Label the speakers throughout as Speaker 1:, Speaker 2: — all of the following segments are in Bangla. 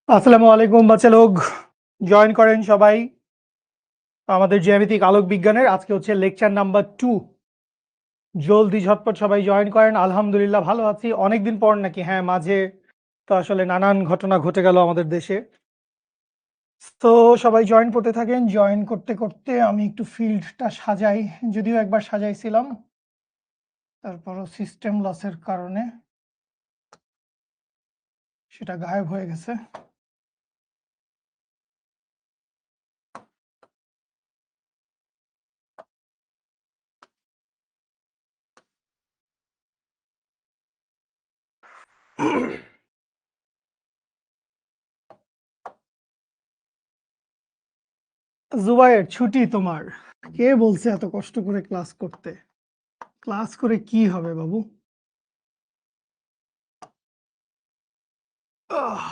Speaker 1: আসসালামু আলাইকুম বাচ্চা লোক, জয়েন করেন সবাই আমাদের জ্যামিতিক আলোক বিজ্ঞানের। আজকে হচ্ছে লেকচার নাম্বার 2। জলদি ঝটপট সবাই জয়েন করেন। আলহামদুলিল্লাহ ভালো আছি, অনেকদিন পর নাকি। হ্যাঁ, মাঝে তো আসলে নানান ঘটনা ঘটে গেল আমাদের দেশে। তো সবাই জয়েন করতে থাকেন। জয়েন করতে করতে আমি একটু ফিল্ডটা সাজাই, যদিও একবার সাজাইছিলাম, তারপরও সিস্টেম লসের কারণে সেটা গায়েব হয়ে গেছে। জুবাইর, ছুটি তোমার? কে বলছে এত কষ্ট করে ক্লাস করতে? ক্লাস করে কি হবে বাবু? আহ,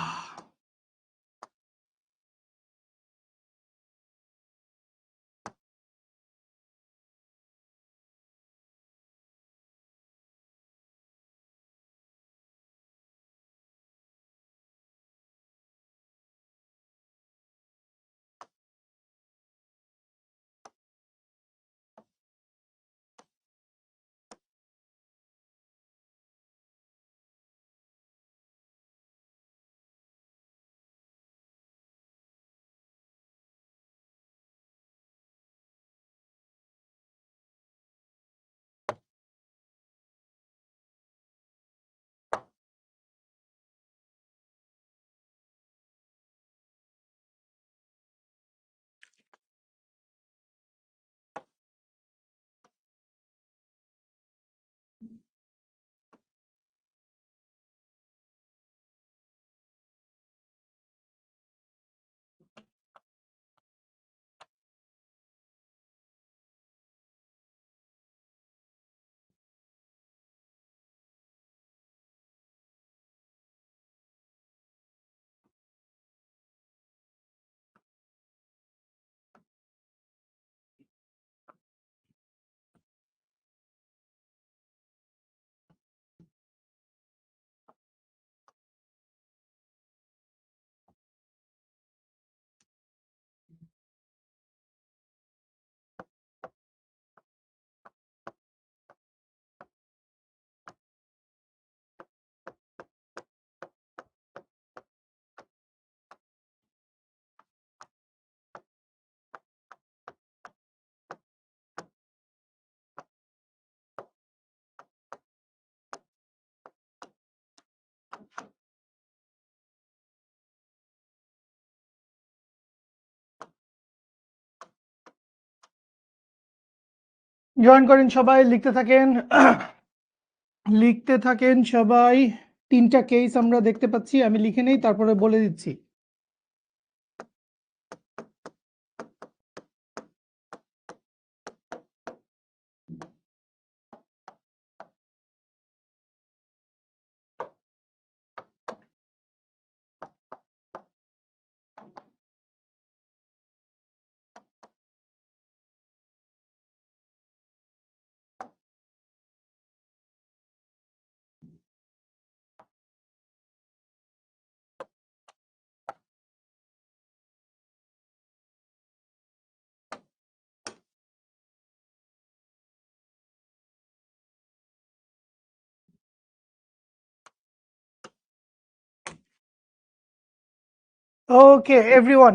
Speaker 1: জয়েন করেন সবাই, লিখতে থাকেন। লিখতে থাকেন সবাই। তিনটা কেস আমরা দেখতে পাচ্ছি, আমি লিখে নেই তারপরে বলে দিচ্ছি। ওকে এভরিওয়ান।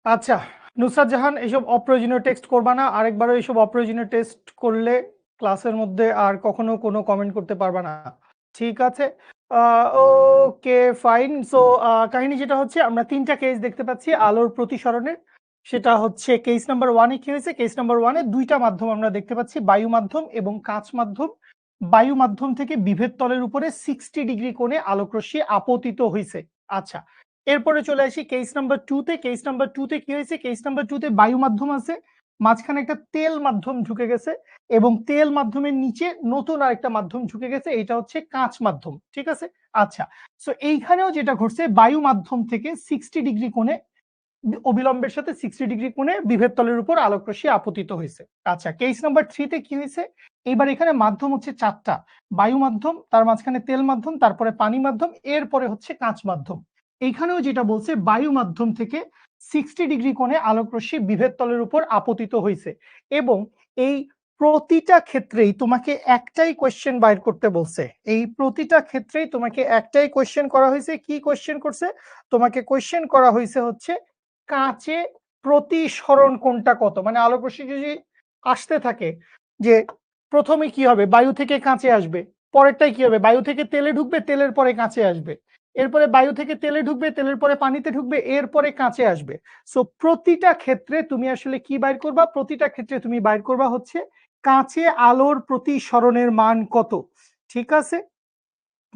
Speaker 1: আচ্ছা, নুসরাত জাহান, এইসব অপ্রয়োজনীয় টেক্সট করবা না। আরেকবারও এইসব অপ্রয়োজনীয় টেক্সট করলে ক্লাসের মধ্যে আর কখনো কোনো কমেন্ট করতে পারবা না, ঠিক আছে? Okay fine. সো কাহিনী যেটা হচ্ছে, আমরা তিনটা কেস দেখতে পাচ্ছি আলোর প্রতিসরণের। সেটা হচ্ছে কেস নাম্বার 1-এ কি হয়েছে? কেস নাম্বার 1-এ দুইটা মাধ্যম আমরা দেখতে পাচ্ছি, বায়ু মাধ্যম এবং কাঁচ মাধ্যম। বায়ু মাধ্যম থেকে বিভেদ তলের উপরে 60 ডিগ্রি কোণে আলোকরশ্মি আপতিত হয়েছে। আচ্ছা, এরপরে চলে আসি কেস নাম্বার 2-তে। কেস নাম্বার 2-তে কি হয়েছে? কেস নাম্বার 2-তে বায়ু মাধ্যম আছে, মাঝখানে একটা তেল মাধ্যম ঢুকে গেছে এবং তেল মাধ্যমের নিচে নতুন আরেকটা মাধ্যম ঢুকে গেছে, এটা হচ্ছে কাঁচ মাধ্যম, ঠিক আছে? আচ্ছা, সো এইখানেও যেটা ঘটছে, বায়ু মাধ্যম থেকে 60 ডিগ্রি কোণে অবিলম্বের সাথে 60 ডিগ্রি কোণে বিভেদ তলের উপর আলোক রশ্মি আপতিত হয়েছে। আচ্ছা, কেস নাম্বার 3 তে কি হয়েছে? এবার এখানে মাধ্যম হচ্ছে 4টা, বায়ু মাধ্যম, তার মাঝখানে তেল মাধ্যম, তারপরে পানি মাধ্যম, এরপরে হচ্ছে কাঁচ মাধ্যম। এইখানেও যেটা বলছে বায়ু মাধ্যম থেকে 60 ডিগ্রি কোণে আলোক রশ্মি বিভেদ তলের উপর আপতিত হয়েছে, এবং এই প্রতিটা ক্ষেত্রেই তোমাকে একটাই কোয়েশ্চেন বাইর করতে বলছে। এই প্রতিটা ক্ষেত্রেই তোমাকে একটাই কোয়েশ্চেন করা হয়েছে। কি কোয়েশ্চেন করছে? তোমাকে কোয়েশ্চেন করা হয়েছে হচ্ছে কাঁচে প্রতিসরণ কোণটা কত। মানে আলোক রশ্মি যদি আসতে থাকে, যে প্রথমে কি হবে, বায়ু থেকে কাঁচে আসবে, পরেরটাই কি হবে, বায়ু থেকে তেলে ঢুকবে, তেলের পরে কাঁচে আসবে, এরপরে বায়ু থেকে তেলে ঢুকবে, তেলের পরে পানিতে ঢুকবে, এরপরে কাঁচে আসবে। সো প্রতিটা ক্ষেত্রে তুমি আসলে কি বাইর করবা? প্রতিটা ক্ষেত্রে তুমি বাইর করবা হচ্ছে কাঁচে আলোর প্রতিসরণের মান কত। ঠিক আছে,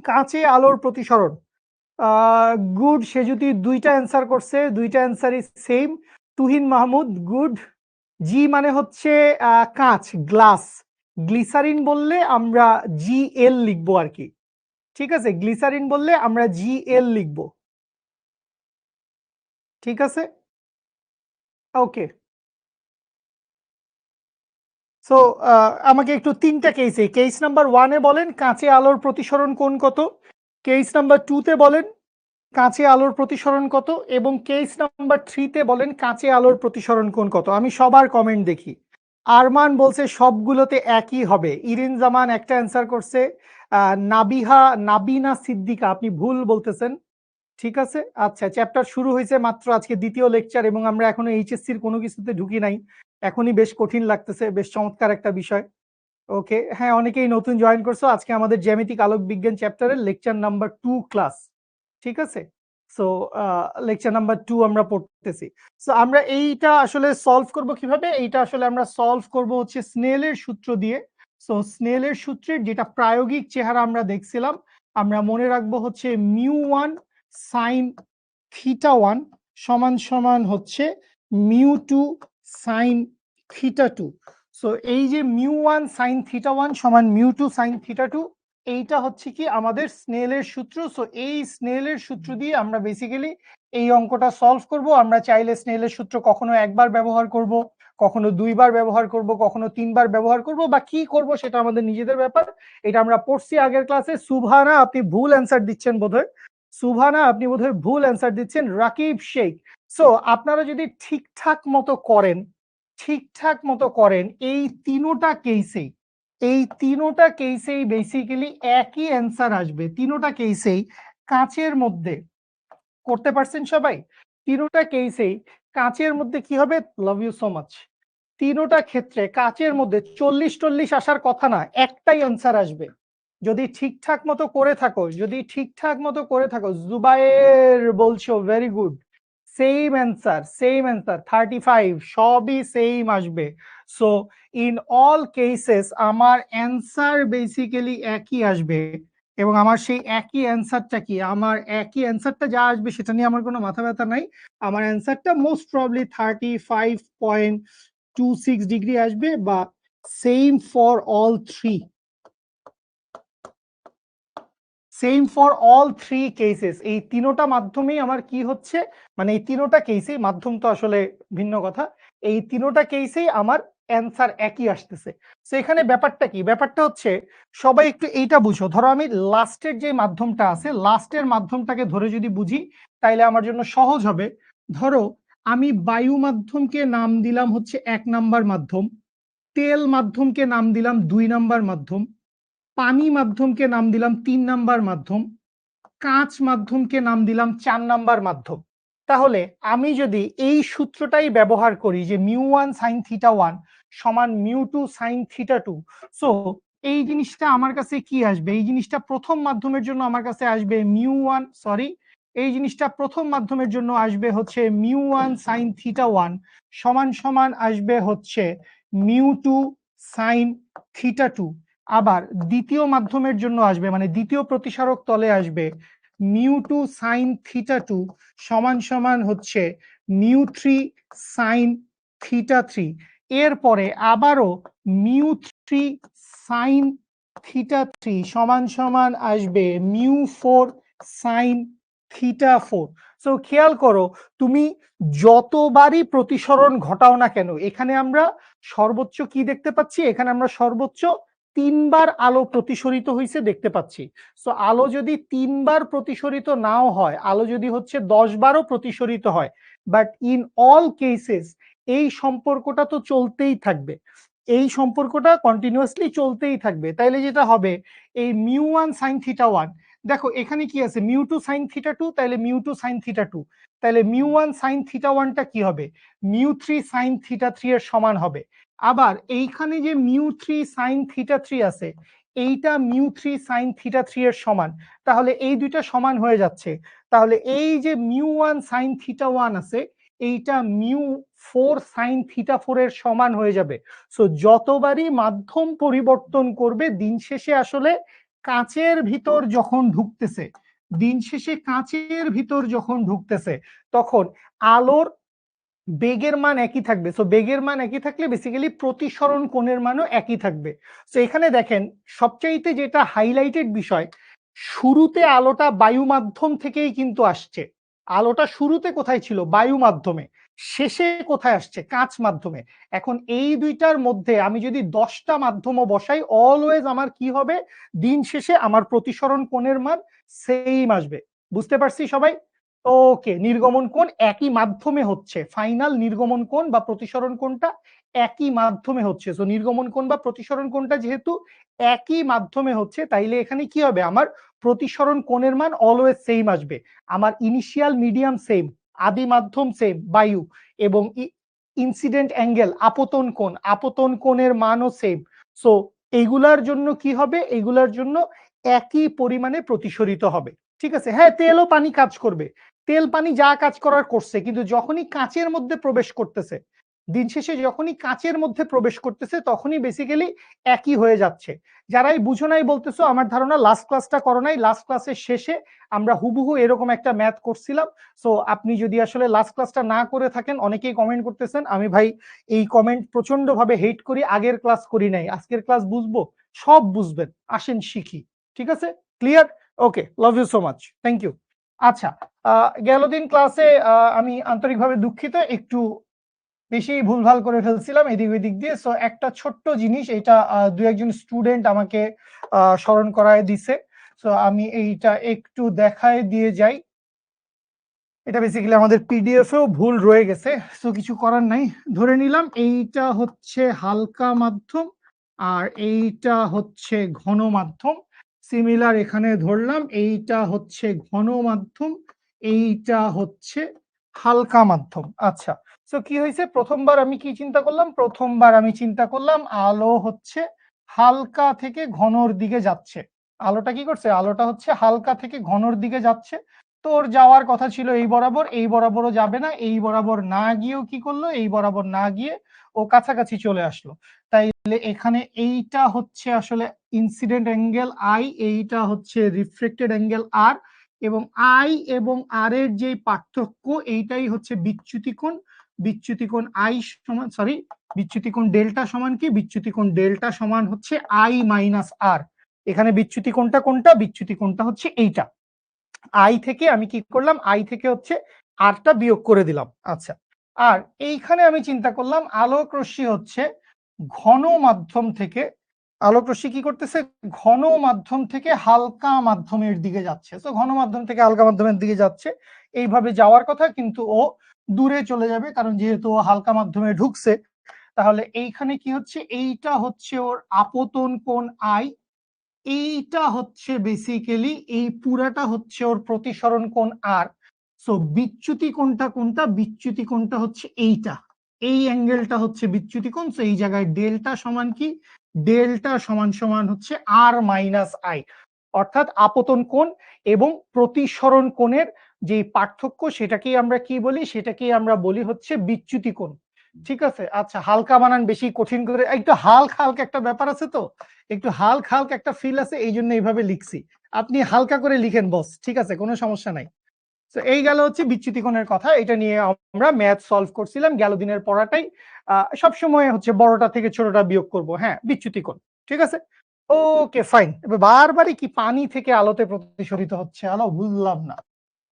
Speaker 1: কাঁচে আলোর প্রতিসরণ। গুড, সে যদি দুইটা অ্যান্সার করছে, দুইটা অ্যান্সারই সেম। তুহিন মাহমুদ, গুড। জি মানে হচ্ছে কাঁচ, গ্লাস। গ্লিসারিন বললে আমরা GL লিখবো আর কি। ঠিক আছে, গ্লিসারিন বললে আমরা GL লিখবো। ঠিক আছে, ওকে। সো আমাকে একটু তিনটা কেসে, কেস নাম্বার 1-এ বলেন কাঁচে আলোর প্রতিসরণ কোণ কত, কেস নাম্বার 2-তে বলেন কাঁচে আলোর প্রতিসরণ কত, এবং কেস নাম্বার 3-তে বলেন কাঁচে আলোর প্রতিসরণ কোণ কত। আমি সবার কমেন্ট দেখি। আরমান বলছে সবগুলোতে একই হবে। ইরিন জামান একটা অ্যান্সার করছে। নাবিনা সিদ্দিকা, আপনি ভুল বলতেছেন। ঠিক আছে, আচ্ছা, চ্যাপ্টার শুরু হয়েছে মাত্র, আজকে দ্বিতীয় লেকচার, এবং আমরা এখনো এইচএসসির কোনো কিছুতে ঢুকি নাই। এখনই বেশ কঠিন লাগতেছে, বেশ চমৎকার একটা বিষয়। ওকে, হ্যাঁ, অনেকেই নতুন জয়েন করছো। আজকে আমাদের জ্যামিতিক আলোক বিজ্ঞান চ্যাপ্টারের লেকচার নাম্বার 2 ক্লাস। ঠিক আছে, সো লেকচার নাম্বার 2 আমরা পড়তেছি। সো আমরা এইটা আসলে সলভ করব কিভাবে? এইটা আসলে আমরা সলভ করব হচ্ছে স্নেলের সূত্র দিয়ে। সো স্নেলের সূত্রের যেটা প্রায়োগিক চেহারা আমরা দেখছিলাম, আমরা মনে রাখবো হচ্ছে μ1 sin θ1 সমান সমান হচ্ছে μ2 sin θ2। সো এই যে μ1 sin θ1 সমান μ2 sin θ2, এইটা হচ্ছে কি আমাদের স্নেলের সূত্র। সো এই স্নেলের সূত্র দিয়ে আমরা বেসিক্যালি এই অঙ্কটা সলভ করব। আমরা চাইলে স্নেলের সূত্র কখনো একবার ব্যবহার করব, কখনো দুইবার ব্যবহার করব, কখনো তিনবার ব্যবহার করব, বা কি করব সেটা আমাদের নিজেদের ব্যাপার। এটা আমরা পড়ছি আগের ক্লাসে। সুবহানা, আপনি ভুল অ্যান্সার দিচ্ছেন বোধহয়। সুবহানা, আপনি বোধহয় ভুল অ্যান্সার দিচ্ছেন। রাকিব শেখ, সো আপনারা যদি ঠিকঠাক মতো করেন, ঠিকঠাক মতো করেন, এই তিনোটা কেসেই, এই তিনোটা কেসেই বেসিক্যালি একই অ্যান্সার আসবে। তিনোটা কেসেই কাঁচের মধ্যে, করতে পারছেন সবাই? তিনোটা কেসেই কাঁচের মধ্যে কি হবে? Love you so much. তিনোটা ক্ষেত্রে কাঁচের মধ্যে 40-40 আসার কথা না, একটাই অ্যান্সার আসবে যদি ঠিকঠাক মতো করে থাকো, যদি ঠিকঠাক মতো করে থাকো। জুবায়ের বলছো, very good. Same answer, same answer, 35, সবই সেম আসবে। সো ইন অল কেসেস আমার অ্যান্সার বেসিক্যালি একই আসবে, এবং আমার সেই একই অ্যান্সারটা কি, আমার একই অ্যান্সারটা যা আসবে সেটা নিয়ে আমার কোনো মাথা ব্যথা নাই। আমার অ্যান্সারটা মোস্ট প্রবলি 35.26 ডিগ্রি আসবে, বা same for all three, same for all three cases. এই তিনোটা মাধ্যমেই আমার কি হচ্ছে, মানে এই তিনোটা কেসেই, মাধ্যম তো আসলে ভিন্ন কথা, এই তিনোটা কেসেই আমার অ্যান্সার একই আসতেছে। তো এখানে ব্যাপারটা কি? ব্যাপারটা হচ্ছে সবাই একটু এইটা বুঝো। ধরো আমি লাস্টের যে মাধ্যমটা আছে, লাস্টের মাধ্যমটাকে ধরে যদি বুঝি তাইলে আমার জন্য সহজ হবে। ধরো আমি বায়ু মাধ্যমকে নাম দিলাম হচ্ছে 1 নাম্বার মাধ্যম, তেল মাধ্যমকে নাম দিলাম 2 নাম্বার মাধ্যম, পানি মাধ্যমকে নাম দিলাম 3 নাম্বার মাধ্যম, কাঁচ মাধ্যমকে নাম দিলাম 4 নাম্বার মাধ্যম। তাহলে আমি যদি এই সূত্রটাই ব্যবহার করি যে μ1 sin θ1 সমান μ2 sin θ2, সো এই জিনিসটা আমার কাছে কি আসবে? এই জিনিসটা প্রথম মাধ্যমের জন্য আমার কাছে আসবে μ1, সরি, এই জিনিসটা প্রথম মাধ্যমের জন্য আসবে হচ্ছে μ1 sin θ1 সমান সমান আসবে হচ্ছে μ2 sin θ2। আবার দ্বিতীয় মাধ্যমের জন্য আসবে, মানে দ্বিতীয় প্রতিসারক তলে আসবে μ2 sin θ2 সমান সমান হচ্ছে μ3 sin θ3। এরপরে আবারও μ3 sin θ3 সমান সমান আসবে μ4 sin θ4। সো খেয়াল করো, তুমি যতবারই প্রতিসরণ ঘটাও না কেন, এখানে আমরা সর্বোচ্চ কি দেখতে পাচ্ছি? এখানে আমরা সর্বোচ্চ 3বার আলো প্রতিসরিত হয়েছে দেখতে পাচ্ছি। সো আলো যদি 3বার প্রতিসরিত নাও হয়, আলো যদি হচ্ছে 10বারও প্রতিসরিত হয়, বাট ইন অল কেসেস এই সম্পর্কটা তো চলতেই থাকবে, এই সম্পর্কটা কন্টিনিউয়াসলি চলতেই থাকবে। তাইলে যেটা হবে, এই μ1 sin θ1, দেখো এখানে কি আছে, μ2 sin θ2, তাহলে μ2 sin θ2, তাহলে μ1 sin θ1টা কি হবে? μ3 sin θ3 এর সমান হবে। আবার এইখানে যে μ3 sin θ3 আছে, এইটা μ3 sin θ3 এর সমান, তাহলে এই দুইটা সমান হয়ে যাচ্ছে। তাহলে এই যে μ1 sin θ1 আছে, এইটা μ4 sin θ4 এর সমান হয়ে যাবে। সো যতবারই মাধ্যম পরিবর্তন করবে, দিন শেষে আসলে কাঁচের ভিতর যখন ঢুকতেছে, দিন শেষে কাঁচের ভিতর যখন ঢুকতেছে, তখন আলোর বেগের মান একই থাকবে। সো বেগের মান একই থাকলে বেসিক্যালি প্রতিসরণ কোণের মানও একই থাকবে। সো এখানে দেখেন, সবচাইতে যেটা হাইলাইটেড বিষয়, শুরুতে আলোটা বায়ু মাধ্যম থেকেই কিন্তু আসছে। আলোটা শুরুতে কোথায় ছিল? বায়ু মাধ্যমে। শেষে কোথায় আসছে? কাঁচ মাধ্যমে। এখন এই দুইটার মধ্যে আমি যদি 10টা মাধ্যমও বসাই, অলওয়েজ আমার কি হবে? দিন শেষে আমার প্রতিসরণ কোণের মান সেম আসবে। বুঝতে পারছি সবাই? ওকে, নির্গমন কোণ একই মাধ্যমে হচ্ছে, ফাইনাল নির্গমন কোণ বা প্রতিসরণ কোণটা একই মাধ্যমে হচ্ছে। সো নির্গমন কোণ বা প্রতিসরণ কোণটা যেহেতু একই মাধ্যমে হচ্ছে, তাইলে এখানে কি হবে? আমার প্রতিসরণ কোণের মান অলওয়েজ সেম আসবে। আমার ইনিশিয়াল মিডিয়াম সেম, আদি মাধ্যম সেম বায়ু, এবং ইনসিডেন্ট অ্যাঙ্গেল আপতন কোণের মানও সেম। সো এইগুলার জন্য কি হবে? এইগুলার জন্য একই পরিমাণে প্রতিসরিত হবে। ঠিক আছে? হ্যাঁ, তেল ও পানি কাজ করবে, তেল পানি যা কাজ করার করছে, কিন্তু যখনই কাঁচের মধ্যে প্রবেশ করতেছে, দিন শেষে যখনই কাঁচের মধ্যে প্রবেশ করতেছে, তখনই বেসিক্যালি একই হয়ে যাচ্ছে। যারাই বুঝো নাই বলতেছো, আমার ধারণা লাস্ট ক্লাসটা করো নাই। লাস্ট ক্লাসের শেষে আমরা হুবহু এরকম একটা ম্যাথ করছিলাম। সো আপনি যদি আসলে লাস্ট ক্লাসটা না করে থাকেন, অনেকেই কমেন্ট করতেছেন, আমি ভাই এই কমেন্ট প্রচন্ড ভাবে হেট করি, আগের ক্লাস করি নাই, আজকের ক্লাস বুঝবো, সব বুঝবেন, আসেন শিখি। ঠিক আছে? Clear? Okay, love you so much, thank you. আচ্ছা, গেল দিন ক্লাসে আমি আন্তরিকভাবে দুঃখিত, একটু বেশি ভুলভাল করে ফেলছিলাম এদিক ওইদিক দিয়ে। সো একটা ছোট্ট জিনিস, এটা দু একজন স্টুডেন্ট আমাকে স্মরণ করায় দিছে। সো আমি এইটা একটু দেখায় দিয়ে যাই। এটা বেসিক্যালি আমাদের পিডিএফ এও ভুল রয়ে গেছে, সো কিছু করার নাই। ধরে নিলাম এইটা হচ্ছে হালকা মাধ্যম আর এইটা হচ্ছে ঘন মাধ্যম। সিমিলার এখানে ধরলাম এইটা হচ্ছে ঘন মাধ্যম, এইটা হচ্ছে হালকা মাধ্যম। আচ্ছা, সো কি হয়েছে? প্রথমবার আমি কি চিন্তা করলাম? প্রথমবার আমি চিন্তা করলাম আলো হচ্ছে হালকা থেকে ঘনর দিকে যাচ্ছে। আলোটা কি করছে? আলোটা হচ্ছে হালকা থেকে ঘনর দিকে যাচ্ছে। তোর যাওয়ার কথা ছিল এই বরাবর, এই বরাবরও যাবে না, এই বরাবর না গিয়েও কি করলো? এই বরাবর না গিয়ে ও কাছাকাছি চলে আসলো। তাইলে এখানে এইটা হচ্ছে আসলে ইনসিডেন্ট অ্যাঙ্গেল আই, এইটা হচ্ছে রিফ্লেক্টেড অ্যাঙ্গেল আর, এবং আই এবং আর এর যে পার্থক্য, এইটাই হচ্ছে বিচ্যুতি কোণ। বিচ্যুতি কোণ আই সমান, সরি, বিচ্যুতি কোণ ডেল্টা সমান কি? বিচ্যুতি কোণ ডেল্টা সমান হচ্ছে আই মাইনাস আর। এখানে বিচ্যুতি কোণটা কোনটা? বিচ্যুতি কোণটা হচ্ছে এইটা। আই থেকে আমি কি করলাম? আই থেকে হচ্ছে আরটা বিয়োগ করে দিলাম। আচ্ছা, আর এইখানে আমি চিন্তা করলাম আলোক রশ্মি হচ্ছে ঘন মাধ্যম থেকে, আলোক রশ্মি কি করতেছে? ঘন মাধ্যম থেকে হালকা মাধ্যমের দিকে যাচ্ছে। তো ঘন মাধ্যম থেকে হালকা মাধ্যমের দিকে যাচ্ছে, এইভাবে যাওয়ার কথা, কিন্তু ও দূরে চলে যাবে, কারণ যেহেতু ও হালকা মাধ্যমে ঢুকছে। তাহলে এইখানে কি হচ্ছে? এইটা হচ্ছে ওর আপতন কোণ আই, এইটা হচ্ছে বেসিক্যালি, এই পুরাটা হচ্ছে ওর প্রতিসরণ কোণ আর। সো বিচ্যুতি কোণটা কোনটা? বিচ্যুতি কোণটা হচ্ছে এইটা, এই অ্যাঙ্গেলটা হচ্ছে বিচ্যুতি কোণ। সো এই জায়গায় ডেল্টা সমান কি? ডেল্টা সমান সমান হচ্ছে আর মাইনাস আই, অর্থাৎ আপতন কোণ এবং প্রতিসরণ কোণের যে পার্থক্য, সেটাকেই আমরা কি বলি? সেটাকেই আমরা বলি হচ্ছে বিচ্যুতি কোণ। ঠিক আছে? আচ্ছা, হালকা বানান বেশি কঠিন করে, একটু হালকা হালকা একটা ব্যাপার আছে, তো একটু হালকা হালকা একটা ফিল আছে, এই জন্য এইভাবে লিখছি। আপনি হালকা করে লিখেন বস, ঠিক আছে, কোনো সমস্যা নাই। তো এই গেল হচ্ছে বিচ্যুতি কোণের কথা, এটা নিয়ে আমরা ম্যাথ সলভ করছিলাম গেল দিনের পড়াটাই। সবসময় হচ্ছে বড়টা থেকে ছোটটা বিয়োগ করব, হ্যাঁ, বিচ্যুতি কোণ। ঠিক আছে? Okay, fine. এবার বারবারই কি পানি থেকে আলোতে প্রতিসরিত হচ্ছে আলো? বুঝলাম না।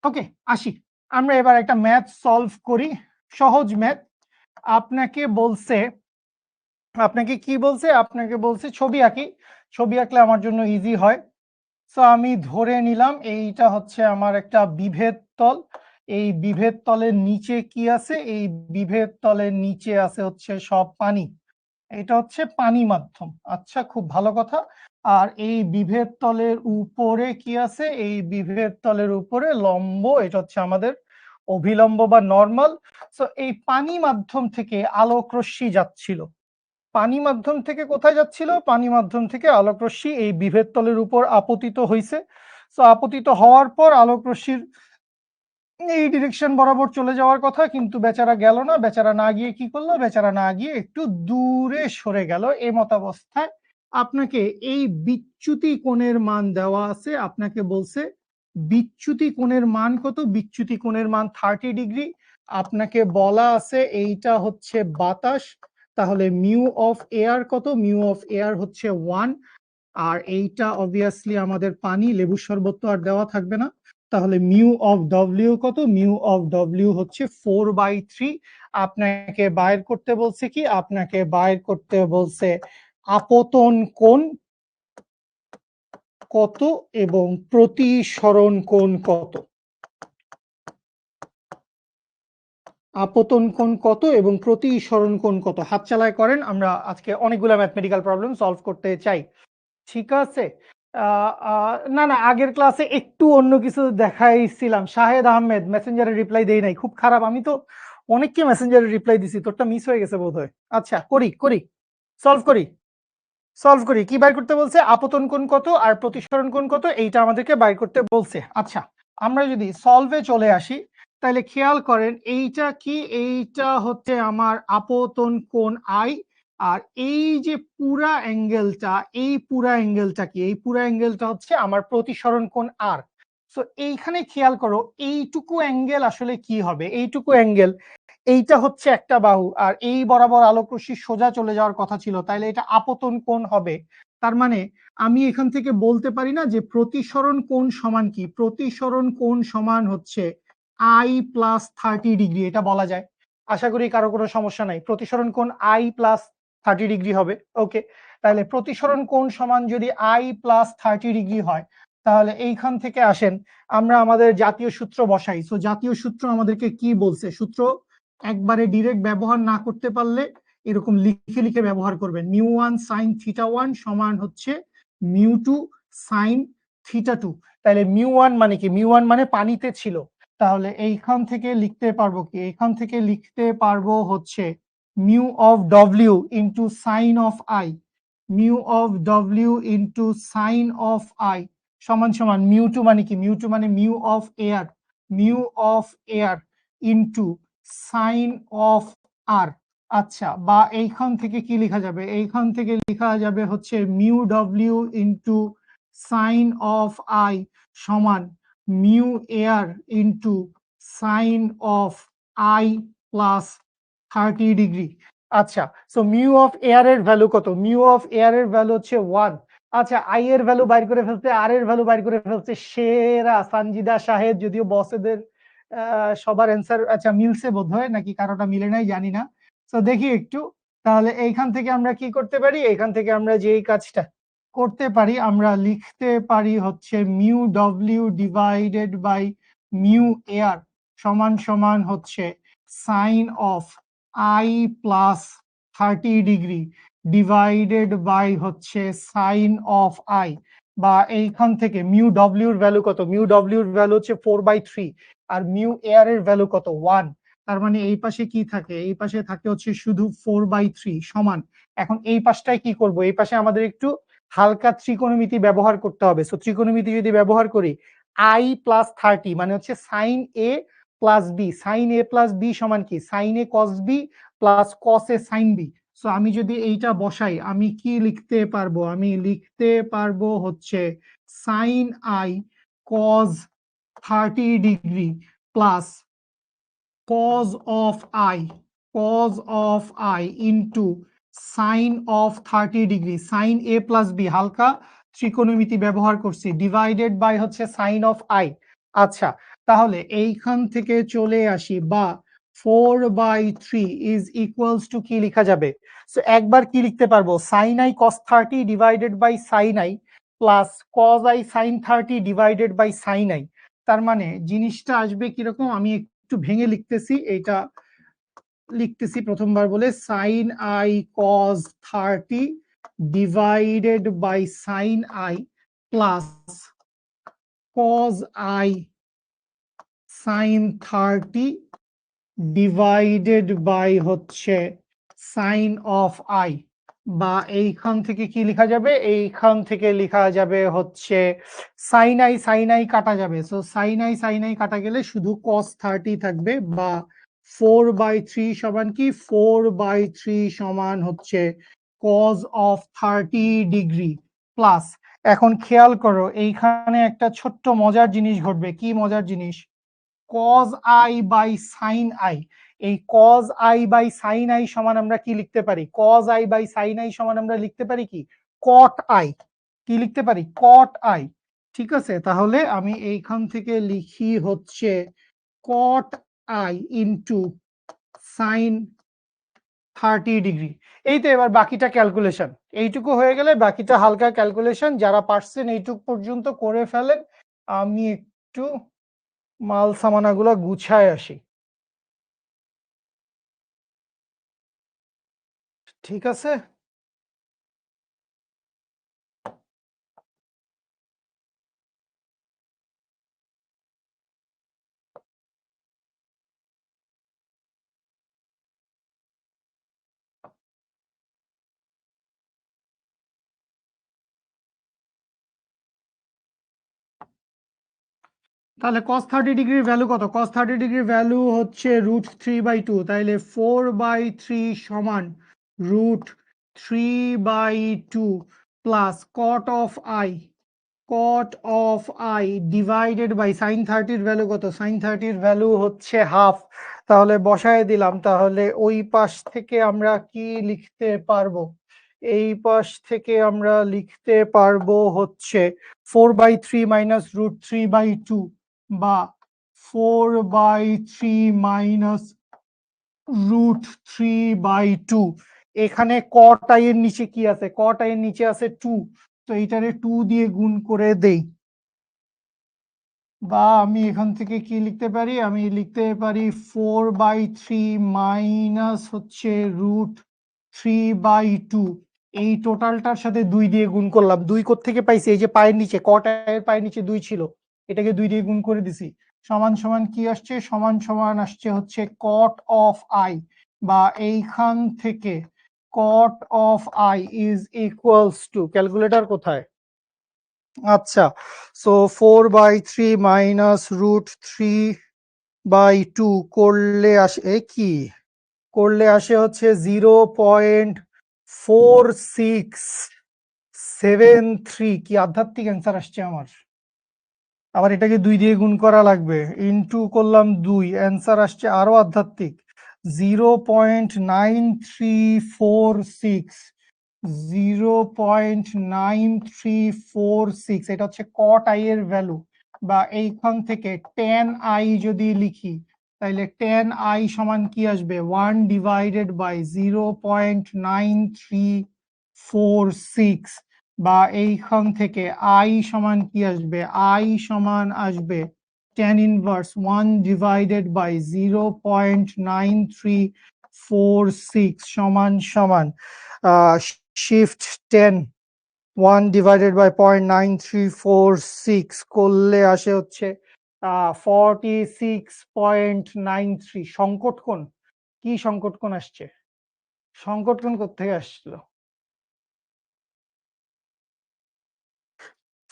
Speaker 1: ওকে, আসি। আমরা এবার একটা ম্যাথ সলভ করি, সহজ ম্যাথ। আপনাকে কি বলছে? আপনাকে বলছে ছবি আঁকি। ছবি আঁকলে আমার জন্য ইজি হয়। সো আমি ধরে নিলাম এইটা হচ্ছে আমার একটা বিভেদ তল। এই বিভেদ তলের নিচে কি আছে? এই বিভেদ তলের নিচে আছে হচ্ছে সব পানি। এটা হচ্ছে পানি মাধ্যম। আচ্ছা, খুব ভালো কথা। আর এই বিভেদ তলের উপরে কি আছে? এই বিভেদ তলের উপরে লম্ব, এটা হচ্ছে আমাদের অভিলম্ব বা নর্মাল। সো এই পানি মাধ্যম থেকে আলোক রশ্মি যাচ্ছিল। পানি মাধ্যম থেকে কোথায় যাচ্ছিল? পানি মাধ্যম থেকে আলোক রশ্মি এই বিভেদ তলের উপর আপতিত হয়েছে। সো আপতিত হওয়ার পর আলোক রশ্মির এই ডিরেকশন বরাবর চলে যাওয়ার কথা, কিন্তু বেচারা গেল না। বেচারা না গিয়ে কি করলো? বেচারা না গিয়ে একটু দূরে সরে গেল। এই মতাবস্থায় আপনাকে এই বিচ্যুতি কোণের মান দেওয়া আছে। আপনাকে বলছে বিচ্যুতি কোণের মান কত? বিচ্যুতি কোণের মান 30 ডিগ্রি। আপনাকে বলা আছে এইটা হচ্ছে বাতাস। তাহলে মিউ অফ এয়ার কত? মিউ অফ এয়ার হচ্ছে 1। আর এইটা অবভিয়াসলি আমাদের পানি, লেবুর শরবত তো আর দেওয়া থাকবে না। তাহলে মিউ অফ ডব্লিউ কত? মিউ অফ ডব্লিউ হচ্ছে 4/3। আপনাকে বাইর করতে বলছে কি? আপনাকে বাইর করতে বলছে আপতন কোণ কত এবং প্রতিসরণ কোণ কত। আপতন কোণ কত এবং প্রতিসরণ কোণ কত? হাত চালায় করেন। আমরা আজকে অনেকগুলো ম্যাথমেটিক্যাল প্রবলেম সলভ করতে চাই। ঠিক আছে। না না, আগের ক্লাসে একটু অন্য কিছু দেখাইছিলাম। শাহেদ আহমেদ মেসেঞ্জারে রিপ্লাই দেই নাই, খুব খারাপ। আমি তো অনেককে মেসেঞ্জারে রিপ্লাই দিছি, তোরটা মিস হয়ে গেছে বোধহয়। আচ্ছা, করি সলভ করি। কি বাইর করতে বলছে? আপতন কোণ কত আর প্রতিসরণ কোণ কত, এইটা আমাদেরকে বাইর করতে বলছে। আচ্ছা, আমরা যদি সলভে চলে আসি তাহলে খেয়াল করেন এইটা কি? এইটা হচ্ছে আমার আপতন কোণ আই। আর এই যে পুরা অ্যাঙ্গেলটা, এই পুরা অ্যাঙ্গেলটা কি? এই পুরা অ্যাঙ্গেলটা হচ্ছে আমার প্রতিসরণ কোণ আর। সো এইখানে খেয়াল করো, এইটুকু অ্যাঙ্গেল আসলে কি হবে? এইটুকু অ্যাঙ্গেল, এইটা হচ্ছে একটা বাহু, আর এই বরাবর আলোক রশ্মি সোজা চলে যাওয়ার কথা ছিল, তাইলে এটা আপতন কোণ হবে। তার মানে আমি এখান থেকে বলতে পারি না যে প্রতিসরণ কোণ সমান কি? প্রতিসরণ কোণ সমান হচ্ছে আই প্লাস 30 ডিগ্রি, এটা বলা যায়। আশা করি কারো কোনো সমস্যা নাই। প্রতিসরণ কোণ আই প্লাস 30 ডিগ্রি হবে। ওকে, তাহলে প্রতিসরণ কোণ সমান যদি আই প্লাস 30 ডিগ্রি হয়, তাহলে এইখান থেকে আসেন আমরা আমাদের জাতীয় সূত্র বসাই। সো জাতীয় সূত্র আমাদেরকে কি বলছে? সূত্র একবারে ডিরেক্ট ব্যবহার না করতে পারলে এরকম লিখে লিখে ব্যবহার করবেন। মিউ 1 সাইন থিটা 1 সমান হচ্ছে মিউ 2 সাইন থিটা 2। তাহলে মিউ 1 মানে কি? মিউ 1 মানে পানিতে ছিল। তাহলে এইখান থেকে লিখতে পারবো কি? এইখান থেকে লিখতে পারবো হচ্ছে mu of W into sine of I. Mu of W into sine of I সমান সমান মিউ 2 মানে কি? মিউ 2 মানে mu of air. Mu of air into sine of R. আচ্ছা, বা এইখান থেকে কি লেখা যাবে? এইখান থেকে লেখা যাবে হচ্ছে mu W into sine of I সমান mu air into sine of I plus 30 degree. আচ্ছা, সো মিউ অফ এয়ার এর ভ্যালু কত? মিউ অফ এয়ার এর ভ্যালু হচ্ছে 1। আচ্ছা, আই এর ভ্যালু বাইর করে ফেলতে, আর এর ভ্যালু বাইর করে ফেলতে সেরা সানজিদা শাহেদ। যদিও বসেদের সবার অ্যান্সার আচ্ছা মিলছে বোধহয়, নাকি কারোটা মিলে নাই জানি না। তো দেখি একটু। তাহলে এইখান থেকে আমরা কি করতে পারি? এইখান থেকে আমরা যে এই কাজটা করতে পারি, আমরা লিখতে পারি হচ্ছে মিউ ডব্লিউ ডিভাইডেড বাই মিউ এয়ার সমান সমান হচ্ছে sine of I plus 30 degree divided by হচ্ছে সাইন অফ আই। বা এইখান থেকে মিউ ডব্লিউর ভ্যালু কত? মিউ ডব্লিউর ভ্যালু হচ্ছে 4/3। আর মিউ এয়ার এর ভ্যালু কত? 1। তার মানে এই পাশে কি থাকে? এই পাশে থাকে হচ্ছে শুধু 4/3 সমান। এখন এই পাশটায় কি করব? এই পাশে আমাদের একটু হালকা ত্রিকোণমিতি ব্যবহার করতে হবে। সো ত্রিকোণমিতি যদি ব্যবহার করি, আই প্লাস 30 মানে হচ্ছে sign a plus B. Sign a plus B সমান কি? সাইন এ কস বি প্লাস কস এ সাইন বি। সো আমি যদি এইটা বসাই, আমি কি লিখতে পারবো? আমি লিখতে পারবো হচ্ছে sine i cos 30 degree plus cos of i into sin of 30 degree. Sine a plus b হালকা ত্রিকোণমিতি ব্যবহার করছি, ডিভাইডেড বাই হচ্ছে সাইন অফ আই। আচ্ছা, তাহলে এইখান থেকে চলে আসি, বা 4/3 ইজ ইকুয়ালস টু কি লিখা যাবে? সো একবার কি লিখতে পারবো, sine i cos 30 divided by sine i plus cos i sine 30 divided by sine i. তার মানে জিনিসটা আসবে কিরকম, আমি একটু ভেঙে লিখতেছি, এইটা লিখতেছি প্রথমবার বলে, sine i cos 30 divided by sine i plus cos i sine 30 divided by হচ্ছে সাইন অফ আই। বা এইখান থেকে কি লেখা যাবে, এইখান থেকে লেখা যাবে হচ্ছে সাইন আই কাটা যাবে, সো সাইন আই কাটা গেলে শুধু কস 30 থাকবে, বা 4/3 সমান কি, 4/3 সমান হচ্ছে কজ অফ 30 ডিগ্রি প্লাস। এখন খেয়াল করো এইখানে একটা ছোট্ট মজার জিনিস ঘটবে। কি মজার জিনিস? Cos I by sine I, এই cos I by sine I সমান আমরা কি লিখতে পারি, cos I by sine I সমান আমরা লিখতে পারি কি, কট আই। কি লিখতে পারি, কট আই। ঠিক আছে, তাহলে আমি এইখান থেকে লিখি হচ্ছে কট আই ইন্টু সাইন 30 ডিগ্রি। এই তো, এবার বাকিটা ক্যালকুলেশন, এইটুকু হয়ে গেলে বাকিটা হালকা ক্যালকুলেশন, যারা পারছেন এইটুকু পর্যন্ত করে ফেলেন। আমি একটু মাল সামানাগুলো গুছায় আসি। ঠিক আছে, তাহলে cos 30 ডিগ্রির ভ্যালু কত? cos 30 ডিগ্রির ভ্যালু হচ্ছে √3/2, তাইলে 4/3 সমান √3/2 plus cot of i divided by sine 30 value কত, সাইন 30 ভ্যালু হচ্ছে হাফ। তাহলে বসায় দিলাম, তাহলে ওই পাশ থেকে আমরা কি লিখতে পারবো, এই পাশ থেকে আমরা লিখতে পারবো হচ্ছে 4/3 মাইনাস √3/2, বা 4/3 মাইনাস √3/2। এখানে কট আই এর নিচে কি আছে, কট আই এর নিচে আছে 2, তো এইটারে 2 দিয়ে গুণ করে দেই। বা আমি এখান থেকে কি লিখতে পারি, আমি লিখতে পারি 4/3 মাইনাস হচ্ছে √3/2। এই টোটালটার সাথে 2 দিয়ে গুণ করলাম। 2 কোত্থেকে পাইছি, এই যে পায়ের নিচে, কট এর পায়ের নিচে 2 ছিল, এটাকে 2 দিয়ে গুণ করে দিছি। সমান সমান কি আসছে, সমান সমান আসছে হচ্ছে কট অফ আই, বা এইখান থেকে cot of I is equals to, calculator কোথায়? আচ্ছা, সো 4/3 মাইনাস √3/2 করলে আসে কি, করলে আসে হচ্ছে 0.4673। কি আধ্যাত্মিক অ্যান্সার আসছে আমার। আবার এটাকে 2 দিয়ে গুণ করা লাগবে, ইনটু করলাম 2, অ্যান্সার আসছে আরো আধ্যাত্মিক, 0.9346, 0.9346। এটা হচ্ছে কট আই এর ভ্যালু। বা এইখান থেকে টেন আই যদি লিখি, তাহলে টেন আই সমান কি আসবে, 1 ডিভাইডেড বাই 0.9346। বা এইখান থেকে আই সমান কি আসবে, আই সমান আসবে টেন ইনভার্স 1 ডিভাইডেড বাই 0.9346 সমান সমান শিফট 10, 1 ডিভাইডেড বাই 0.9346 করলে আসে হচ্ছে 46.93। সংকট কোণ, কি সংকট কোণ আসছে, সংকট কোণ কোথেকে আসলো?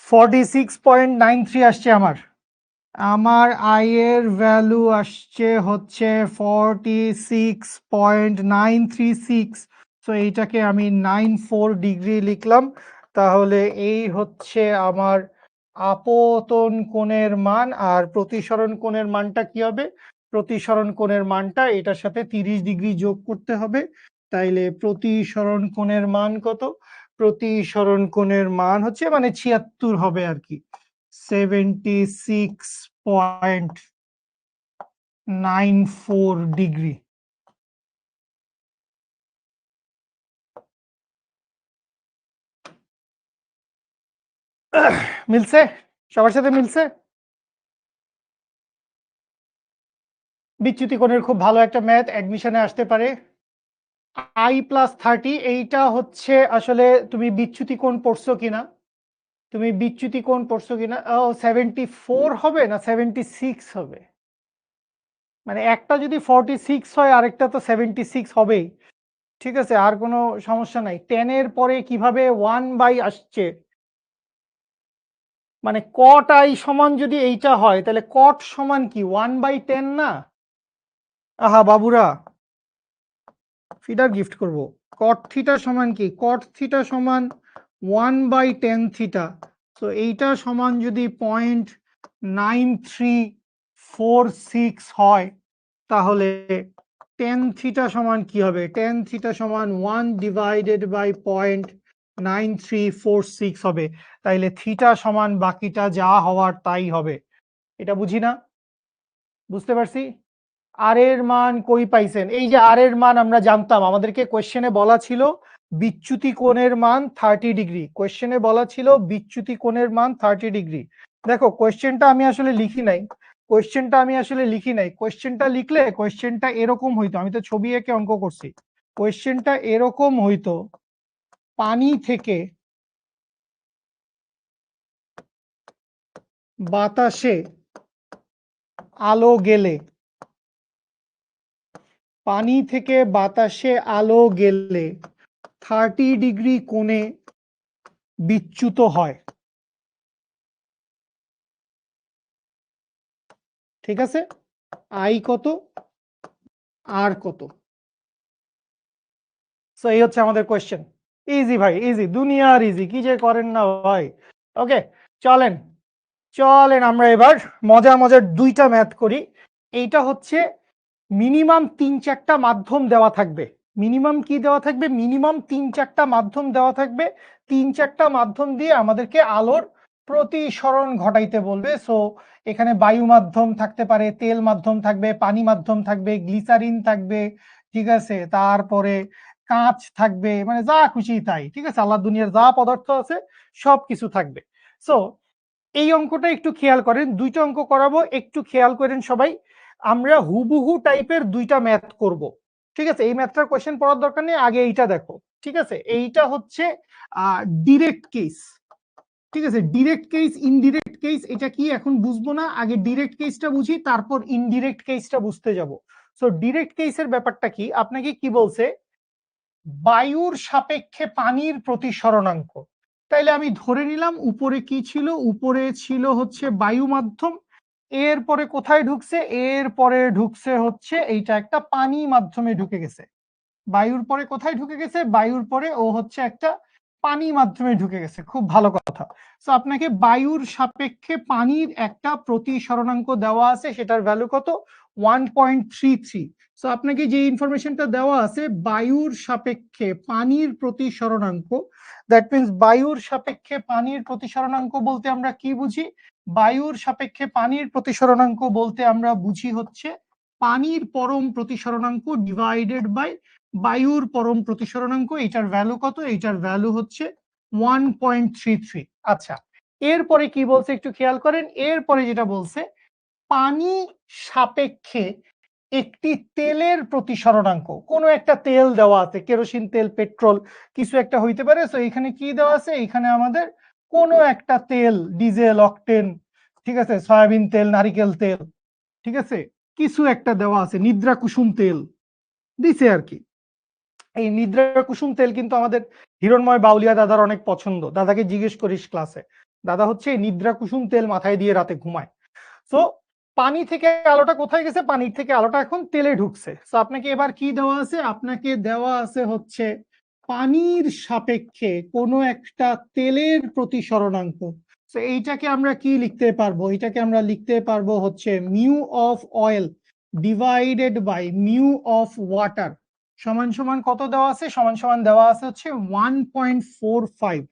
Speaker 1: 46.93 আসছে আমার। আমার আই এর ভ্যালু আসছে হচ্ছে 46.936। তো এইটাকে আমি 94 ডিগ্রি লিখলাম। তাহলে এই হচ্ছে আমার আপতন কোণের মান। আর প্রতিসরণ কোণের মানটা কি হবে, প্রতিসরণ কোণের মানটা এটার সাথে 30 ডিগ্রি যোগ করতে হবে। তাইলে প্রতিসরণ কোণের মান কত, প্রতিসরণ কোণের মান হচ্ছে মানে 76 হবে আর কি, 76 0.94 ডিগ্রি। মিলছে? সবার সাথে মিলছে? বিচ্যুতি কোণের খুব ভালো একটা ম্যাথ, অ্যাডমিশনে আসতে পারে। I+30 এইটা হচ্ছে আসলে তুমি বিচ্যুতি কোণ পড়ছো কিনা? তুমি বিচ্যুতি কোণ পড়ছো কিনা? 74 হবে না 76 হবে? মানে একটা যদি 46 হয় আরেকটা তো 76 হবেই। ঠিক আছে? আর কোনো সমস্যা নাই। 10 এর পরে কিভাবে 1 আসছে? মানে cot I সমান যদি এইটা হয় তাহলে cot সমান কি 1/10 না? আহা বাবুরা, ফিডার গিফট করব। cot থিটা সমান কি? cot থিটা সমান 1/10 থিটা। তো এইটা সমান যদি 0.9346 হয় তাহলে tan থিটা সমান কি হবে? tan থিটা সমান 1/0.9346 হবে। তাইলে থিটা সমান বাকিটা যা হওয়ার তাই হবে। এটা বুঝি না? বুঝতে পারছি? আর এর মান কই পাইছেন? এই যে আর এর মান আমরা জানতাম, আমাদেরকে কোয়েশ্চেনে বলা ছিল বিচ্যুতি কোণের মান 30 ডিগ্রি। কোয়েশ্চেনে বলা ছিল বিচ্যুতি কোণের মান 30 ডিগ্রি। দেখো কোয়েশ্চেনটা আমি আসলে লিখি নাই। কোয়েশ্চেনটা লিখলে কোয়েশ্চেনটা এরকম হইতো। আমি তো ছবি এঁকে অঙ্ক করছি। কোয়েশ্চেনটা এরকম হইতো, পানি থেকে বাতাসে আলো গেলে, পানি থেকে বাতাসে আলো গেলে 30 ডিগ্রি কোণে বিচ্যুত হয়। ঠিক আছে? আই কত, আর কত? সো এই হচ্ছে আমাদের কোয়েশ্চেন। ইজি ভাই, ইজি, দুনিয়ার ইজি, কি যে করেন না ভাই। ওকে, চলেন চলেন আমরা এবার মজার মজার দুইটা ম্যাথ করি। এইটা হচ্ছে মিনিমাম 3-4টা মাধ্যম দেওয়া থাকবে। মিনিমাম কি দেওয়া থাকবে? মিনিমাম 3-4টা মাধ্যম দেওয়া থাকবে। 3-4টা মাধ্যম দিয়ে আমাদেরকে আলোর প্রতিসরণ ঘটাইতে বলবে। সো এখানে বায়ু মাধ্যম থাকতে পারে, তেল মাধ্যম থাকবে, পানি মাধ্যম থাকবে, গ্লিসারিন থাকবে, ঠিক আছে, তারপরে কাঁচ থাকবে, মানে যা খুশি তাই। ঠিক আছে, আল্লাহ দুনিয়ার যা পদার্থ আছে সব কিছু থাকবে। সো এই অঙ্কটা একটু খেয়াল করেন, দুইটা অঙ্ক করাবো, একটু খেয়াল করেন সবাই। আমরা হুবহু টাইপের দুইটা ম্যাথ করব। ঠিক আছে, এই ম্যাথটার কোশ্চেন পড়ার দরকার নেই, আগে এইটা দেখো। ঠিক আছে, এইটা হচ্ছে ডিরেক্ট কেস। ঠিক আছে, ডিরেক্ট কেস ইনডিরেক্ট কেস এটা কি এখন বুঝবো না, আগে ডিরেক্ট কেসটা বুঝি, তারপর ইনডিরেক্ট কেসটা বুঝতে যাব। সো ডিরেক্ট কেসের ব্যাপারটা কি, আপনাকে কি বলছে? বায়ুর সাপেক্ষে পানির প্রতিসরণাঙ্ক। তাইলে আমি ধরে নিলাম উপরে কি ছিল? উপরে ছিল হচ্ছে বায়ু মাধ্যম। এরপরে কোথায় ঢুকছে? এরপরে ঢুকছে হচ্ছে এইটা একটা পানি মাধ্যমে ঢুকে গেছে। বায়ুর পরে কোথায় ঢুকে গেছে? বায়ুর পরে ও হচ্ছে একটা পানি মাধ্যমে ঢুকে গেছে। খুব ভালো কথা। সো আপনাকে বায়ুর সাপেক্ষে পানির একটা প্রতিসরণাঙ্ক দেওয়া আছে, সেটার ভ্যালু কত? 1.33। সো আপনাকে যে ইনফরমেশনটা দেওয়া আছে বায়ুর সাপেক্ষে পানির প্রতিসরণাঙ্ক, দ্যাট মিন্স বায়ুর সাপেক্ষে পানির প্রতিসরণাঙ্ক বলতে আমরা কি বুঝি? বায়ুর সাপেক্ষে পানির প্রতিসরণাঙ্ক বলতে আমরা বুঝি হচ্ছে পানির পরম প্রতিসরণাঙ্ক ডিভাইডেড বাই বায়ুর পরম প্রতিসরণাঙ্ক। এটার ভ্যালু কত? এটার ভ্যালু হচ্ছে 1.33। আচ্ছা, এরপরে কি বলছে একটু খেয়াল করেন। এরপরে যেটা বলছে পানি সাপেক্ষে একটি তেলের প্রতিসরণাঙ্ক। কোনো একটা তেল দেওয়া আছে, কেরোসিন তেল, পেট্রোল, কিছু একটা হইতে পারে। সো এখানে কি দেওয়া আছে? এখানে আমাদের কোনো একটা তেল, ডিজেল, অকটেন, ঠিক আছে, সয়াবিন তেল, নারিকেল তেল, ঠিক আছে, কিছু একটা দেওয়া আছে, নিদ্রা কুসুম তেল দিছে আর কি। এই নিদ্রা কুসুম তেল কিন্তু আমাদের হিরণময় বাউলিয়া দাদার অনেক পছন্দ। দাদাকে জিজ্ঞেস করিস ক্লাসে, দাদা হচ্ছে নিদ্রা কুসুম তেল মাথায় দিয়ে রাতে ঘুমায়। সো পানি থেকে আলোটা কোথায় গেছে? পানির থেকে আলোটা এখন তেলে ঢুকছে। সো আপনাকে এবার কি দেওয়া আছে? আপনাকে দেওয়া আছে হচ্ছে পানির সাপেক্ষে কোনো একটা তেলের প্রতিসরণাঙ্ক। সো এইটাকে আমরা কি লিখতে পারবো? এটাকে আমরা লিখতে পারবো হচ্ছে mu of oil divided by mu of water সমান সমান কত দেওয়া আছে? সমান সমান দেওয়া আছে হচ্ছে 1.45।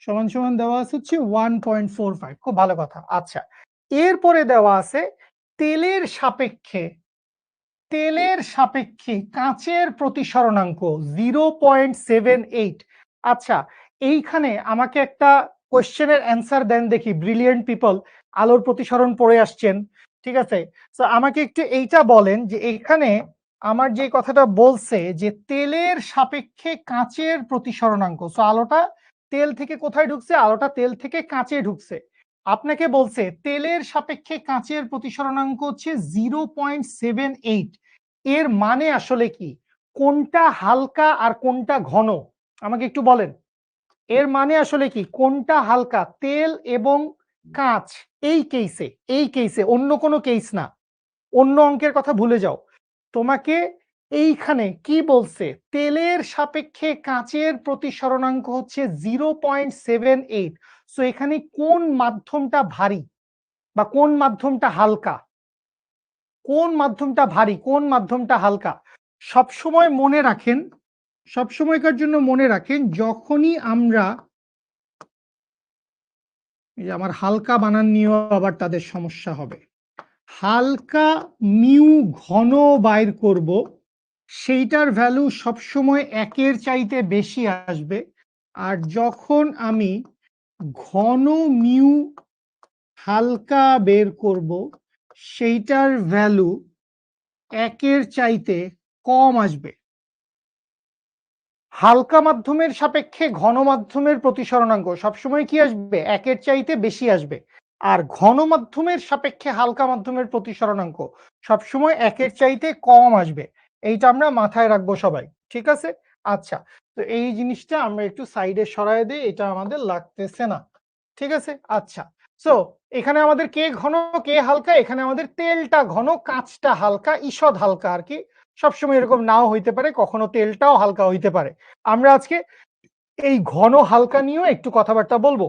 Speaker 1: সমান সমান দেওয়া আছে হচ্ছে 1.45। খুব ভালো কথা। আচ্ছা, এরপরে দেওয়া আছে তেলের সাপেক্ষে কাঁচের প্রতিসরণাঙ্ক 0.78। আচ্ছা, এইখানে আমাকে একটা কোশ্চেনের অ্যান্সার দেন দেখি, ব্রিলিয়েন্ট পিপল, আলোর প্রতিসরণ পড়ে আসছেন, ঠিক আছে? তো আমাকে একটু এইটা বলেন যে এখানে আমার যে কথাটা বলছে যে তেলের সাপেক্ষে কাঁচের প্রতিসরণাঙ্ক, সো আলোটা তেল থেকে কোথায় ঢুকছে? আলোটা তেল থেকে কাঁচে ঢুকছে। আপনাকে বলছে তেলের সাপেক্ষে কাঁচের প্রতিসরণাঙ্ক হচ্ছে 0.78। এর মানে আসলে কি? কোনটা হালকা আর কোনটা ঘন? আমাকে একটু বলেন। এর মানে আসলে কি? কোনটা হালকা? তেল এবং কাঁচ। এই কেসে অন্য কোনো কেস না। অন্য অঙ্কের কথা ভুলে যাও। তোমাকে এইখানে কি বলছে? তেলের সাপেক্ষে কাঁচের প্রতিসরণাঙ্ক হচ্ছে 0.78। সো এখানে কোন মাধ্যমটা ভারী বা কোন মাধ্যমটা হালকা? কোন মাধ্যমটা ভারী, কোন মাধ্যমটা হালকা? সবসময় মনে রাখেন, সবসময়কার জন্য মনে রাখেন, যখনই আমরা, এই যে আমার হালকা বানান নিয়েও আবার তাদের সমস্যা হবে, হালকা মিউ ঘন বাইর করব, সেইটার ভ্যালু সবসময় একের চাইতে বেশি আসবে। আর যখন আমি ঘন মিউ হালকা বের করব, সেইটার ভ্যালু একের চাইতে কম আসবে। হালকা মাধ্যমের সাপেক্ষে ঘন মাধ্যমের প্রতিসরণাঙ্ক সবসময় কি আসবে? একের চাইতে বেশি আসবে। আর ঘন মাধ্যমের সাপেক্ষে হালকা মাধ্যমের প্রতিসরণাঙ্ক সবসময় একের চাইতে কম আসবে। এইটা আমরা মাথায় রাখবো সবাই, ঠিক আছে? আচ্ছা, তো এই জিনিসটা আমরা একটু সাইডে সরায় দিই, এটা আমাদের লাগতেছে না, ঠিক আছে? আচ্ছা, সো এখানে আমাদের কে ঘন কে হালকা? এখানে আমাদের তেলটা ঘন, কাঁচটা হালকা, ঈষৎ হালকা আর কি। সবসময় এরকম নাও হইতে পারে, কখনো তেলটাও হালকা হইতে পারে। আমরা আজকে এই ঘন হালকা নিয়েও একটু কথাবার্তা বলবো।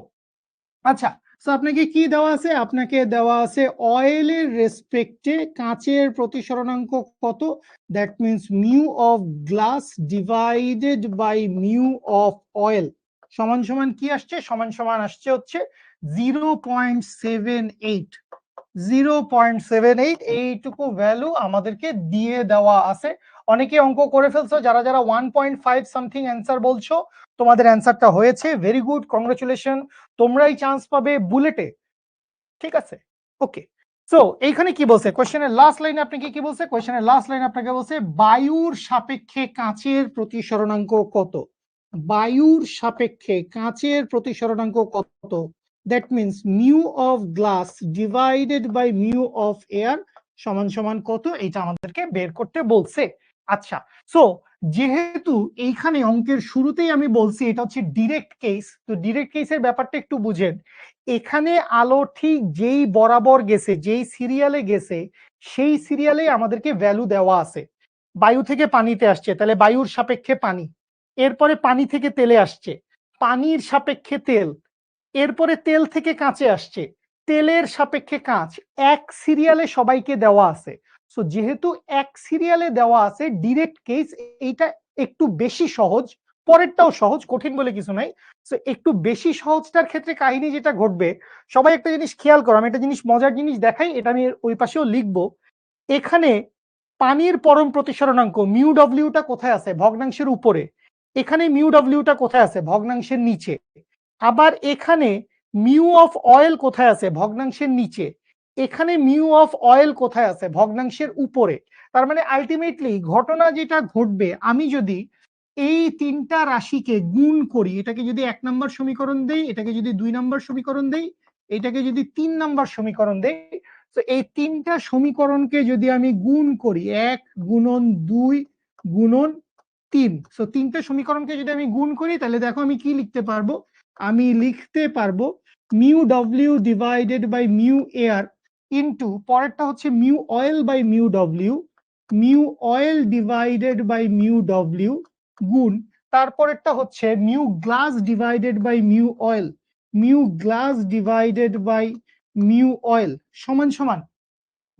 Speaker 1: আচ্ছা, সো আপনাকে কি দেওয়া আছে? আপনাকে দেওয়া আছে অয়েলের রেসপেক্টে কাঁচের প্রতিসরণাঙ্ক কত? That means mu of glass divided by mu of oil সমান সমান কি আসছে? সমান সমান আসছে হচ্ছে 0.78। 0.78 এইটুকু ভ্যালু আমাদেরকে দিয়ে দেওয়া আছে। অনেকে অঙ্ক করে ফেলছো, যারা যারা 1.5 সামথিং অ্যান্সার বলছো, তোমাদের অ্যান্সারটা হয়েছে, ভেরি গুড, কংগ্রেচুলেশন। তোমরাই চান্স পাবে বুলেটে, ঠিক আছে? ওকে, সো এইখানে কি বলছে? কোশ্চেনের লাস্ট লাইনে আপনাকে কি বলছে? কোশ্চেনের লাস্ট লাইনে আপনাকে বলছে বায়ুর সাপেক্ষে কাঁচের প্রতিসরণাঙ্ক কত? বায়ুর সাপেক্ষে কাঁচের প্রতিসরণাঙ্ক কত? That means mu of glass divided by mu of air সমান সমান কত? এটা আমাদেরকে বের করতে বলছে। আচ্ছা, সো যেহেতু এইখানে অঙ্কের শুরুতেই আমি বলছি এটা হচ্ছে ডিরেক্ট কেস, তো ডিরেক্ট কেসের ব্যাপারটা একটু বুঝেন। এখানে আলো ঠিক যেই বরাবর গেছে, যেই সিরিয়ালে গেছে, সেই সিরিয়ালে আমাদেরকে ভ্যালু দেওয়া আছে। বায়ু থেকে পানিতে আসছে, তাহলে বায়ুর সাপেক্ষে পানি। এরপরে পানি থেকে তেলে আসছে, পানির সাপেক্ষে তেল। এরপরে তেল থেকে কাঁচে আসছে, তেলের সাপেক্ষে কাঁচ। এক সিরিয়ালে সবাইকে দেওয়া আছে। সো যেহেতু এক সিরিয়ালে দেওয়া আছে, ডিরেক্ট কেস, এইটা একটু বেশি সহজ। পরেরটাও সহজ, কঠিন বলে কিছু নাই। সো একটু বেশি সহজটার ক্ষেত্রে কাহিনী যেটা ঘটবে, সবাই একটা জিনিস খেয়াল করো, আমি একটা জিনিস, মজার জিনিস দেখাই, এটা আমি ওই পাশেও লিখবো। এখানে পানির পরম প্রতিসরণাঙ্ক মিউ ডব্লিউটা কোথায় আছে? ভগ্নাংশের উপরে। এখানে মিউ ডব্লিউটা কোথায় আছে? ভগ্নাংশের নিচে। আবার এখানে মিউ অফ অয়েল কোথায় আছে? ভগ্নাংশের নিচে। এখানে মিউ অফ অয়েল কোথায় আছে? ভগ্নাংশের উপরে। তার মানে আলটিমেটলি ঘটনা যেটা ঘটবে, আমি যদি এই তিনটা রাশিকে গুণ করি, এটাকে যদি 1 নম্বর সমীকরণ দেই, এটাকে যদি 2 নম্বর সমীকরণ দেই, এটাকে যদি 3 নম্বর সমীকরণ দেই, তো এই তিনটা সমীকরণকে যদি আমি গুণ করি, 1 গুণন 2 গুণন 3, সো তিনটা সমীকরণকে যদি আমি গুণ করি, তাহলে দেখো আমি কি লিখতে পারবো? আমি লিখতে পারবো মিউ ডব্লিউ divided by mu air into, পরেরটা হচ্ছে মিউ অয়েল বাই মিউ ডব্লিউ, mu oil divided by mu ডব্লিউ গুণ, তারপরেরটা হচ্ছে mu glass divided by mu oil, mu glass divided by mu oil সমান সমান।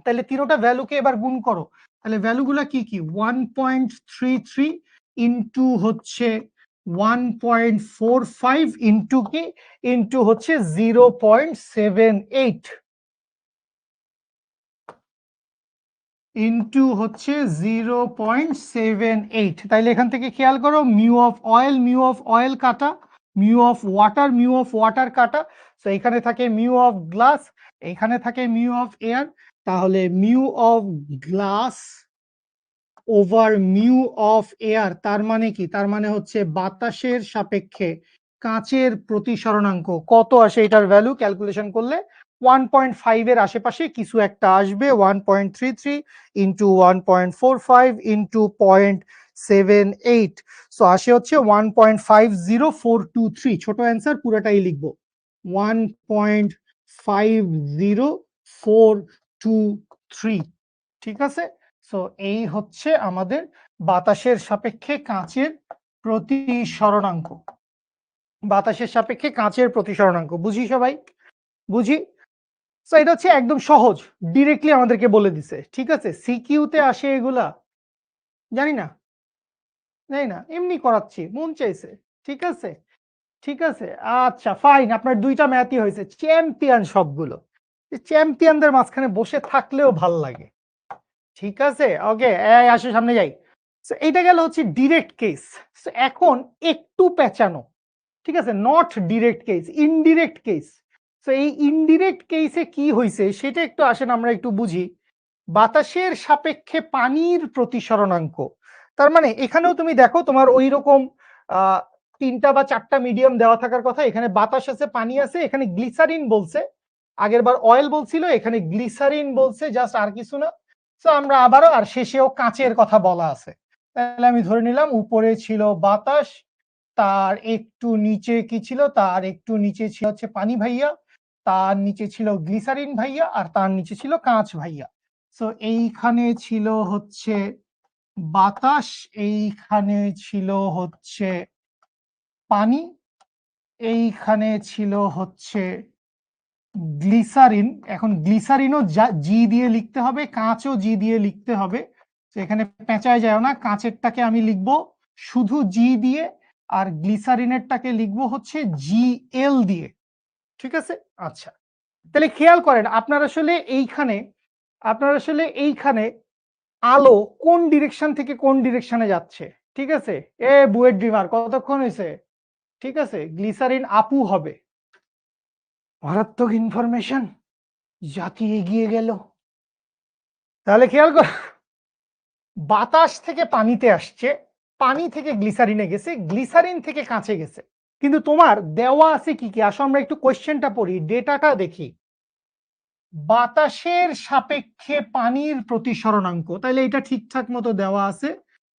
Speaker 1: তাহলে তিনোটা ভ্যালুকে এবার গুণ করো, তাহলে ভ্যালুগুলা কি কি? 1.33 ইন্টু হচ্ছে 1.45 ইন্টু কি? ইন্টু হচ্ছে 0.78। ইন্টু হচ্ছে 0.78। তাইলে এখান থেকে খেয়াল করো মিউ অফ অয়েল কাটা, মিউ অফ ওয়াটার কাটা। তো এখানে থাকে মিউ অফ গ্লাস, এখানে থাকে মিউ অফ এয়ার। তাহলে mu of glass over mu of air, তার মানে কি? তার মানে হচ্ছে বাতাসের সাপেক্ষে কাঁচের প্রতিসরণাঙ্ক কত আসে, এটার ভ্যালু ক্যালকুলেশন করলে 1.5 এর আশেপাশে কিছু একটা আসবে। 1.33 ইন্টু 1.45 ইন্টু 0.78, সো আসে হচ্ছে 1.50423। ছোট অ্যান্সার, পুরোটাই লিখবো 1.50423। ঠিক আছে, সো এই হচ্ছে আমাদের বাতাসের সাপেক্ষে কাঁচের প্রতিসরণাঙ্ক। বাতাসের সাপেক্ষে কাঁচের প্রতিসরণাঙ্ক বুঝি সবাই? বুঝি? সো এটা হচ্ছে একদম সহজ, ডিরেক্টলি আমাদেরকে বলে দিছে। ঠিক আছে, সিকিউতে আসে এগুলা? জানি না, এমনি করাচ্ছি, মন চাইছে। ঠিক আছে, ঠিক আছে, আচ্ছা ফাইন। আপনার দুইটা ম্যাথই হয়েছে, চ্যাম্পিয়ন সবগুলো। চ্যাম্পিয়নদের মাঝখানে বসে থাকলেও ভাল লাগে। ঠিক আছে, ওকে, আসো সামনে যাই। এইটা গেল হচ্ছে ডিরেক্ট কেস। এখন একটু পেঁচানো, ঠিক আছে, not direct case, indirect case. তো এই ইনডিরেক্ট কেসে কি হয়েছে সেটা একটু আসেন আমরা একটু বুঝি। বাতাসের সাপেক্ষে পানির প্রতিসরণাঙ্ক, তার মানে এখানেও তুমি দেখো তোমার ওই রকম আহ 3টা বা 4টা মিডিয়াম দেওয়া থাকার কথা। এখানে বাতাস আছে, পানি আছে, এখানে গ্লিসারিন বলছে, আগের বার অয়েল বলছিল, এখানে গ্লিসারিন বলছে, জাস্ট আর কিছু না। তো আমরা আবারও আর শেষেও কাঁচের কথা বলা আছে, তাহলে আমি ধরে নিলাম উপরে ছিল বাতাস, তার একটু নিচে কি ছিল, তার একটু নিচে ছিল হচ্ছে পানি ভাইয়া, তার নিচে ছিল গ্লিসারিন ভাইয়া, আর তার নিচে ছিল কাঁচ ভাইয়া। তো এইখানে ছিল হচ্ছে বাতাস, এইখানে ছিল হচ্ছে পানি, এইখানে ছিল হচ্ছে গ্লিসারিন। এখন গ্লিসারিনও জি দিয়ে লিখতে হবে, কাঁচও জি দিয়ে লিখতে হবে। তো এখানে পেঁচায় যায় না, কাঁচেরটাকে আমি লিখবো শুধু জি দিয়ে, আর গ্লিসারিনেরটাকে লিখবো হচ্ছে জি এল দিয়ে। ঠিক আছে, আচ্ছা তাহলে খেয়াল করেন আপনার আসলে এইখানে আলো কোন ডিরেকশন থেকে কোন ডিরেকশনে যাচ্ছে। ঠিক আছে, বুয়েট ড্রিমার কতক্ষণ হয়েছে? ঠিক আছে, গ্লিসারিন আপু হবে। মারাত্মক ইনফরমেশন, জাতি এগিয়ে গেল। তাহলে খেয়াল কর, বাতাস থেকে পানিতে আসছে, পানি থেকে গ্লিসারিনে গেছে, গ্লিসারিন থেকে কাঁচে গেছে। কিন্তু তোমার দেওয়া আছে কি কি, আসো আমরা একটু কোশ্চেনটা পড়ি, ডেটাটা দেখি। বাতাসের সাপেক্ষে পানির প্রতিসরণাঙ্ক, তাহলে এটা ঠিকঠাক মতো দেওয়া আছে।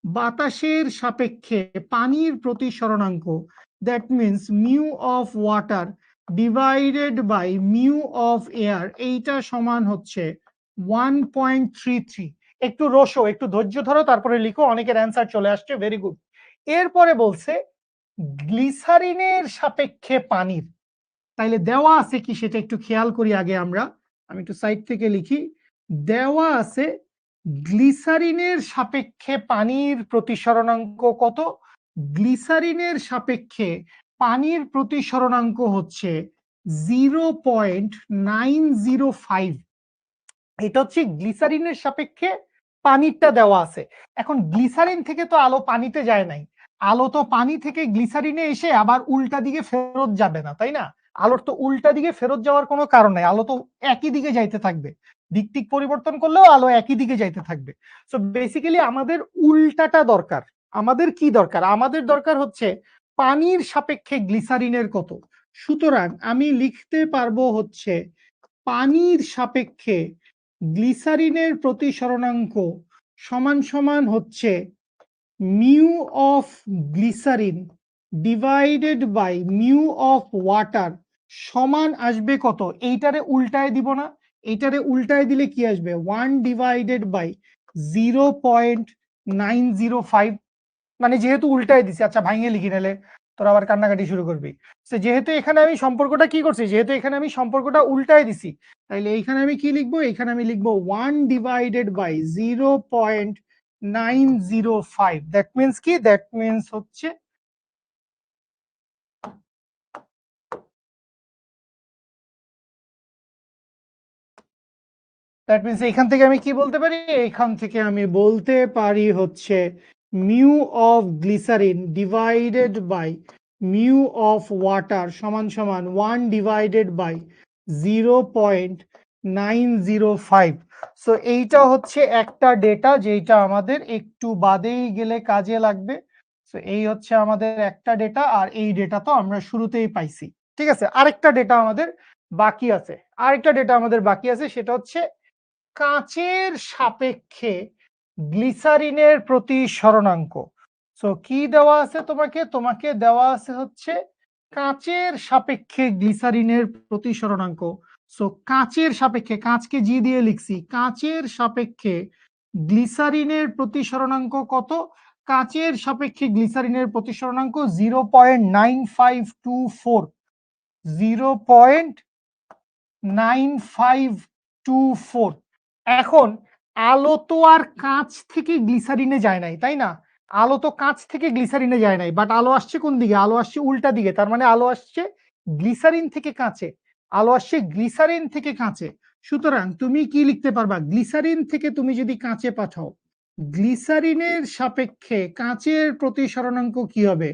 Speaker 1: বাতাসের সাপেক্ষে পানির প্রতিসরণাঙ্ক, that means mu of water divided by mu of air, এইটা সমান হচ্ছে 1.33। একটু রসো, একটু ধৈর্য ধরো, তারপরে লিখো, অনেকের অ্যান্সার চলে আসছে, ভেরি গুড। এরপরে বলছে গ্লিসারিনের সাপেক্ষে পানির, তাইলে দেওয়া আছে কি সেটা একটু খেয়াল করি আগে আমরা। আমি একটু সাইড থেকে লিখি, দেওয়া আছে গ্লিসারিনের সাপেক্ষে পানির প্রতিসরণাঙ্ক কত? গ্লিসারিনের সাপেক্ষে পানির প্রতিসরণাঙ্ক হচ্ছে 0.905। এটা হচ্ছে গ্লিসারিনের সাপেক্ষে পানিরটা দেওয়া আছে। এখন গ্লিসারিন থেকে তো আলো পানিতে যায় নাই, আলো তো পানি থেকে গ্লিসারিনে এসে আবার উল্টা দিকে ফেরত যাবে না, তাই না? আলোর তো উল্টা দিকে ফেরত যাওয়ার কোনো কারণ নাই, আলো তো একই দিকে যাইতে থাকবে। দিক পরিবর্তন করলেও আলো একই দিকে যাইতে থাকবে। সো বেসিক্যালি আমাদের উল্টাটা দরকার। আমাদের কি দরকার? আমাদের দরকার হচ্ছে পানির সাপেক্ষে গ্লিসারিনের কত। সুতরাং আমি লিখতে পারবো হচ্ছে পানির সাপেক্ষে গ্লিসারিনের প্রতিসরণাঙ্ক সমান সমান হচ্ছে mu of glycerine divided by mu of water সমান আসবে কত? এইটারে উল্টায় দিব না, এইটারে উল্টায় দিলে কি আসবে? 1 ডিভাইডেড বাই 0.905। মানে যেহেতু উল্টায় দিছি, আচ্ছা ভাঙিয়ে লিখি নালে তোর আবার কান্নাকাটি শুরু করবি। যেহেতু এখানে আমি সম্পর্কটা কি করছি, যেহেতু এখানে আমি সম্পর্কটা উল্টায় দিছি, তাইলে এইখানে আমি কি লিখবো? এখানে আমি লিখবো 1 ডিভাইডেড বাই 0.905। দ্যাট মিনস কি? দ্যাট মিনস হচ্ছে দ্যাট মিনস এখান থেকে আমি কি বলতে পারি, এখান থেকে আমি বলতে পারি হচ্ছে mu of glycerine divided by mu of water সমান সমান 1 ডিভাইডেড বাই 0.905। সো এইটা হচ্ছে একটা ডেটা যেটা আমাদের একটু বাদেই গেলে কাজে লাগবে। সো এই হচ্ছে আমাদের একটা ডেটা, আর এই ডেটা তো আমরা শুরুতেই পাইছি। ঠিক আছে, আরেকটা ডেটা আমাদের বাকি আছে, সেটা হচ্ছে কাঁচের সাপেক্ষে গ্লিসারিনের প্রতিসরণাঙ্ক। সো কি দেওয়া আছে তোমাকে দেওয়া আছে হচ্ছে কাঁচের সাপেক্ষে গ্লিসারিনের প্রতিসরণাঙ্ক। সো কাঁচের সাপেক্ষে, কাঁচকে জি দিয়ে লিখছি, কাঁচের সাপেক্ষে গ্লিসারিনের প্রতিসরণাঙ্ক কত? কাঁচের সাপেক্ষে গ্লিসারিনের প্রতিসরণাঙ্ক 0.9524, 0.9524। এখন আলো তো আর কাঁচ থেকে গ্লিসারিনে যায় নাই, তাই না? আলো তো কাঁচ থেকে গ্লিসারিনে যায় নাই, বাট আলো আসছে কোন দিকে? আলো আসছে উল্টা দিকে। তার মানে আলো আসছে গ্লিসারিন থেকে কাঁচে, আলো আসছে গ্লিসারিন থেকে কাঁচে। সুতরাং তুমি কি লিখতে পারবা? গ্লিসারিন থেকে তুমি যদি কাঁচে পাঠাও, গ্লিসারিনের সাপেক্ষে কাঁচের প্রতিসরণাঙ্ক কি হবে?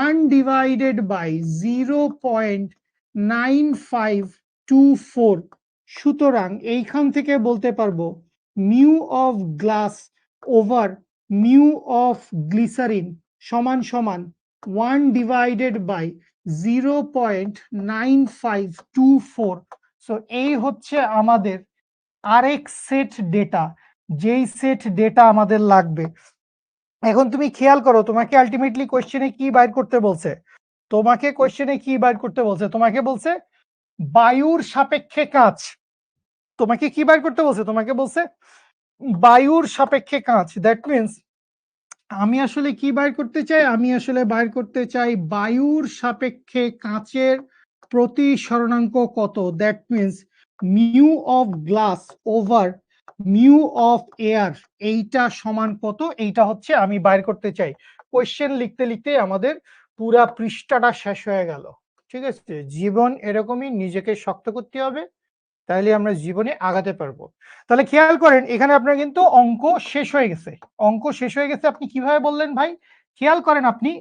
Speaker 1: 1 ডিভাইডেড বাই 0.9524। সুতরাং এইখান থেকে বলতে পারবো mu of glass over mu of glycerine সমান সমান 1 ডিভাইডেড বাই 0.9524। সো এই হচ্ছে আমাদের আরেক সেট ডেটা, যেই সেট ডেটা আমাদের লাগবে। এখন তুমি খেয়াল করো, তোমাকে আলটিমেটলি কোশ্চেনে কি বাইর করতে বলছে? তোমাকে বলছে বায়ুর সাপেক্ষে কাঁচ। তোমাকে কি বাইর করতে বলছে? তোমাকে বলছে বায়ুর সাপেক্ষে কাঁচ। দ্যাট মিনস আমি আসলে কি বাইর করতে চাই? আমি আসলে বাইর করতে চাই বায়ুর সাপেক্ষে কাঁচের প্রতিসরণাঙ্ক কত। That means mu of glass over mu of air, এইটা সমান কত? এইটা হচ্ছে আমি বাইর করতে চাই। কোয়েশ্চেন লিখতে লিখতে আমাদের পুরা পৃষ্ঠাটা শেষ হয়ে গেল। ঠিক আছে, জীবন এরকমই, নিজেকে শক্ত করতে হবে, তাহলে আমরা জীবনে আগাতে পারবো। তাহলে খেয়াল করেন, এখানে আপনার কিন্তু অঙ্ক শেষ হয়ে গেছে। আপনি কিভাবে বললেন ভাই? খেয়াল করেন আপনি,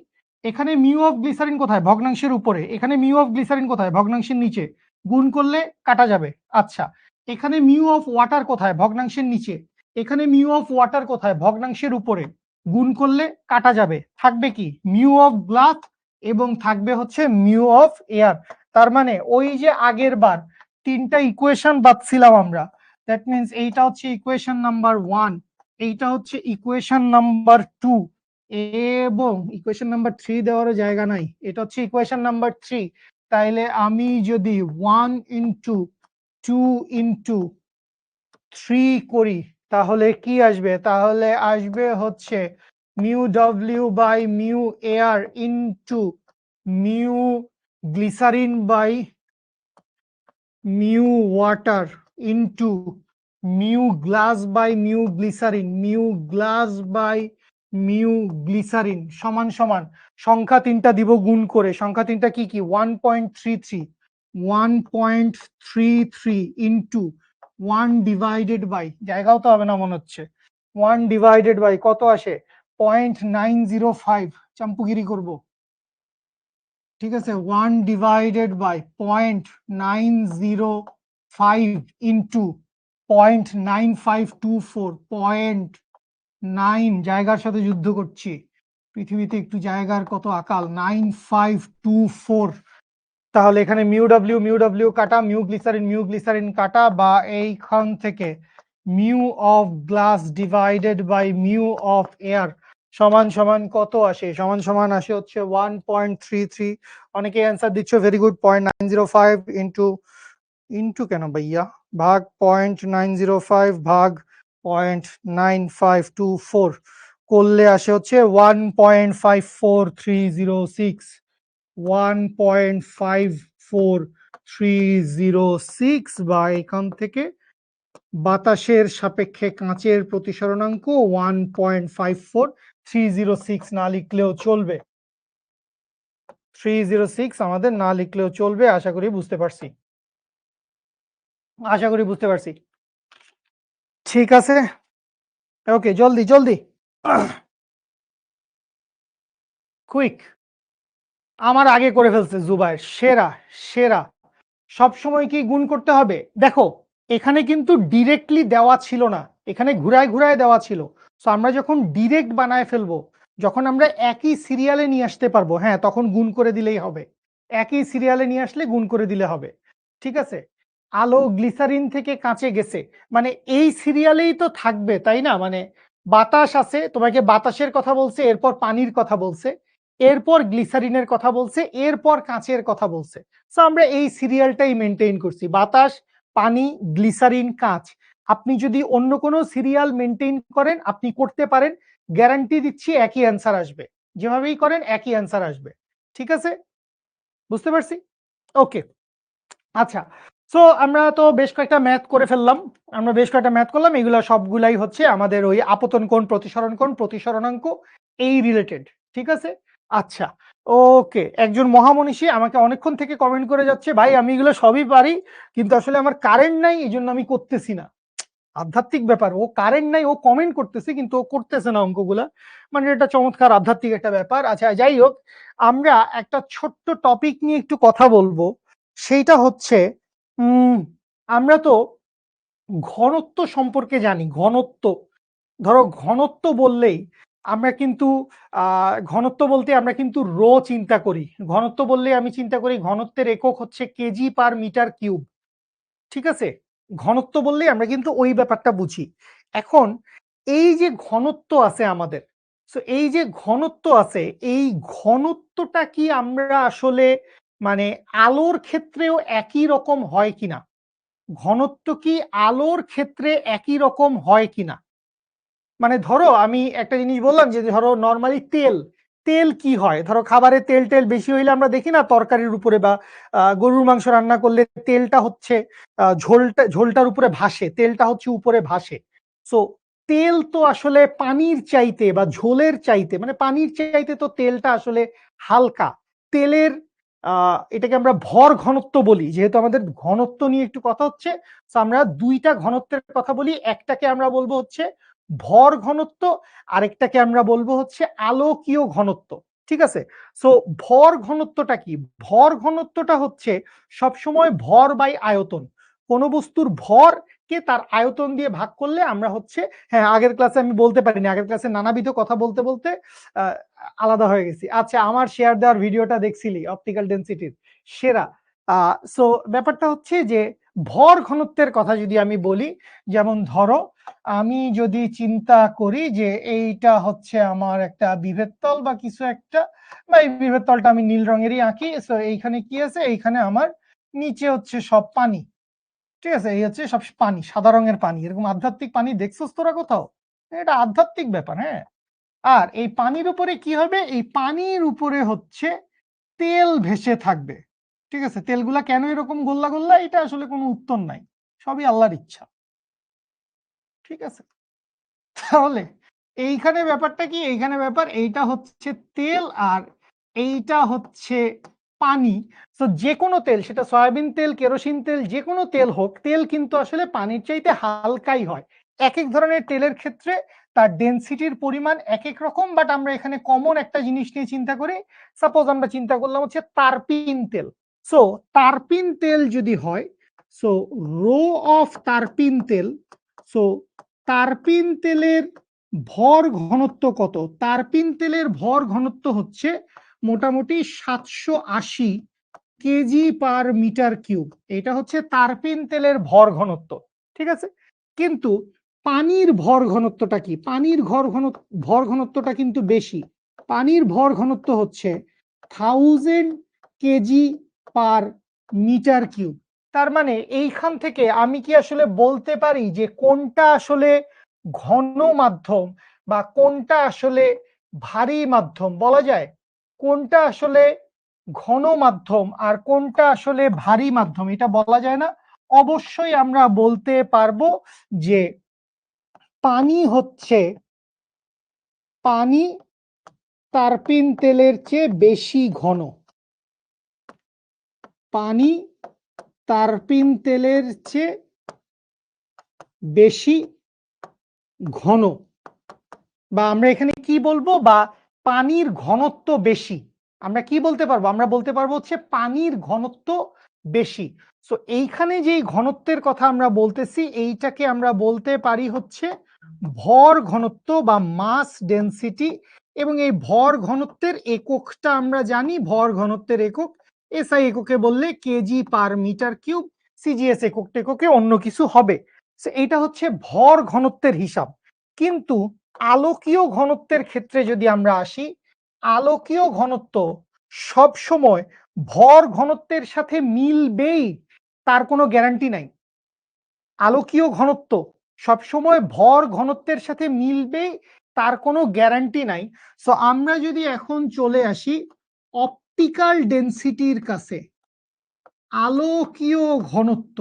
Speaker 1: এখানে মিউ অফ গ্লিসারিন কোথায়? ভগ্নাংশের উপরে। এখানে মিউ অফ গ্লিসারিন কোথায়? ভগ্নাংশের নিচে। গুণ করলে কাটা যাবে। আচ্ছা, এখানে মিউ অফ ওয়াটার কোথায়? ভগ্নাংশের নিচে। এখানে মিউ অফ ওয়াটার কোথায়? ভগ্নাংশের উপরে। গুণ করলে কাটা যাবে, থাকবে কি? মিউ অফ গ্লাস এবং থাকবে হচ্ছে মিউ অফ এয়ার। তার মানে ওই যে আগের বার তিনটা ইকুয়েশন বাদছিলাম আমরা, দ্যাট মিনস এইটা হচ্ছে ইকুয়েশন নাম্বার 1, এইটা হচ্ছে ইকুয়েশন নাম্বার 2, এবং ইকুয়েশন নাম্বার 3 দেওয়ারও জায়গা নাই, এটা হচ্ছে ইকুয়েশন নাম্বার 3। তাইলে আমি যদি 1 ইন্টু 2 ইন্টু 3 করি, তাহলে কি আসবে? তাহলে আসবে হচ্ছে মিউ ডব্লিউ by mu air into mu glycerine by mu water into mu glass by mu glycerine সমান সমান সংখ্যা তিনটা দিব গুণ করে। সংখ্যা তিনটা কি কি? 1.33 ইন্টু 1 ডিভাইডেড বাই, জায়গাও তো হবে না মনে হচ্ছে, 1 ডিভাইডেড বাই কত আসে? 0.905। চাম্পুগিরি করবো, ঠিক আছে? 1 ডিভাইডেড বাই 0.905 ইন্টু 0.9524, 0.9, জায়গার সাথে যুদ্ধ করছি, পৃথিবীতে একটু জায়গার কত আকাল, 9524। তাহলে এখানে মিউ ডাব্লিউ কাটা, মিউ গ্লিসারিন কাটা, বা এইখান থেকে mu of glass divided by mu of air সমান সমান কত আসে? সমান সমান আসে হচ্ছে 1.33। অনেকে অ্যান্সার দিচ্ছ, ভেরি গুড। 0.905 ইন্টু কেন ভাইয়া, ভাগ 0.905 ভাগ 0.9524 করলে আসে হচ্ছে 1.54306, 1.54306, বা এখান থেকে বাতাসের সাপেক্ষে কাঁচের প্রতিসরণাঙ্ক 1.54306 না লিখলেও চলবে। 306 আমাদের না লিখলেও চলবে। আশা করি বুঝতে পারছি। ঠিক আছে, ওকে, জলদি জলদি, কুইক। আমার আগে করে ফেলছে জুবায়ের, সেরা সেরা। সবসময় কি গুণ করতে হবে? দেখো, এখানে কিন্তু ডিরেক্টলি দেওয়া ছিল না, এখানে ঘুরায় ঘুরায় দেওয়া ছিল। সো আমরা যখন ডিরেক্ট বানায় ফেলবো, যখন আমরা একই সিরিয়ালে নিয়ে আসতে পারবো, হ্যাঁ, তখন গুণ করে দিলেই হবে। একই সিরিয়ালে নিয়ে আসলে গুণ করে দিলে হবে। ঠিক আছে? আলো গ্লিসারিন থেকে কাঁচে গেছে, মানে এই সিরিয়ালেই তো থাকবে, তাই না? মানে বাতাস আছে, তোমাকে বাতাসের কথা বলছে, এরপর পানির কথা বলছে, এরপর গ্লিসারিনের কথা বলছে, এরপর কাঁচের কথা বলছে। সো আমরা এই সিরিয়ালটাই মেনটেন করছি, বাতাস, পানি, গ্লিসারিন, কাঁচ। আপনি যদি অন্য কোনো সিরিয়াল মেনটেন করেন, আপনি করতে পারেন, গ্যারান্টি দিচ্ছি একই অ্যান্সার আসবে। যেভাবেই করেন একই অ্যান্সার আসবে। ঠিক আছে? বুঝতে পারছি? ওকে। আচ্ছা, সো আমরা তো বেশ কয়েকটা ম্যাথ করে ফেললাম। আমরা বেশ কয়েকটা ম্যাথ করলাম। এগুলা সবগুলাই হচ্ছে আমাদের ওই আপতন কোণ, প্রতিসরণ কোণ, প্রতিসরণাঙ্ক এই রিলেটেড। ঠিক আছে? আচ্ছা, ওকে। একজন মহামনীষী আমাকে অনেকক্ষণ থেকে কমেন্ট করে যাচ্ছে, ভাই আমি এগুলো সবই পারি, কিন্তু আসলে আমার কারেন্ট নাই, এজন্য আমি করতেছি না। আধ্যাত্মিক ব্যাপার, ও কারেন্ট নাই, ও কমেন্ট করতেছে কিন্তু ও করতেছে না অঙ্কগুলা। মানে এটা চমৎকার আধ্যাত্মিক একটা ব্যাপার। আচ্ছা, যাই হোক, আমরা একটা ছোট্ট টপিক নিয়ে একটু কথা বলবো। সেইটা হচ্ছে, উম আমরা তো ঘনত্ব সম্পর্কে জানি। ঘনত্ব, ধরো ঘনত্ব বললেই আমরা কিন্তু ঘনত্ব বলতে আমরা কিন্তু রো চিন্তা করি। ঘনত্ব বললে আমি চিন্তা করি ঘনত্বের একক হচ্ছে কেজি পার মিটার কিউব। ঠিক আছে? ঘনত্ব বললেই আমরা কিন্তু ওই ব্যাপারটা বুঝি। এখন এই যে ঘনত্ব আছে আমাদের, সো এই যে ঘনত্ব আছে, এই ঘনত্বটা কি আমরা আসলে মানে আলোর ক্ষেত্রেও একই রকম হয় কিনা? ঘনত্ব কি আলোর ক্ষেত্রে একই রকম হয় কিনা? মানে ধরো আমি একটা জিনিস বললাম যে ধরো নরমালি তেল, তেল কি হয়, ধরো খাবারে তেল টেল বেশি হইলে আমরা দেখি না তরকারির উপরে বা গরুর মাংস রান্না করলে তেলটা হচ্ছে ঝোলটা, ঝোলটার উপরে ভাসে, তেলটা হচ্ছে উপরে ভাসে। সো তেল তো আসলে পানির চাইতে বা ঝোলের চাইতে, মানে পানির চাইতে তো তেলটা আসলে হালকা। তেলের এটাকে আমরা ভর ঘনত্ব বলি, যেহেতু আমাদের ঘনত্ব নিয়ে একটু কথা হচ্ছে। তো আমরা দুইটা ঘনত্বের কথা বলি, একটাকে আমরা বলবো হচ্ছে ভর ঘনত্ব, আরেকটাকে আমরা বলবো হচ্ছে আলোকীয় ঘনত্ব। ঠিক আছে? সো ভর ঘনত্বটা কি? ভর ঘনত্বটা হচ্ছে সবসময় ভর বাই আয়তন। কোন বস্তুর ভর কে তার আয়তন দিয়ে ভাগ করলে আমরা হচ্ছে, হ্যাঁ, আগের ক্লাসে আমি বলতে পারিনি, আগের ক্লাসে নানাবিধ কথা বলতে বলতে আহ, আলাদা হয়ে গেছি। আচ্ছা, আমার শেয়ার দেওয়ার ভিডিওটা দেখছিলি অপটিক্যাল ডেনসিটির, সেরা। সো ব্যাপারটা হচ্ছে যে ভর ঘনত্বের কথা যদি আমি বলি, যেমন ধরো আমি যদি চিন্তা করি যে এইটা হচ্ছে আমার একটা বিভেদ তল বা কিছু একটা, বা এই বিভেদ তলটা আমি নীল রঙেরই আঁকি। সো এইখানে কি আছে, এইখানে আমার নিচে হচ্ছে সব পানি। ঠিক আছে? এই হচ্ছে সব পানি, সাদা রঙের পানি। এরকম আধ্যাত্মিক পানি দেখছোস তোরা কোথাও? এটা আধ্যাত্মিক ব্যাপার, হ্যাঁ। আর এই পানির উপরে কি হবে, এই পানির উপরে হচ্ছে তেল ভেসে থাকবে। ঠিক আছে? তেলগুলা কেন এরকম গোল্লা গোল্লা, এটা আসলে কোনো উত্তর নাই, সবই আল্লাহর ইচ্ছা। ঠিক আছে? তাহলে এইখানে ব্যাপারটা কি, এইখানে ব্যাপার এইটা হচ্ছে তেল, আর এইটা হচ্ছে পানি। তো যে কোনো তেল, সেটা সয়াবিন তেল, কেরোসিন তেল, যে কোনো তেল হোক, তেল কিন্তু আসলে পানির চাইতে হালকাই হয়। এক এক ধরনের তেলের ক্ষেত্রে তার ডেনসিটির পরিমাণ এক এক রকম, বাট আমরা এখানে কমন একটা জিনিস নিয়ে চিন্তা করি। সাপোজ আমরা চিন্তা করলাম হচ্ছে তারপিন তেল। সো তারপিন তেল যদি হয়, সো রো অফ তারপিন তেল, সো তারপিন তেলের ভর ঘনত্ব কত? তারপিন তেলের ভর ঘনত্ব হচ্ছে মোটামুটি 780 কেজি পার মিটার কিউব। এটা হচ্ছে তারপিন তেলের ভর ঘনত্ব। ঠিক আছে? কিন্তু পানির ভর ঘনত্বটা কি? পানির ভর ঘনত্বটা কিন্তু বেশি। পানির ভর ঘনত্ব হচ্ছে 1000 কেজি পার মিটার কিউব। তার মানে এইখান থেকে আমি কি আসলে বলতে পারি যে কোনটা আসলে ঘন মাধ্যম বা কোনটা আসলে ভারী মাধ্যম? বলা যায় কোনটা আসলে ঘন মাধ্যম আর কোনটা আসলে ভারী মাধ্যম, এটা বলা যায় না। অবশ্যই আমরা বলতে পারবো যে পানি হচ্ছে, পানি তারপিন তেলের চেয়ে বেশি ঘন। পানি তারপিন তেলের চেয়ে বেশি ঘন, বা আমরা এখানে কি বলবো, বা পানির ঘনত্ব বেশি, আমরা কি বলতে পারবো, আমরা বলতে পারবো হচ্ছে পানির ঘনত্ব বেশি। সো এইখানে যেই ঘনত্বের কথা আমরা বলতেছি এইটাকে আমরা বলতে পারি হচ্ছে ভর ঘনত্ব বা মাস ডেনসিটি। এবং এই ভর ঘনত্বের এককটা আমরা জানি, ভর ঘনত্বের একক এসআই এককে বললে KG per metre cube, CGS একক টেককে অন্য কিছু হবে। এইটা হচ্ছে ভর ঘনত্বের হিসাব। কিন্তু আলোকীয় ঘনত্বের ক্ষেত্রে যদি আমরা আসি, আলোকীয় ঘনত্ব সব সময় ভর ঘনত্বের সাথে মিলবেই তার কোনো গ্যারান্টি নাই। আলোকীয় ঘনত্ব সবসময় ভর ঘনত্বের সাথে মিলবেই তার কোনো গ্যারান্টি নাই। সো আমরা যদি এখন চলে আসি অপটিক্যাল ডেনসিটির কাছে, আলোকীয় ঘনত্ব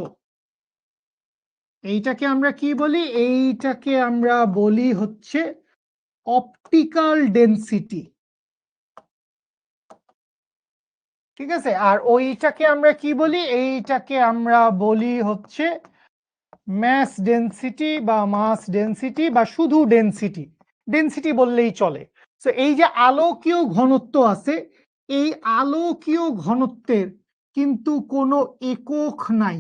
Speaker 1: এইটাকে আমরা কি বলি, এইটাকে আমরা বলি হচ্ছে অপটিক্যাল ডেনসিটি। ঠিক আছে, আর ওইটাকে আমরা কি বলি, এইটাকে আমরা বলি হচ্ছে ম্যাস ডেনসিটি বা মাস ডেনসিটি বা শুধু ডেনসিটি, ডেনসিটি বললেই চলে। তো এই যে আলোকীয় ঘনত্ব আছে, এই আলোকীয় ঘনত্বের কিন্তু কোনো একক নাই,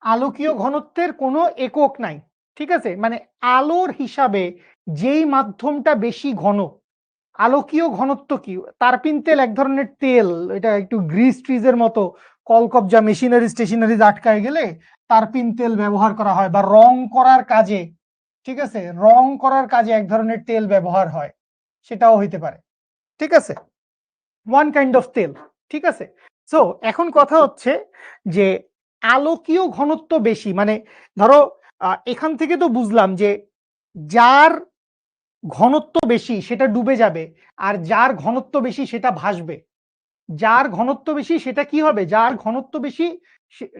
Speaker 1: আলোকীয় ঘনত্বের কোনো একক নাই। ঠিক আছে, মানে আলোর হিসাবে যেই মাধ্যমটা বেশি ঘন, আলোকীয় ঘনত্ব কি, তারপিন তেল এক ধরনের তেল, এটা একটু গ্রিস ট্রিজের মতো, কলকবজা মেশিনারি স্টেশনারিজ আটকায় গেলে তারপিন তেল ব্যবহার করা হয়, বা রং করার কাজে, ঠিক আছে, রং করার কাজে এক ধরনের তেল ব্যবহার হয়, সেটাও হইতে পারে। ঠিক আছে, ওয়ান কাইন্ড অফ তেল। ঠিক আছে, সো এখন কথা হচ্ছে যে আলোকীয় ঘনত্ব বেশি, মানে ধরো এখান থেকে তো বুঝলাম যে যার ঘনত্ব বেশি সেটা ডুবে যাবে, আর যার ঘনত্ব বেশি সেটা ভাসবে। যার ঘনত্ব বেশি সেটা কি হবে, যার ঘনত্ব বেশি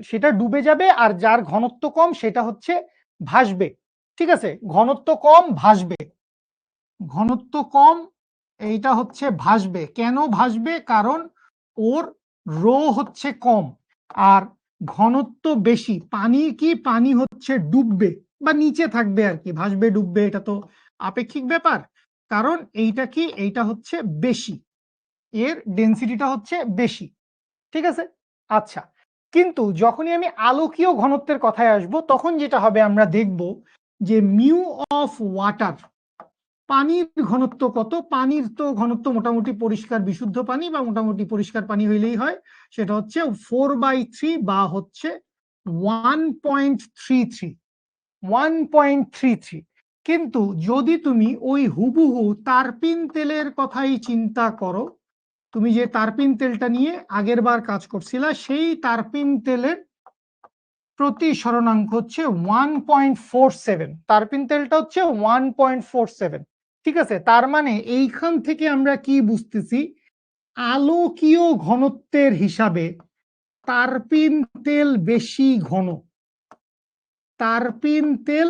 Speaker 1: সেটা ডুবে যাবে, আর যার ঘনত্ব কম সেটা হচ্ছে ভাসবে। ঠিক আছে, ঘনত্ব কম ভাসবে, ঘনত্ব কম এইটা হচ্ছে ভাসবে। কেন ভাসবে, কারণ ওর রো হচ্ছে কম, আর ঘনত্ব বেশি। পানি কি, পানি হচ্ছে ডুববে বা নিচে থাকবে আর কি, ভাসবে ডুববে এটা তো আপেক্ষিক ব্যাপার। কারণ এইটা কি, এইটা হচ্ছে বেশি, এর ডেনসিটিটা হচ্ছে বেশি। ঠিক আছে, আচ্ছা, কিন্তু যখনই আমি আলোকীয় ঘনত্বের কথায় আসব তখন যেটা হবে আমরা দেখব যে মিউ অফ ওয়াটার, পানির ঘনত্ব কত, পানির তো ঘনত্ব মোটামুটি পরিষ্কার বিশুদ্ধ পানি বা মোটামুটি পরিষ্কার পানি হইলেই হয়, সেটা হচ্ছে 4/3 বা হচ্ছে 1.33, 1.33। কিন্তু যদি তুমি ওই হুবহু তারপিন তেলের কথাই চিন্তা করো, তুমি যে তারপিন তেলটা নিয়ে আগের বার কাজ করছিলা, সেই তারপিন তেলের প্রতি সরণাঙ্ক হচ্ছে 1.47, তারপিন তেলটা হচ্ছে 1.47। ঠিক আছে, তার মানে এইখান থেকে আমরা কি বুঝতেছি, আলোকীয় ঘনত্বের হিসাবে তারপিন তেল বেশি ঘন, তারপিন তেল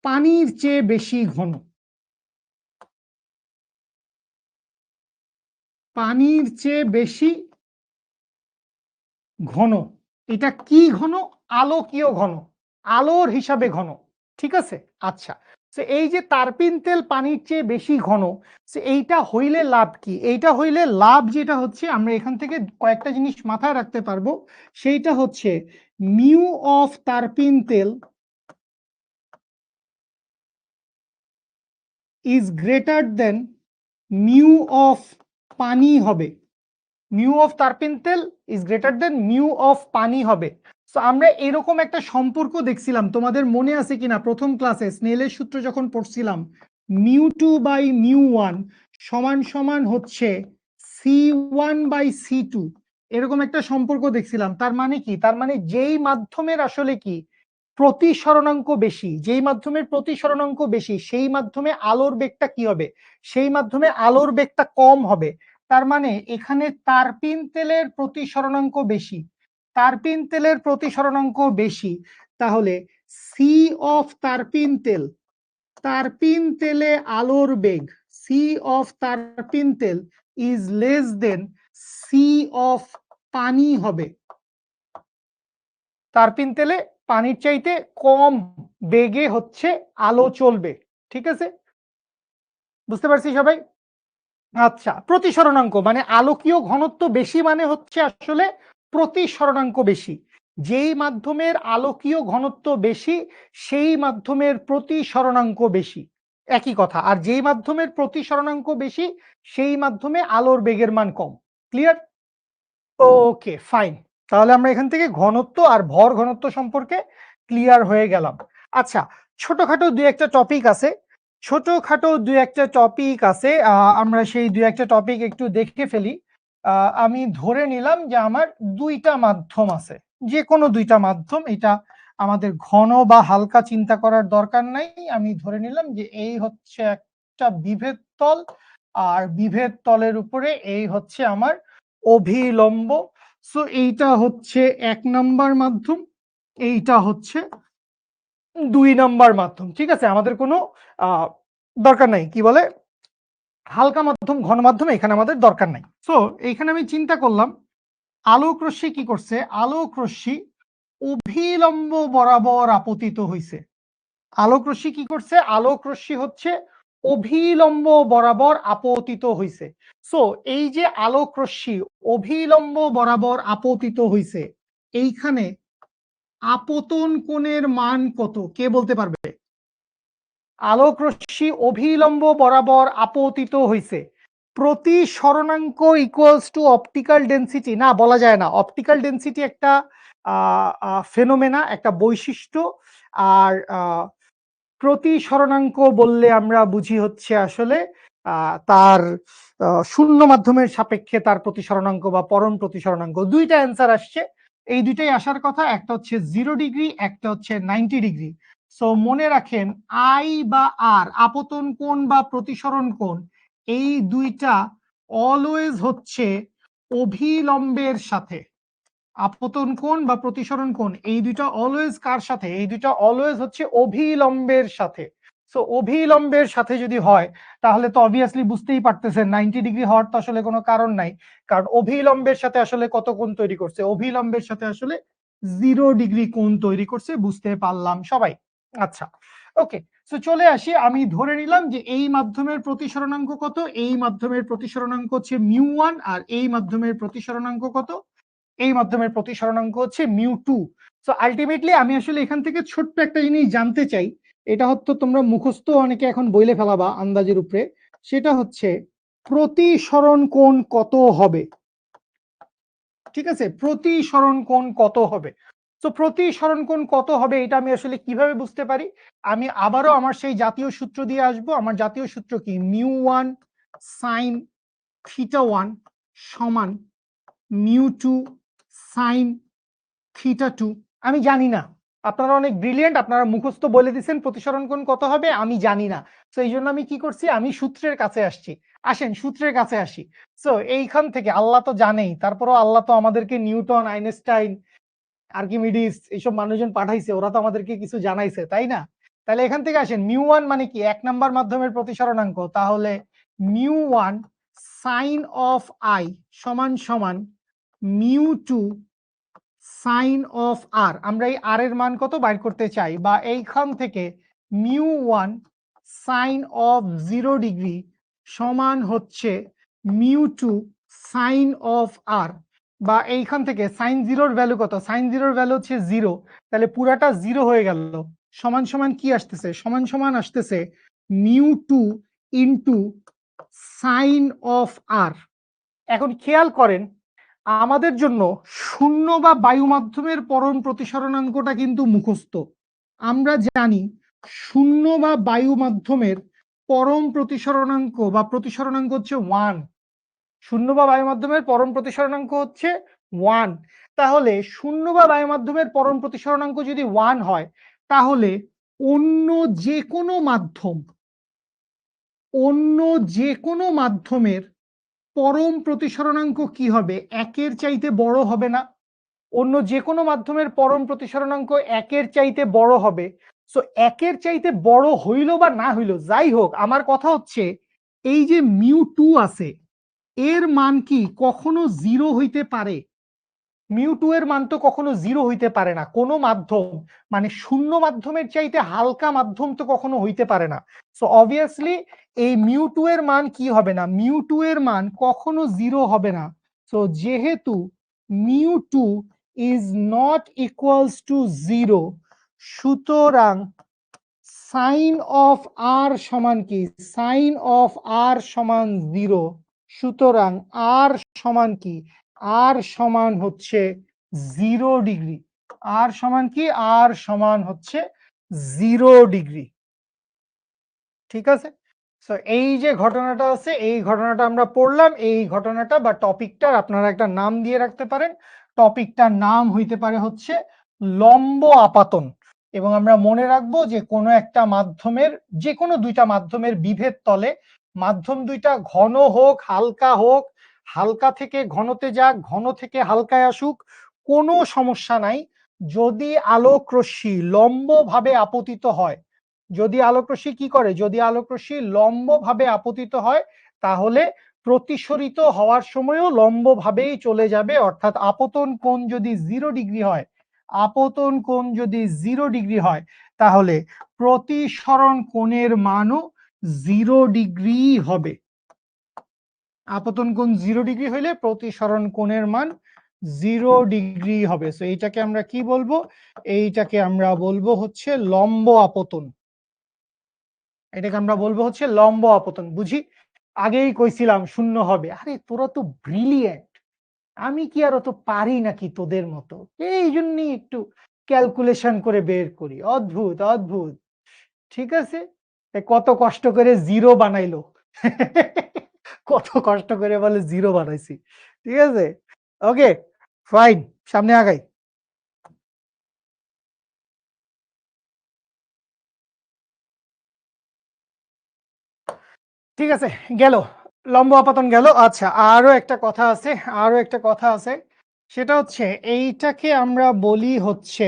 Speaker 1: পানির চেয়ে বেশি ঘন, পানির চেয়ে বেশি ঘন। এটা কি ঘন, আলোকীয় ঘন, আলোর হিসাবে ঘন। ঠিক আছে, আচ্ছা, এই যে তারপিন তেল পানির চেয়ে বেশি ঘন, এইটা হইলে লাভ কি, এইটা হইলে লাভ যেটা হচ্ছে, আমরা এখান থেকে কয়েকটা জিনিস মাথায় রাখতে পারবো। সেইটা হচ্ছে মিউ অফ তারপিন তেল is greater than mu of পানি হবে, মিউ অফ তারপিন তেল is greater than mu of পানি হবে। তো আমরা এরকম একটা সম্পর্ক দেখছিলাম, তোমাদের মনে আছে কিনা প্রথম ক্লাসে স্নেলের সূত্র যখন পড়ছিলাম, μ2/μ1 সমান সমান হচ্ছে C1/C2, এরকম একটা সম্পর্ক দেখছিলাম। তার মানে কি, তার মানে যেই মাধ্যমের আসলে কি প্রতিসরণাঙ্ক বেশি, যেই মাধ্যমের প্রতিসরণাঙ্ক বেশি সেই মাধ্যমে আলোর বেগটা কি হবে, সেই মাধ্যমে আলোর বেগটা কম হবে। তার মানে এখানে তারপিন তেলের প্রতিসরণাঙ্ক বেশি, তারপিন তেলের প্রতিসরণাঙ্ক বেশি, তাহলে সি অফ তারপিন তেল, তারপিন তেলে আলোর বেগ সি অফ তারপিন তেল is less than c of পানি হবে। তারপিন তেলে পানির চাইতে কম বেগে হচ্ছে আলো চলবে। ঠিক আছে? বুঝতে পারছি সবাই? আচ্ছা, প্রতিসরণাঙ্ক মানে আলোকীয় ঘনত্ব বেশি মানে হচ্ছে আসলে প্রতিসরণাঙ্ক বেশি। যেই মাধ্যমের আলোকীয় ঘনত্ব বেশি সেই মাধ্যমের প্রতিসরণাঙ্ক বেশি। একই কথা। আর যেই মাধ্যমের প্রতিসরণাঙ্ক বেশি সেই মাধ্যমে আলোর বেগের মান কম। ক্লিয়ার? ওকে, ফাইন। তাহলে আমরা এখান থেকে ঘনত্ব আর ভর ঘনত্ব সম্পর্কে ক্লিয়ার হয়ে গেলাম। আচ্ছা, ছোটখাটো ২-১ টা টপিক আছে। ছোটখাটো ২-১ টা টপিক আছে। আমরা সেই ২-১ টা টপিক একটু দেখে ফেলি। আমি ধরে নিলাম যে আমার ২ টা মাধ্যম আছে। যেকোনো ২ টা মাধ্যম, এটা আমাদের ঘন বা হালকা চিন্তা করার দরকার নাই। আমি ধরে নিলাম যে এই হচ্ছে একটা বিভেদ তল, আর বিভেদ তলের উপরে এই হচ্ছে আমার অভিলম্ব। সো এইটা হচ্ছে ১ নাম্বার মাধ্যম, এইটা হচ্ছে ২ নাম্বার মাধ্যম। ঠিক আছে? আমাদের কোনো আ দরকার নাই। কি বলে? হালকা মাধ্যম, ঘন মাধ্যম এখানে আমাদের দরকার নাই। সো এইখানে আমি চিন্তা করলাম, আলোক রশ্মি কি করছে? আলোক রশ্মি অভিলম্ব বরাবর আপতিত হইছে। আলোক রশ্মি কি করছে? আলোক রশ্মি হচ্ছে অভিলম্ব বরাবর আপতিত হইছে। সো এই যে আলোক রশ্মি অভিলম্ব বরাবর আপতিত হইছে, এইখানে আপতন কোণের মান কত? কে বলতে পারবে? আলোক রশ্মি অভিলম্ব বরাবর আপতিত হইছে। প্রতিসরণাঙ্ক ইকুয়ালস টু অপটিক্যাল ডেনসিটি, না বলা যায় না। অপটিক্যাল ডেনসিটি একটা ফেনোমেনা, একটা বৈশিষ্ট্য। আর প্রতিসরণাঙ্ক বললে আমরা বুঝি হচ্ছে আসলে তার শূন্য মাধ্যমের সাপেক্ষে তার প্রতিসরণাঙ্ক বা পরম প্রতিসরণাঙ্ক। ২ টা অ্যান্সার আসছে। এই ২ টাই আসার কথা। একটা হচ্ছে 0 ডিগ্রি, একটা হচ্ছে 90 ডিগ্রি। সো মনে রাখেন, আই বা আর, আপতন কোণ বা প্রতিসরণ কোণ, এই ২ টা অলওয়েজ হচ্ছে অভিলম্বের সাথে। আপতন কোণ বা প্রতিসরণ কোণ এই ২ টা অলওয়েজ কার সাথে? এই ২ টা অলওয়েজ হচ্ছে অভিলম্বের সাথে। সো অভিলম্বের সাথে যদি হয় তাহলে তো অবভিয়াসলি বুঝতেই পারতেছেন 90 ডিগ্রি হওয়ার তো আসলে কোনো কারণ নাই। কারণ অভিলম্বের সাথে আসলে কত কোণ তৈরি করছে? অভিলম্বের সাথে আসলে 0 ডিগ্রি কোণ তৈরি করছে। বুঝতে পারলাম সবাই? আচ্ছা, ওকে। সো চলে আসি। আমি ধরে নিলাম যে এই মাধ্যমের প্রতিসরণাঙ্ক কত? এই মাধ্যমের প্রতিসরণাঙ্ক হচ্ছে μ1, আর এই মাধ্যমের প্রতিসরণাঙ্ক কত? এই মাধ্যমের প্রতিসরণাঙ্ক হচ্ছে μ2। সো আলটিমেটলি আমি আসলে এখান থেকে ছোট্ট একটা জিনিস জানতে চাই। এটা হয়তো তোমরা মুখস্থ অনেকে এখন বইলে ফেলাবা আন্দাজের উপরে। সেটা হচ্ছে প্রতিসরণ কোণ কত হবে? ঠিক আছে? প্রতিসরণ কোণ কত হবে? তো প্রতিসরণ কোণ কত হবে এটা আমি আসলে কিভাবে বুঝতে পারি? আমি আবারও আমার সেই জাতীয় সূত্র দিয়ে আসবো। আমার জাতীয় সূত্র কি? μ1 sin θ1 সমান μ2 sin θ2। আমি জানি না। আপনারা অনেক ব্রিলিয়ান্ট, আপনারা মুখস্থ বলে দিছেন প্রতিসরণ কোণ কত হবে, আমি জানি না। সো এইজন্য আমি কি করছি? আমি সূত্রের কাছে আসছি। আসেন সূত্রের কাছে আসি। সো এইখান থেকে আল্লাহ তো জানেই, তারপরেও আল্লাহ তো আমাদেরকে নিউটন, আইনস্টাইন, আর্কিমিডিস এইসব মানুষজন পাঠাইছে, ওরা তো আমাদেরকে কিছু জানাইছে, তাই না? তাহলে এখান থেকে আসেন, μ1 মানে কি? ১ নাম্বার মাধ্যমের প্রতিসরণাঙ্ক। তাহলে μ1 sin of i সমান সমান μ2 সাইন অফ আর। আমরা এই আর এর মান কত বাইর করতে চাই, বা এইখান থেকে μ1 সাইন অফ 0 ডিগ্রি সমান হচ্ছে μ2 সাইন অফ আর। বা এইখান থেকে সাইন 0 এর ভ্যালু কত? সাইন 0 এর ভ্যালু হচ্ছে 0। তাহলে পুরাটা 0 হয়ে গেল। সমান সমান কি আসতেছে? সমান সমান আসতেছে μ2 ইনটু সাইন অফ আর। এখন খেয়াল করেন, আমাদের জন্য শূন্য বা বায়ু মাধ্যমের পরম প্রতিসরণাঙ্কটা কিন্তু মুখস্থ। আমরা জানি শূন্য বা বায়ু মাধ্যমের পরম প্রতিসরণাঙ্ক বা প্রতিসরণাঙ্ক হচ্ছে 1। শূন্য বা বায়ু মাধ্যমের পরম প্রতিসরণাঙ্ক হচ্ছে 1। তাহলে শূন্য বা বায়ু মাধ্যমের পরম প্রতিসরণাঙ্ক যদি 1 হয়, তাহলে অন্য যে কোনো মাধ্যম, অন্য যে কোনো মাধ্যমের পরম প্রতিসরণাঙ্ক কি হবে? 1 এর চাইতে বড় হবে না? অন্য যে কোনো মাধ্যমের পরম প্রতিসরণাঙ্ক 1 এর চাইতে বড় হবে। সো 1 এর চাইতে বড় হইল বা না হইল, যাই হোক, আমার কথা হচ্ছে এই যে μ2 আছে, এর মান কি কখনো 0 হইতে পারে? μ2 এর মান তো কখনো 0 হইতে পারে না। কোনো মাধ্যম মানে শূন্য মাধ্যমের চাইতে হালকা মাধ্যম তো কখনো হইতে পারে না। সো অবভিয়াসলি এই μ2 এর মান কি হবে না, μ2 এর মান কখনো 0 হবে না। সো যেহেতু μ2 ইজ নট ইকুয়ালস টু 0, সুতরাং সাইন অফ আর সমান কি, সাইন অফ আর সমান 0। সুতরাং আর সমান কি, আর সমান হচ্ছে 0 ডিগ্রি। আর সমান কি, আর সমান হচ্ছে 0 ডিগ্রি। ঠিক আছে, সো এই যে ঘটনাটা আছে, এই ঘটনাটা আমরা পড়লাম। এই ঘটনাটা বা টপিকটার আপনারা একটা নাম দিয়ে রাখতে পারেন। টপিকটার নাম হইতে পারে হচ্ছে লম্ব আপাতন। এবং আমরা মনে রাখবো যে কোনো একটা মাধ্যমের, যে কোনো দুইটা মাধ্যমের বিভেদ তলে মাধ্যম দুইটা ঘন হোক হালকা হোক, হালকা থেকে ঘনতে যাক, ঘন থেকে হালকায় আসুক, কোনো সমস্যা নাই। যদি আলোক রশ্মি লম্বভাবে আপতিত হয়, যদি আলোকরশ্মি কি করে, যদি আলোকরশ্মি লম্বভাবে আপতিত হয়, তাহলে প্রতিসরিত হওয়ার সময়ও লম্বভাবেই চলে যাবে। অর্থাৎ আপতন কোণ যদি 0 ডিগ্রি হয়, আপতন কোণ যদি 0 ডিগ্রি হয়, তাহলে প্রতিসরণ কোণের মানও 0 ডিগ্রি হবে। আপতন কোণ 0 ডিগ্রি হইলে প্রতিসরণ কোণের মান 0 ডিগ্রি হবে। সো এইটাকে আমরা কি বলবো, এইটাকে আমরা বলবো হচ্ছে লম্ব আপতন। এটাকে আমরা বলবো হচ্ছে লম্ব আপতন। বুঝি, আগেই কইছিলাম শূন্য হবে। আরে তোরা তো ব্রিলিয়েন্ট, আমি কি আর অত পারি নাকি তোদের মতো? এই জন্যই একটু ক্যালকুলেশন করে বের করি। অদ্ভুত অদ্ভুত। ঠিক আছে, কত কষ্ট করে জিরো বানাইলো। কত কষ্ট করে বলে জিরো বানাইছি। ঠিক আছে, ওকে ফাইন, সামনে আগাই। ঠিক আছে, গেল লম্ব আপাতন গেল। আচ্ছা, আরো একটা কথা আছে, আরো একটা কথা আছে। সেটা হচ্ছে এইটাকে আমরা বলি হচ্ছে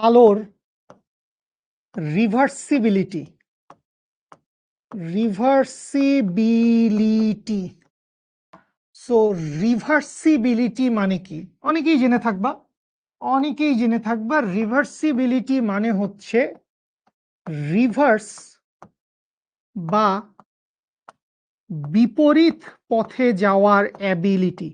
Speaker 1: আলোর রিভার্সিবিলিটি। রিভার্সিবিলিটি। সো রিভার্সিবিলিটি মানে কি অনেকেই জেনে থাকবা, অনেকেই জেনে থাকবা। রিভার্সিবিলিটি মানে হচ্ছে রিভার্স বা বিপরীত পথে যাওয়ার অ্যাবিলিটি।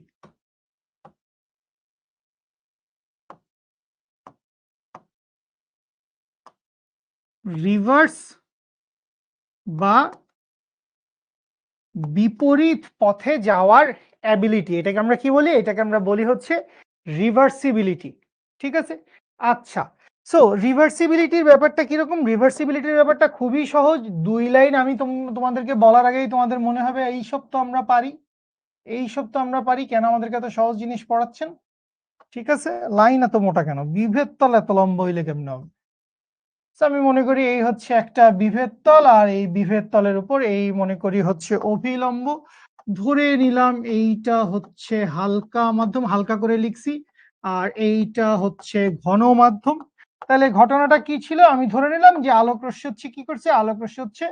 Speaker 1: রিভার্স বা বিপরীত পথে যাওয়ার অ্যাবিলিটি, এটাকে আমরা কি বলি, এটাকে আমরা বলি হচ্ছে রিভার্সিবিলিটি। ঠিক আছে, আচ্ছা। সো রিভার্সিবিলিটির ব্যাপারটা কিরকম, রিভার্সিবিলিটির ব্যাপারটা খুবই সহজ। দুই লাইন আমি তোমাদেরকে বলার আগেই তোমাদের মনে হবে এইসব তো আমরা পারি, এইসব তো আমরা পারি, কেন আমাদেরকে এত সহজ জিনিস পড়াচ্ছেন? ঠিক আছে, লাইন এত মোটা কেন, বিভেদ তল এত লম্বা হইলে কেমন হবে? আমি মনে করি এই হচ্ছে একটা বিভেদ তল, আর এই বিভেদ তলের উপর এই মনে করি হচ্ছে অভিলম্ব। ধরে নিলাম এইটা হচ্ছে হালকা মাধ্যম, হালকা করে লিখছি, আর এইটা হচ্ছে ঘন মাধ্যম। তাহলে ঘটনাটা কি ছিল, আমি ধরে নিলাম যে আলোক রশ্মি হচ্ছে কি করছে, আলোক রশ্মি হচ্ছে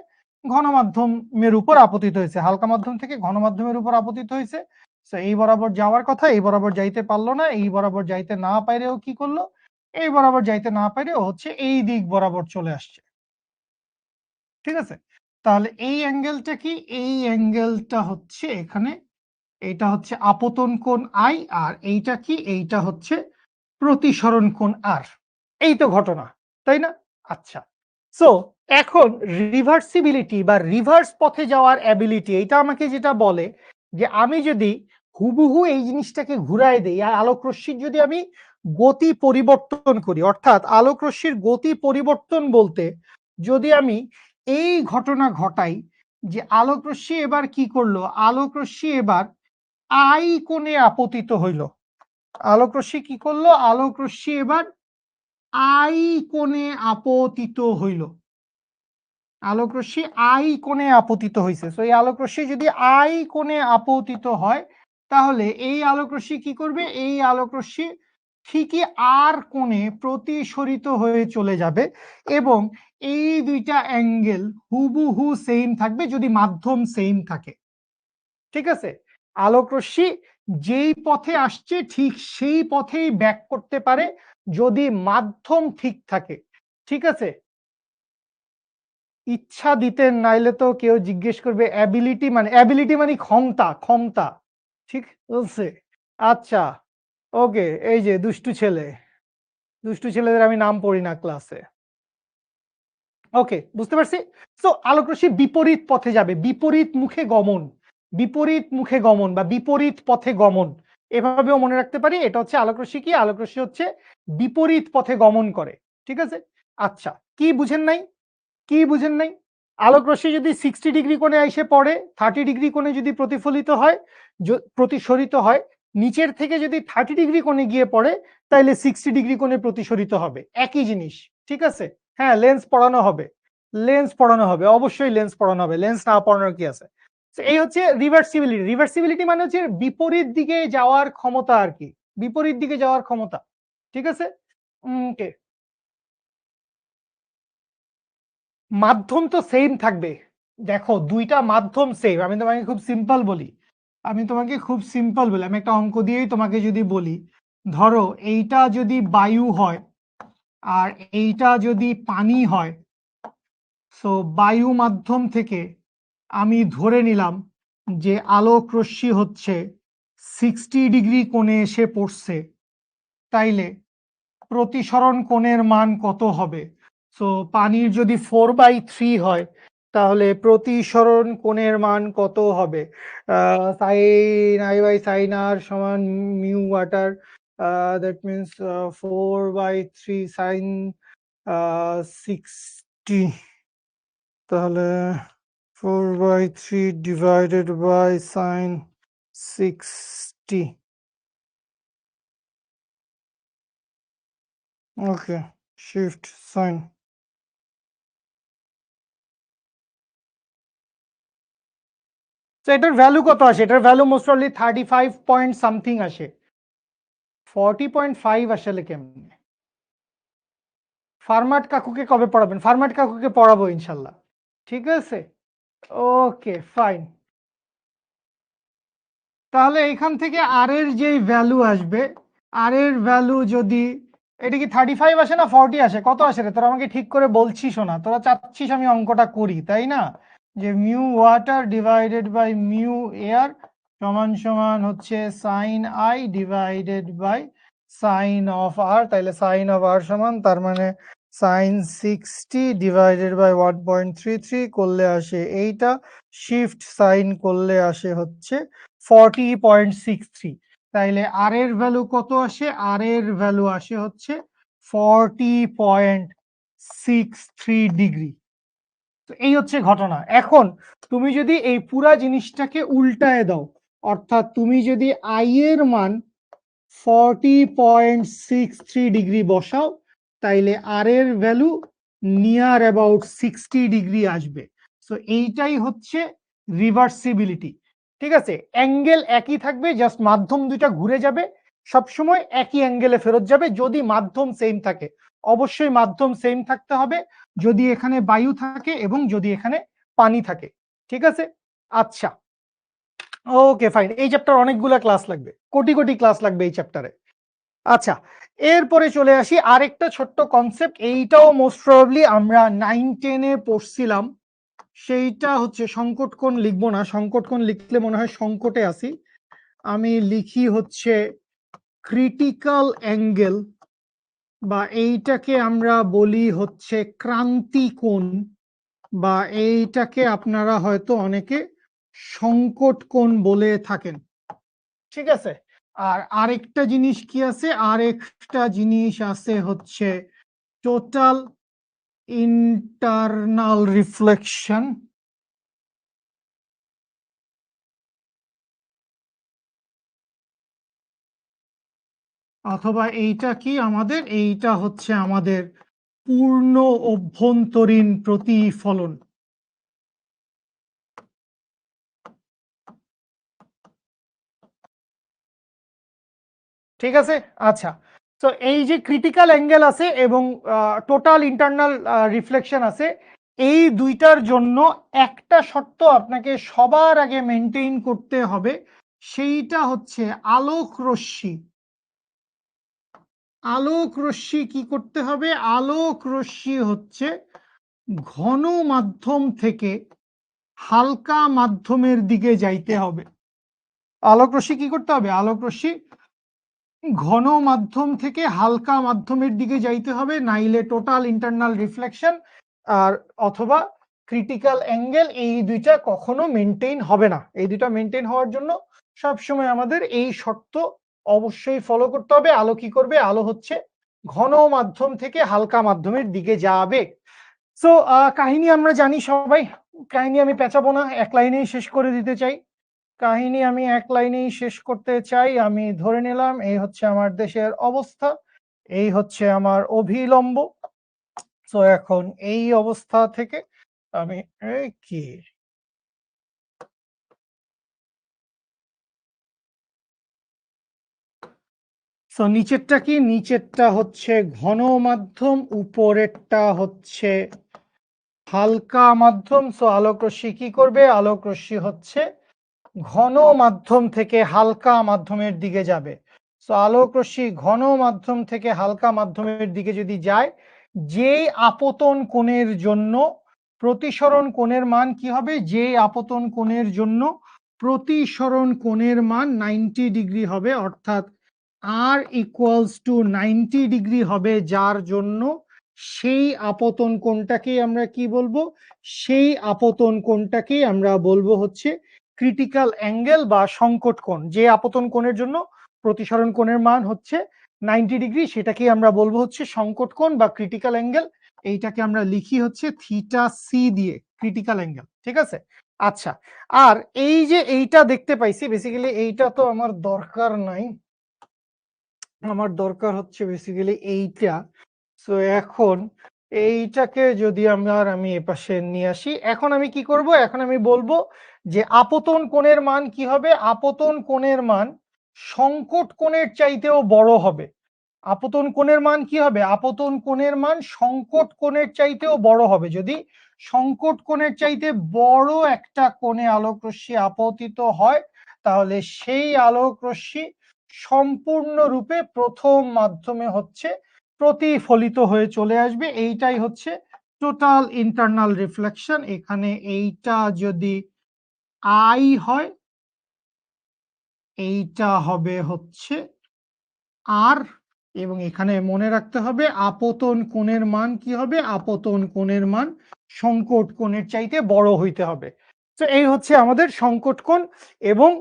Speaker 1: ঘন মাধ্যমের উপর আপতিত হয়েছে, হালকা মাধ্যম থেকে ঘন মাধ্যমের উপর আপতিত হয়েছে। এই বরাবর যাওয়ার কথা, এই বরাবর যাইতে পারলো না, এই বরাবর যাইতে না পাইরেও কি করলো, এই বরাবর যাইতে না পাইরেও হচ্ছে এই দিক বরাবর চলে আসছে। ঠিক আছে, তাহলে এই অ্যাঙ্গেলটা কি, এই অ্যাঙ্গেলটা হচ্ছে এখানে, এইটা হচ্ছে আপতন কোণ আই, আর এইটা কি, এইটা হচ্ছে প্রতিসরণ কোণ আর। এই তো ঘটনা, তাই না? আচ্ছা, সো এখন রিভার্সিবিলিটি বা রিভার্স পথে যাওয়ার অ্যাবিলিটি, এটা আমাকে যেটা বলে যে আমি যদি হুবহু এই জিনিসটাকে ঘুরায় দেই, আর আলোক রশ্মির যদি আমি গতি পরিবর্তন করি, অর্থাৎ আলোক রশ্মির গতি পরিবর্তন বলতে যদি আমি এই ঘটনা ঘটাই যে আলোক রশ্মি এবার কি করলো, আলোক রশ্মি এবার আই কোণে আপতিত হইল। আলোক রশ্মি কি করলো, আলোক রশ্মি এবার আই কোণে আপতিত হইল। আলোক রশ্মি আই কোণে আপতিত হইছে। সো এই আলোক রশ্মি যদি আই কোণে আপতিত হয়, তাহলে এই আলোক রশ্মি কি করবে, এই আলোক রশ্মি ঠিকই আর কোণে প্রতিসরিত হয়ে চলে যাবে, এবং এই দুইটা অ্যাঙ্গেল হুবহু সেম থাকবে যদি মাধ্যম সেম থাকে। ঠিক আছে, আলোক রশ্মি যেই পথে আসছে ঠিক সেই পথেই ব্যাক করতে পারে যদি মাধ্যম ঠিক থাকে। ঠিক আছে, ইচ্ছা দিতেন, নাইলে তো কেউ জিজ্ঞেস করবে অ্যাবিলিটি মানে ক্ষমতা, ক্ষমতা। ঠিক বলছে? আচ্ছা, ওকে, এই যে দুষ্টু ছেলে, দুষ্টু ছেলেদের আমি নাম পড়ি না ক্লাসে। ওকে, বুঝতে পারছি। সো আলোক রশ্মি বিপরীত পথে যাবে, বিপরীত মুখে গমন, বিপরীত মুখে গমন বা বিপরীত পথে গমন, এভাবেও মনে রাখতে পারি। এটা হচ্ছে আলোক রশ্মি। কি আলোক রশ্মি হচ্ছে বিপরীত পথে গমন করে। ঠিক আছে, আচ্ছা, কি বুঝেন নাই? কি বুঝেন নাই? আলোক রশ্মি যদি 60 ডিগ্রি কোণে এসে পড়ে, 30 ডিগ্রি কোণে যদি প্রতিফলিত হয়, প্রতিসরিত হয়, নিচের থেকে যদি 30 ডিগ্রি কোণে গিয়ে পড়ে, তাইলে 60 ডিগ্রি কোণে প্রতিসরিত হবে। একই জিনিস। ঠিক আছে, হ্যাঁ, লেন্স পড়ানো হবে, লেন্স পড়ানো হবে, অবশ্যই লেন্স পড়ানো হবে, লেন্স না পড়ানোর কি আছে। তো এই হচ্ছে রিভার্সিবিলিটি। রিভার্সিবিলিটি মানে হচ্ছে বিপরীত দিকে যাওয়ার ক্ষমতা আর কি, বিপরীত দিকে যাওয়ার ক্ষমতা। ঠিক আছে, ওকে, মাধ্যম তো সেম থাকবে। দেখো, দুইটা মাধ্যম সেম। আমি তোমাকে খুব সিম্পল বলি, আমি একটা অঙ্ক দিয়েই তোমাকে যদি বলি, ধরো এইটা যদি বায়ু হয় আর এইটা যদি পানি হয়, সো বায়ু মাধ্যম থেকে আমি ধরে নিলাম যে আলোক রশ্মি হচ্ছে 60 ডিগ্রি কোণে এসে পড়ছে, তাইলে প্রতিসরণ কোণের মান কত হবে? সো পানির যদি 4/3 হয়, তাহলে প্রতিসরণ কোণের মান কত হবে? Sine i by sine r সমান mu water, that means 4/3 sine 60, তাহলে 4/3 divided by sine 60। Okay, shift sine. তো এটার ভ্যালু কত আসে? এটার value most probably 35 point something আসে। 40.5 আসলে কেমনে? ফার্মাট কাকুকে কবে পড়াবেন? ফার্মাট কাকুকে পড়াবো ইনশাল্লাহ। ঠিক আছে, ওকে, ফাইন। তাহলে এখান থেকে আর এর যেই ভ্যালু আসবে, আর এর ভ্যালু যদি, এটা কি 35 আসে না 40 আসে? কত আসে রে? তোরা আমাকে ঠিক করে বলছিস না, তোরা চাচ্ছিস আমি অঙ্কটা করি, তাই না? যে mu water divided by mu air সমান সমান হচ্ছে sine I divided by sine of R, তাইলে সাইন অফ আর সমান, তার মানে সাইন 60 ডিভাইডেড বাই 1.33 করলে আসে এইটা, শিফট সাইন করলে আসে হচ্ছে 40.63। তাইলে আর এর ভ্যালু কত আসে? আর এর ভ্যালু আসে হচ্ছে 40.63 ডিগ্রি। তো এই হচ্ছে ঘটনা। এখন তুমি যদি এই পুরা জিনিসটাকে উল্টায় দাও, অর্থাৎ তুমি যদি আই এর মান 40.63 ডিগ্রি বসাও, তাইলে আর এর ভ্যালু নিয়ার অ্যাবাউট 60 ডিগ্রি আসবে। সো এইটাই হচ্ছে রিভার্সিবিলিটি। ঠিক আছে, অ্যাঙ্গেল একই থাকবে, জাস্ট মাধ্যম দুইটা ঘুরে যাবে, সবসময় একই অ্যাঙ্গেলে ফেরত যাবে যদি মাধ্যম সেম থাকে। অবশ্যই মাধ্যম সেম থাকতে হবে যদি এখানে বায়ু থাকে এবং যদি এখানে পানি থাকে। ঠিক আছে, আচ্ছা, ওকে, ফাইন। এই চ্যাপ্টার অনেকগুলা ক্লাস লাগবে, কোটি কোটি ক্লাস লাগবে এই চ্যাপ্টারে। আচ্ছা, এরপরে চলে আসি আরেকটা ছোট্ট কনসেপ্ট, এইটাও মোস্ট প্রবাবলি আমরা 9-10-এ পড়ছিলাম। সেইটা হচ্ছে সংকট কোণ। লিখবো না, সংকট কোণ লিখলে মনে হয় সংকটে আসি। আমি লিখি হচ্ছে ক্রিটিক্যাল অ্যাঙ্গেল, বা এইটাকে আমরা বলি হচ্ছে ক্রান্তি কোণ, বা এইটাকে আপনারা হয়তো অনেকে সংকট কোণ বলে থাকেন। ঠিক আছে, আর আরেকটা জিনিস কি আছে? আরেকটা জিনিস আছে হচ্ছে টোটাল ইন্টারনাল রিফ্লেকশন, অথবা এইটা কি আমাদের, এইটা হচ্ছে আমাদের পূর্ণ অভ্যন্তরীণ প্রতিফলন। ঠিক আছে, আচ্ছা। তো এই যে ক্রিটিক্যাল অ্যাঙ্গেল আছে এবং টোটাল ইন্টারনাল রিফ্লেকশন আছে, এই দুইটার জন্য একটা শর্ত আপনাকে সবার আগে মেনটেইন করতে হবে, সেইটা হচ্ছে আলোক রশ্মি। আলোক রশ্মি কি করতে হবে? আলোক রশ্মি হচ্ছে ঘন মাধ্যম থেকে হালকা মাধ্যমের দিকে যাইতে হবে। আলোক রশ্মি কি করতে হবে? আলোক রশ্মি ঘন মাধ্যম থেকে হালকা মাধ্যমের দিকে যাইতে হবে, নাইলে টোটাল ইন্টারনাল রিফ্লেকশন আর অথবা ক্রিটিক্যাল অ্যাঙ্গেল, এই দুইটা কখনো মেনটেন হবে না। এই দুইটা মেনটেন হওয়ার জন্য সবসময় আমাদের এই শর্ত অবশ্যই ফলো করতে হবে। আলো কি করবে? আলো হচ্ছে ঘন মাধ্যম থেকে হালকা মাধ্যমের দিকে যাবে। সো কাহিনী আমরা জানি সবাই, কাহিনী আমি পেঁচাবো না, এক লাইনেই শেষ করে দিতে চাই। কাহিনী আমি এক লাইনেই শেষ করতে চাই। আমি ধরে নিলাম এই হচ্ছে আমার দেশের অবস্থা, এই হচ্ছে আমার অভিলম্ব। তো এখন এই অবস্থা থেকে আমি এই কি সো নিচেরটা কি? নিচেরটা হচ্ছে ঘন মাধ্যম, উপরেরটা হচ্ছে হালকা মাধ্যম। সো আলোক রশ্মি কি করবে? আলোক রশ্মি হচ্ছে ঘন মাধ্যম থেকে হালকা মাধ্যমের দিকে যাবে। সো আলোক রশ্মি ঘন মাধ্যম থেকে হালকা মাধ্যমের দিকে যদি যায়, যে আপতন কোণের জন্য প্রতিসরণ কোণের মান কি হবে? যে আপতন কোণের জন্য প্রতিসরণ কোণের মান 90 ডিগ্রি হবে, অর্থাৎ আর ইকুয়ালস টু 90 ডিগ্রি হবে, যার জন্য সেই আপতন কোণটাকেই আমরা কি বলবো? সেই আপতন কোণটাকেই আমরা বলবো হচ্ছে ক্রিটিক্যাল অ্যাঙ্গেল বা সংকট কোণ। যে আপতন কোণের জন্য প্রতিসরণ কোণের মান হচ্ছে 90 ডিগ্রি, সেটাকেই আমরা বলবো হচ্ছে সংকট কোণ বা ক্রিটিক্যাল অ্যাঙ্গেল। এইটাকে আমরা লিখি হচ্ছে থিটা সি দিয়ে, ক্রিটিক্যাল অ্যাঙ্গেল। ঠিক আছে? আচ্ছা, আর এই যে এইটা দেখতে পাইছি, বেসিক্যালি এইটা তো আমার দরকার নাই, আমার দরকার হচ্ছে বেসিক্যালি এইটা। সো এখন এইটাকে যদি আমি এপাশে নিয়ে আসি, এখন আমি কি করব? এখন আমি বলবো যে আপতন কোণের মান কি হবে? আপতন কোণের মান সংকট কোণের চাইতেও বড় হবে। আপতন কোণের মান কি হবে? আপতন কোণের মান সংকট কোণের চাইতেও বড় হবে। যদি সংকট কোণের চাইতে বড় একটা কোণে আলোক রশ্মি আপতিত হয়, তাহলে সেই আলোক রশ্মি সম্পূর্ণরূপে প্রথম মাধ্যমে হচ্ছে প্রতিফলিত হয়ে চলে আসবে। এইটাই হচ্ছে টোটাল ইন্টারনাল রিফ্লেকশন। এখানে এইটা যদি আই হয়, এইটা হবে হচ্ছে আর, এবং এখানে মনে রাখতে হবে আপতন কোণের মান কি হবে? আপতন কোণের মান সংকট কোণের চাইতে বড় হইতে হবে। তো এই হচ্ছে আমাদের সংকট কোণ এবং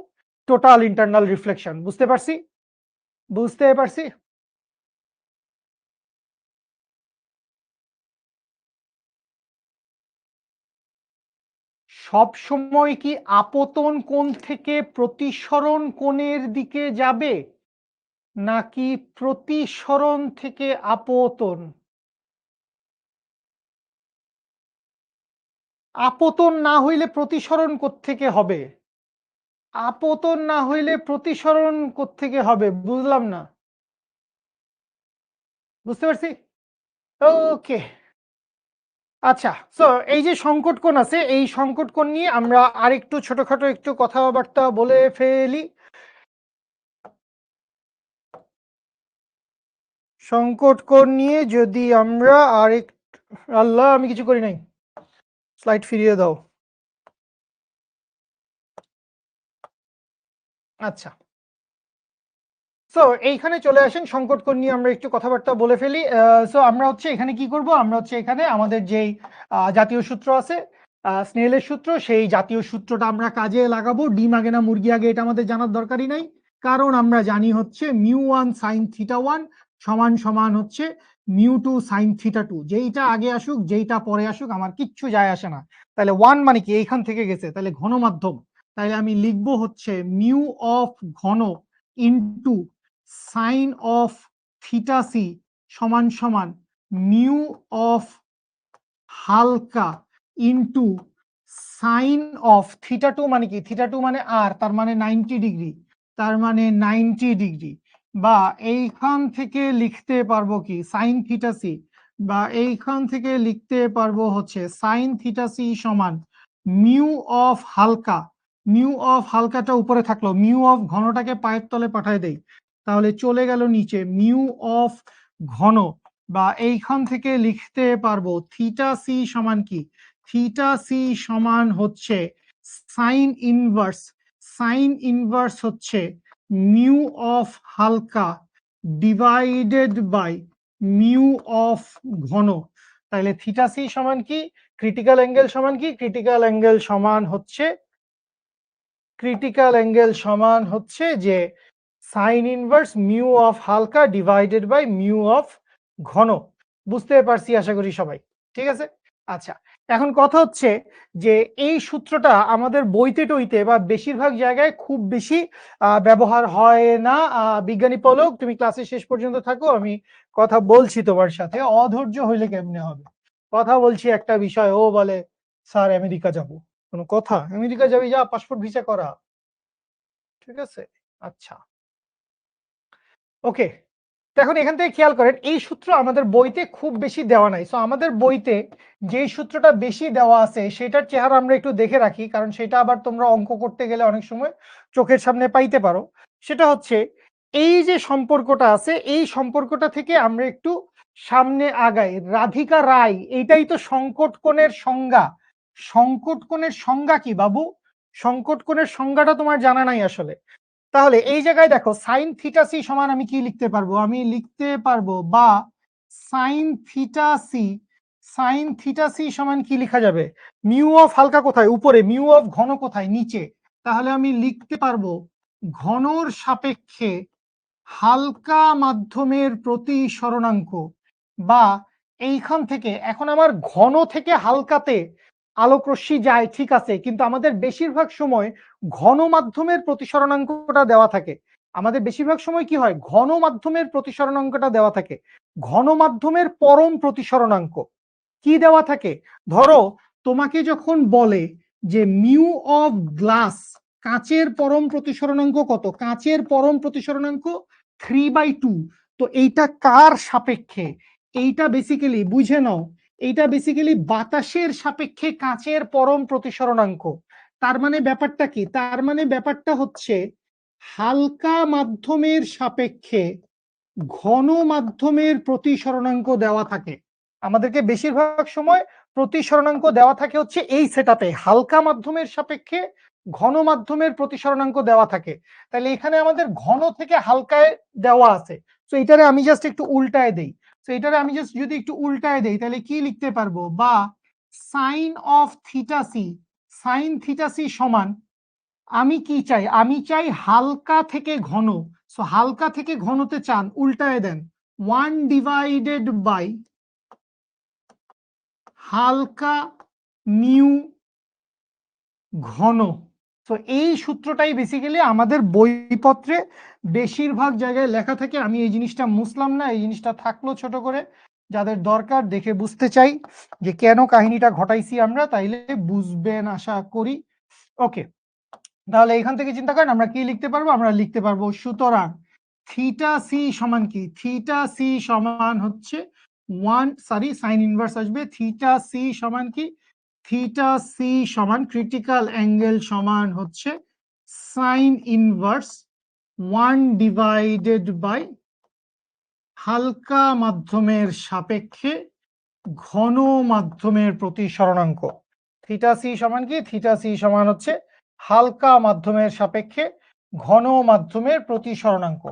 Speaker 1: টোটাল ইন্টারনাল রিফ্লেকশন। বুঝতে পারছি? বুঝতে পারছি? সব সময় কি আপতন কোণ থেকে প্রতিসরণ কোণের দিকে যাবে, নাকি প্রতিসরণ থেকে আপতন? আপতন না হইলে প্রতিসরণ কোত্থেকে হবে? আপতন না হইলে প্রতিসরণ কোত্থেকে হবে? বুঝলাম না। বুঝতে পারছি? ওকে। আচ্ছা, সো এই যে সংকট কোণ আছে, এই সংকট কোণ নিয়ে আমরা আরেকটু ছোটখাটো একটু কথাবার্তা বলে ফেলি। সংকট কোণ নিয়ে যদি আমরা আরেক, আল্লাহ আমি কিছু করি নাই, স্লাইড ফিরিয়ে দাও। আচ্ছা, সো এইখানে চলে আসেন, সংকট কোণ নিয়ে আমরা একটু কথাবার্তা বলে ফেলি। সো আমরা হচ্ছে এখানে কি করব? আমরা হচ্ছে এখানে আমাদের যেই জাতীয় সূত্র আছে, স্নেলের সূত্র, সেই জাতীয় সূত্রটা আমরা কাজে লাগাবো। ডিম আগে না মুরগি আগে, এটা আমাদের জানার দরকারই নাই, কারণ আমরা জানি হচ্ছে μ1 sin θ1 সমান সমান হচ্ছে μ2 sin θ2। যেইটা আগে আসুক যেইটা পরে আসুক আমার কিচ্ছু যায় আসে না। তাহলে 1 মানে কি? এইখান থেকে গেছে, তাহলে ঘন মাধ্যম। তাহলে আমি লিখবো হচ্ছে মিউ অফ ঘন into sine of theta c সমান সমান মিউ অফ হালকা into sine of theta two. মানে কি? থিটা টু মানে আর, তার মানে 90 ডিগ্রি, তার মানে 90 ডিগ্রি। বা এইখান থেকে লিখতে পারবো কি সাইন থিটা সি, বা এইখান থেকে লিখতে পারবো হচ্ছে সাইন থিটা সি সমান মিউ অফ হালকা মিউ অফ হালকাটা উপরে থাকলো, মিউ অফ ঘনটাকে পায়ের তলে পাঠায় দেই, তাহলে চলে গেল নিচে। মিউ অফ ঘন, বা এইখান থেকে লিখতে পারবো থিটা সি সমান কি, থিটা সি সমান হচ্ছে সাইন ইনভার্স, সাইন ইনভার্স হচ্ছে মিউ অফ হালকা ডিভাইডেড বাই মিউ অফ ঘন। তাহলে থিটা সি সমান কি, ক্রিটিক্যাল অ্যাঙ্গেল সমান কি, ক্রিটিক্যাল অ্যাঙ্গেল সমান হচ্ছে, ক্রিটিক্যাল অ্যাঙ্গেল সমান হচ্ছে যে সাইন ইনভার্স মিউ অফ হালকা ডিভাইডেড বাই মিউ অফ ঘন। বুঝতে পারছি আশা করি সবাই, ঠিক আছে। আচ্ছা, এখন কথা হচ্ছে যে এই সূত্রটা আমাদের বইতে টইতে বা বেশিরভাগ জায়গায় খুব বেশি ব্যবহার হয় না। বিজ্ঞানী পলক, তুমি ক্লাসের শেষ পর্যন্ত থাকো, আমি কথা বলছি তোমার সাথে। অধৈর্য হইলে কেমনে হবে, কথা বলছি একটা বিষয়, ও বলে স্যার আমেরিকা যাব। কোনো কথা, আমেরিকা যাবি, যা পাসপোর্ট ভিসা করা, ঠিক আছে। আচ্ছা, ওকে। এখন এখান থেকে খেয়াল করেন, এই সূত্র আমাদের বইতে খুব বেশি দেওয়া নাই। সো আমাদের বইতে যে সূত্রটা বেশি দেওয়া আছে সেটার চেহারা আমরা একটু দেখে রাখি, কারণ সেটা আবার তোমরা অঙ্ক করতে গেলে অনেক সময় চোখের সামনে পাইতে পারো। সেটা হচ্ছে এই যে সম্পর্কটা আছে, এই সম্পর্কটা থেকে আমরা একটু সামনে আগাই। রাধিকা রায়, এইটাই তো সংকট কোণের সংজ্ঞা। সংকট কোণের সংজ্ঞা কি বাবু? সংকট কোণের সংজ্ঞাটা তোমার জানা নাই আসলে। তাহলে এই জায়গায় দেখো, সাইন থিটা সি সমান আমি কি লিখতে পারবো, আমি লিখতে পারবো বা sine theta c, sine theta c সমান কি লেখা যাবে, মিউ অফ হালকা কোথায়, উপরে, মিউ অফ ঘন কোথায়, নিচে। তাহলে আমি লিখতে পারবো ঘনর সাপেক্ষে হালকা মাধ্যমের প্রতি সরণাঙ্ক, বা এইখান থেকে, এখন আমার ঘন থেকে হালকাতে আলোক রশ্মি যায়, ঠিক আছে, কিন্তু আমাদের বেশিরভাগ সময় ঘন মাধ্যমের প্রতিসরণাঙ্কটা দেওয়া থাকে। আমাদের বেশিরভাগ সময় কি হয়, ঘন মাধ্যমের প্রতিসরণাঙ্কটা দেওয়া থাকে। ঘন মাধ্যমের পরম প্রতিসরণাঙ্ক কি দেওয়া থাকে, ধরো তোমাকে যখন বলে যে মিউ অফ গ্লাস, কাঁচের পরম প্রতিসরণাঙ্ক কত, কাঁচের পরম প্রতিসরণাঙ্ক 3/2। তো এইটা কার সাপেক্ষে, এইটা বেসিক্যালি বুঝে নাও, এইটা বেসিক্যালি বাতাসের সাপেক্ষে কাঁচের পরম প্রতিসরণাঙ্ক। তার মানে ব্যাপারটা কি, তার মানে ব্যাপারটা হচ্ছে হালকা মাধ্যমের সাপেক্ষে ঘন মাধ্যমের প্রতিসরণাঙ্ক দেওয়া থাকে। আমাদেরকে বেশিরভাগ সময় প্রতিসরণাঙ্ক দেওয়া থাকে হচ্ছে এই সেটআপে, হালকা মাধ্যমের সাপেক্ষে ঘন মাধ্যমের প্রতিসরণাঙ্ক দেওয়া থাকে। তাহলে এখানে আমাদের ঘন থেকে হালকায় দেওয়া আছে। তো এটারে আমি জাস্ট একটু উল্টায় দেই, তো এটারে আমি জাস্ট যদি একটু উল্টায় দেই, তাহলে কি লিখতে পারবো, বা sine of theta c, sine theta c সমান, আমি কি চাই, আমি চাই হালকা থেকে ঘন। সো হালকা থেকে ঘনতে চান, উল্টায় দেন 1/বাই হালকা মিউ ঘন। তো এই সূত্রটাই বেসিক্যালি আমাদের বইপত্রে বেশিরভাগ জায়গায় লেখা থাকে। আমি এই জিনিসটা মুছলাম না, এই জিনিসটা থাকলো ছোট করে, যাদের দরকার দেখে বুঝতে চাই যে কেন কাহিনীটা ঘটাইছি আমরা, তাইলে বুঝবেন আশা করি। ওকে, তাহলে এখান থেকে চিন্তা করেন আমরা কি লিখতে পারবো, আমরা লিখতে পারবো সুতরাং থিটা সি সমান কি, থিটা সি সমান হচ্ছে সাইন ইনভার্স আসবে, থিটা সি সমান কি, থিটা সি সমান ক্রিটিক্যাল অ্যাঙ্গেল সমান হচ্ছে সাইন ইনভার্স 1/বাই হালকা মাধ্যমের সাপেক্ষে ঘন মাধ্যমের প্রতিসরণাঙ্ক। থিটা সি সমান কি, থিটা সি সমান হচ্ছে হালকা মাধ্যমের সাপেক্ষে ঘন মাধ্যমের প্রতিসরণাঙ্ক।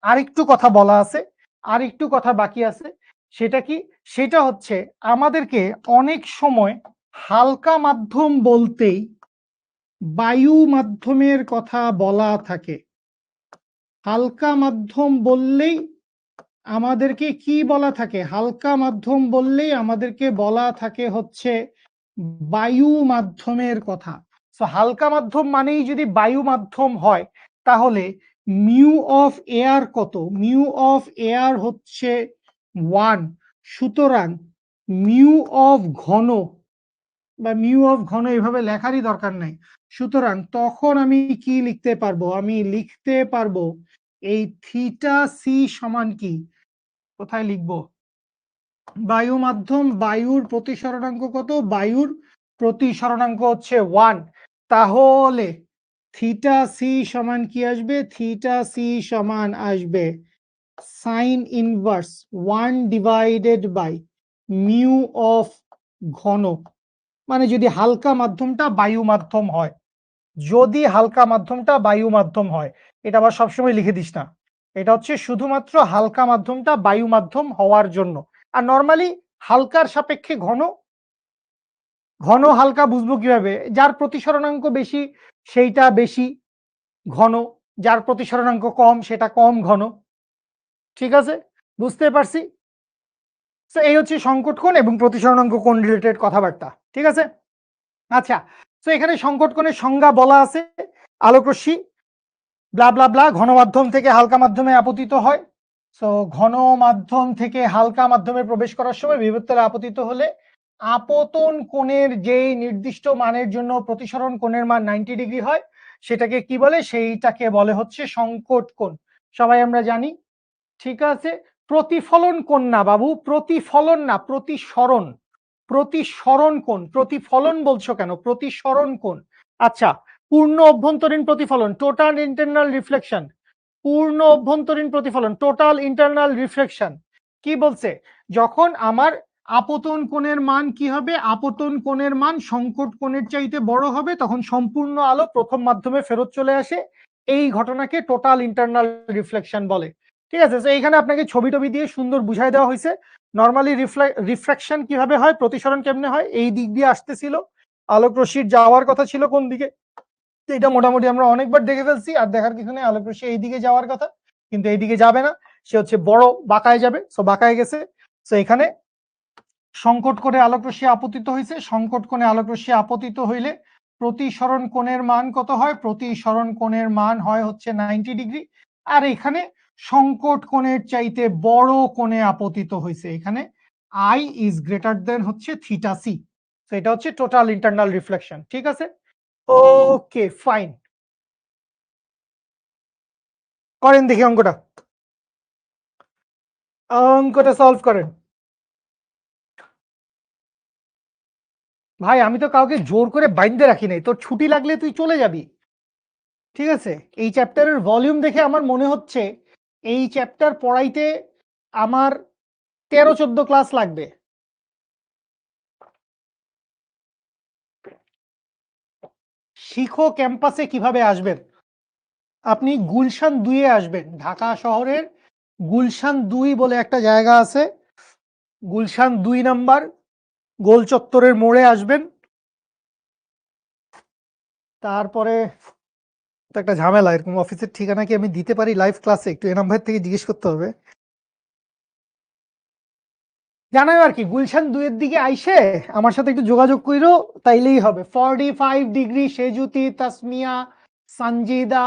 Speaker 1: আরেকটু কথা বলা আছে, আরেকটু কথা বাকি আছে। সেটা কি, সেটা হচ্ছে আমাদেরকে অনেক সময় হালকা মাধ্যম বলতেই বায়ু মাধ্যমের কথা বলা থাকে। হালকা মাধ্যম বললেই আমাদেরকে কি বলা থাকে, হালকা মাধ্যম বললেই আমাদেরকে বলা থাকে হচ্ছে বায়ু মাধ্যমের কথা। তো হালকা মাধ্যম মানেই যদি বায়ু মাধ্যম হয়, তাহলে মিউ অফ এয়ার কত, মিউ অফ এয়ার হচ্ছে 1। সুতরাং মিউ অফ ঘন, বা মিউ অফ ঘন এভাবে লেখারই দরকার নাই। সুতরাং তখন আমি কি লিখতে পারবো, আমি লিখতে পারবো এই থিটা সি সমান কি, কোথায় লিখবো, বায়ু মাধ্যম, বায়ুর প্রতিসরণাঙ্ক কত, বায়ুর প্রতিসরণাঙ্ক হচ্ছে 1। তাহলে থিটা সি সমান কি আসবে? থিটা সি সমান আসবে sine inverse 1 divided by mu of ঘন, মানে যদি হালকা মাধ্যমটা বায়ু মাধ্যম হয়, যদি হালকা মাধ্যমটা বায়ু মাধ্যম হয়, এটা আবার সবসময় লিখে দিস না, এটা হচ্ছে শুধুমাত্র হালকা মাধ্যমটা বায়ু মাধ্যম হওয়ার জন্য। আর নর্মালি হালকার সাপেক্ষে ঘন, ঘন হালকা বুঝবো কিভাবে? যার প্রতিসরণাঙ্ক বেশি সেইটা বেশি ঘন, যার প্রতিসরণাঙ্ক কম সেটা কম ঘন। ঠিক আছে, বুঝতে পারছি। তো এই হচ্ছে সংকট কোণ এবং প্রতিসরণাঙ্ক কোণ রিলেটেড কথাবার্তা। ঠিক আছে, আচ্ছা। তো এখানে সংকট কোণের সংজ্ঞা বলা আছে, আলোকরশ্মি ব্লা ব্লা ব্লা ঘন মাধ্যম থেকে হালকা মাধ্যমে আপতিত হয়। সো ঘন মাধ্যম থেকে হালকা মাধ্যমে প্রবেশ করার সময় বিভব আপতিত হলে আপতন কোণের যেই নির্দিষ্ট মানের জন্য প্রতিসরণ কোণের মান 90 ডিগ্রি হয়, সেটাকে কি বলে? সেইটাকে বলে হচ্ছে সংকট কোণ। সবাই আমরা জানি। ঠিক আছে, প্রতিফলন কোণ না বাবু, প্রতিফলন না, প্রতিসরণ। প্রতিসরণ কোণ, প্রতিফলন বলছো কেন? প্রতিসরণ কোণ। আচ্ছা, পূর্ণ অভ্যন্তরীণ প্রতিফলন, টোটাল ইন্টারনাল রিফ্লেকশন, পূর্ণ অভ্যন্তরীণ প্রতিফলন, টোটাল ইন্টারনাল রিফ্লেকশন। কি বলছে? যখন আমার আপতন কোণের মান কি হবে? আপতন কোণের মান সংকট কোণের চাইতে বড় হবে, তখন সম্পূর্ণ আলো প্রথম মাধ্যমে ফেরত চলে আসে। এই ঘটনাকে টোটাল ইন্টারনাল রিফ্লেকশন বলে। ঠিক আছে, তো এইখানে আপনাকে ছবি টবি দিয়ে সুন্দর বুঝাই দেওয়া হয়েছে নর্মালি রিফ্রাকশন কিভাবে হয়, প্রতিসরণ কেমনে হয়। এই দিক দিয়ে আসতেছিল, আলোক রশ্মির যাওয়ার কথা ছিল কোন দিকে, এটা মোটামুটি আমরা অনেকবার দেখে ফেলছি, আর দেখার কিছু নেই। আলোক রশ্মি এইদিকে যাওয়ার কথা, কিন্তু এইদিকে যাবে না, সে হচ্ছে বড় বাঁকায় যাবে। সো বাঁকায় গেছে। সো এখানে সংকট কোণে আলোক রশ্মি আপতিত হয়েছে। সংকট কোণে আলোক রশ্মি আপতিত হইলে প্রতিসরণ কোণের মান কত হয়? প্রতিসরণ কোণের মান হয় হচ্ছে 90 ডিগ্রি। আর এখানে সংকট কোণের চাইতে বড় কোণে আপতিত হয়েছে, এখানে আই ইজ গ্রেটার দেন হচ্ছে থিটা সি। তো এটা হচ্ছে টোটাল ইন্টারনাল রিফ্লেকশন। ঠিক আছে, ওকে ফাইন। করেন দেখি অঙ্কটা, অঙ্কটা সলভ করেন। ভাই আমি তো কাউকে জোর করে বাইন্ধে রাখি নাই, তোর ছুটি লাগলে তুই চলে যাবি। ঠিক আছে, এই চ্যাপ্টারের ভলিউম দেখে আমার মনে হচ্ছে এই চ্যাপ্টার পড়াইতে আমার 13-14 ক্লাস লাগবে। শিখো ক্যাম্পাসে কিভাবে আসবেন? আপনি গুলশান 2-এ আসবেন। ঢাকা শহরের গুলশান 2 বলে একটা জায়গা আছে, গুলশান 2 নাম্বার গোল চত্বরের মোড়ে আসবেন। তারপরে তো একটা ঝামেলা, এরকম অফিসের ঠিকানা কি আমি দিতে পারি লাইভ ক্লাসে? একটু এনাম ভাই থেকে জিজ্ঞেস করতে হবে। জানাই আর কি, গুলশান 2 এর দিকে আইসে আমার সাথে একটু যোগাযোগ কইরো, তাইলেই হবে। 45 degree Sejuti Tasmia Sanjida,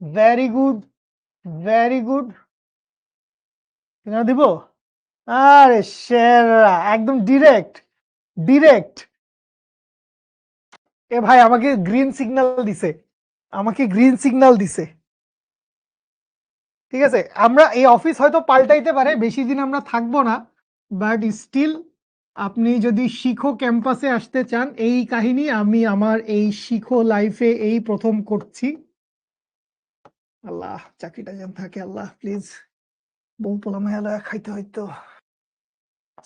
Speaker 1: very good, very good. দিব? আরে সেরা, একদম ডিরেক্ট, ডিরেক্ট। এ ভাই আমাকে গ্রিন সিগন্যাল দিছে, আমাকে গ্রিন সিগন্যাল দিছে। ঠিক আছে, আমরা এই অফিস হয়তো পাল্টাইতে পারে, বেশি দিন আমরা থাকবো না, বাট স্টিল আপনি যদি শিখো ক্যাম্পাসে আসতে চান, এই কাহিনী আমি আমার এই শিখো লাইফে এই প্রথম করছি। আল্লাহ চাকরিটা যেন থাকে, আল্লাহ প্লিজ, বউ পোলা মেলা খাইতে হইতো।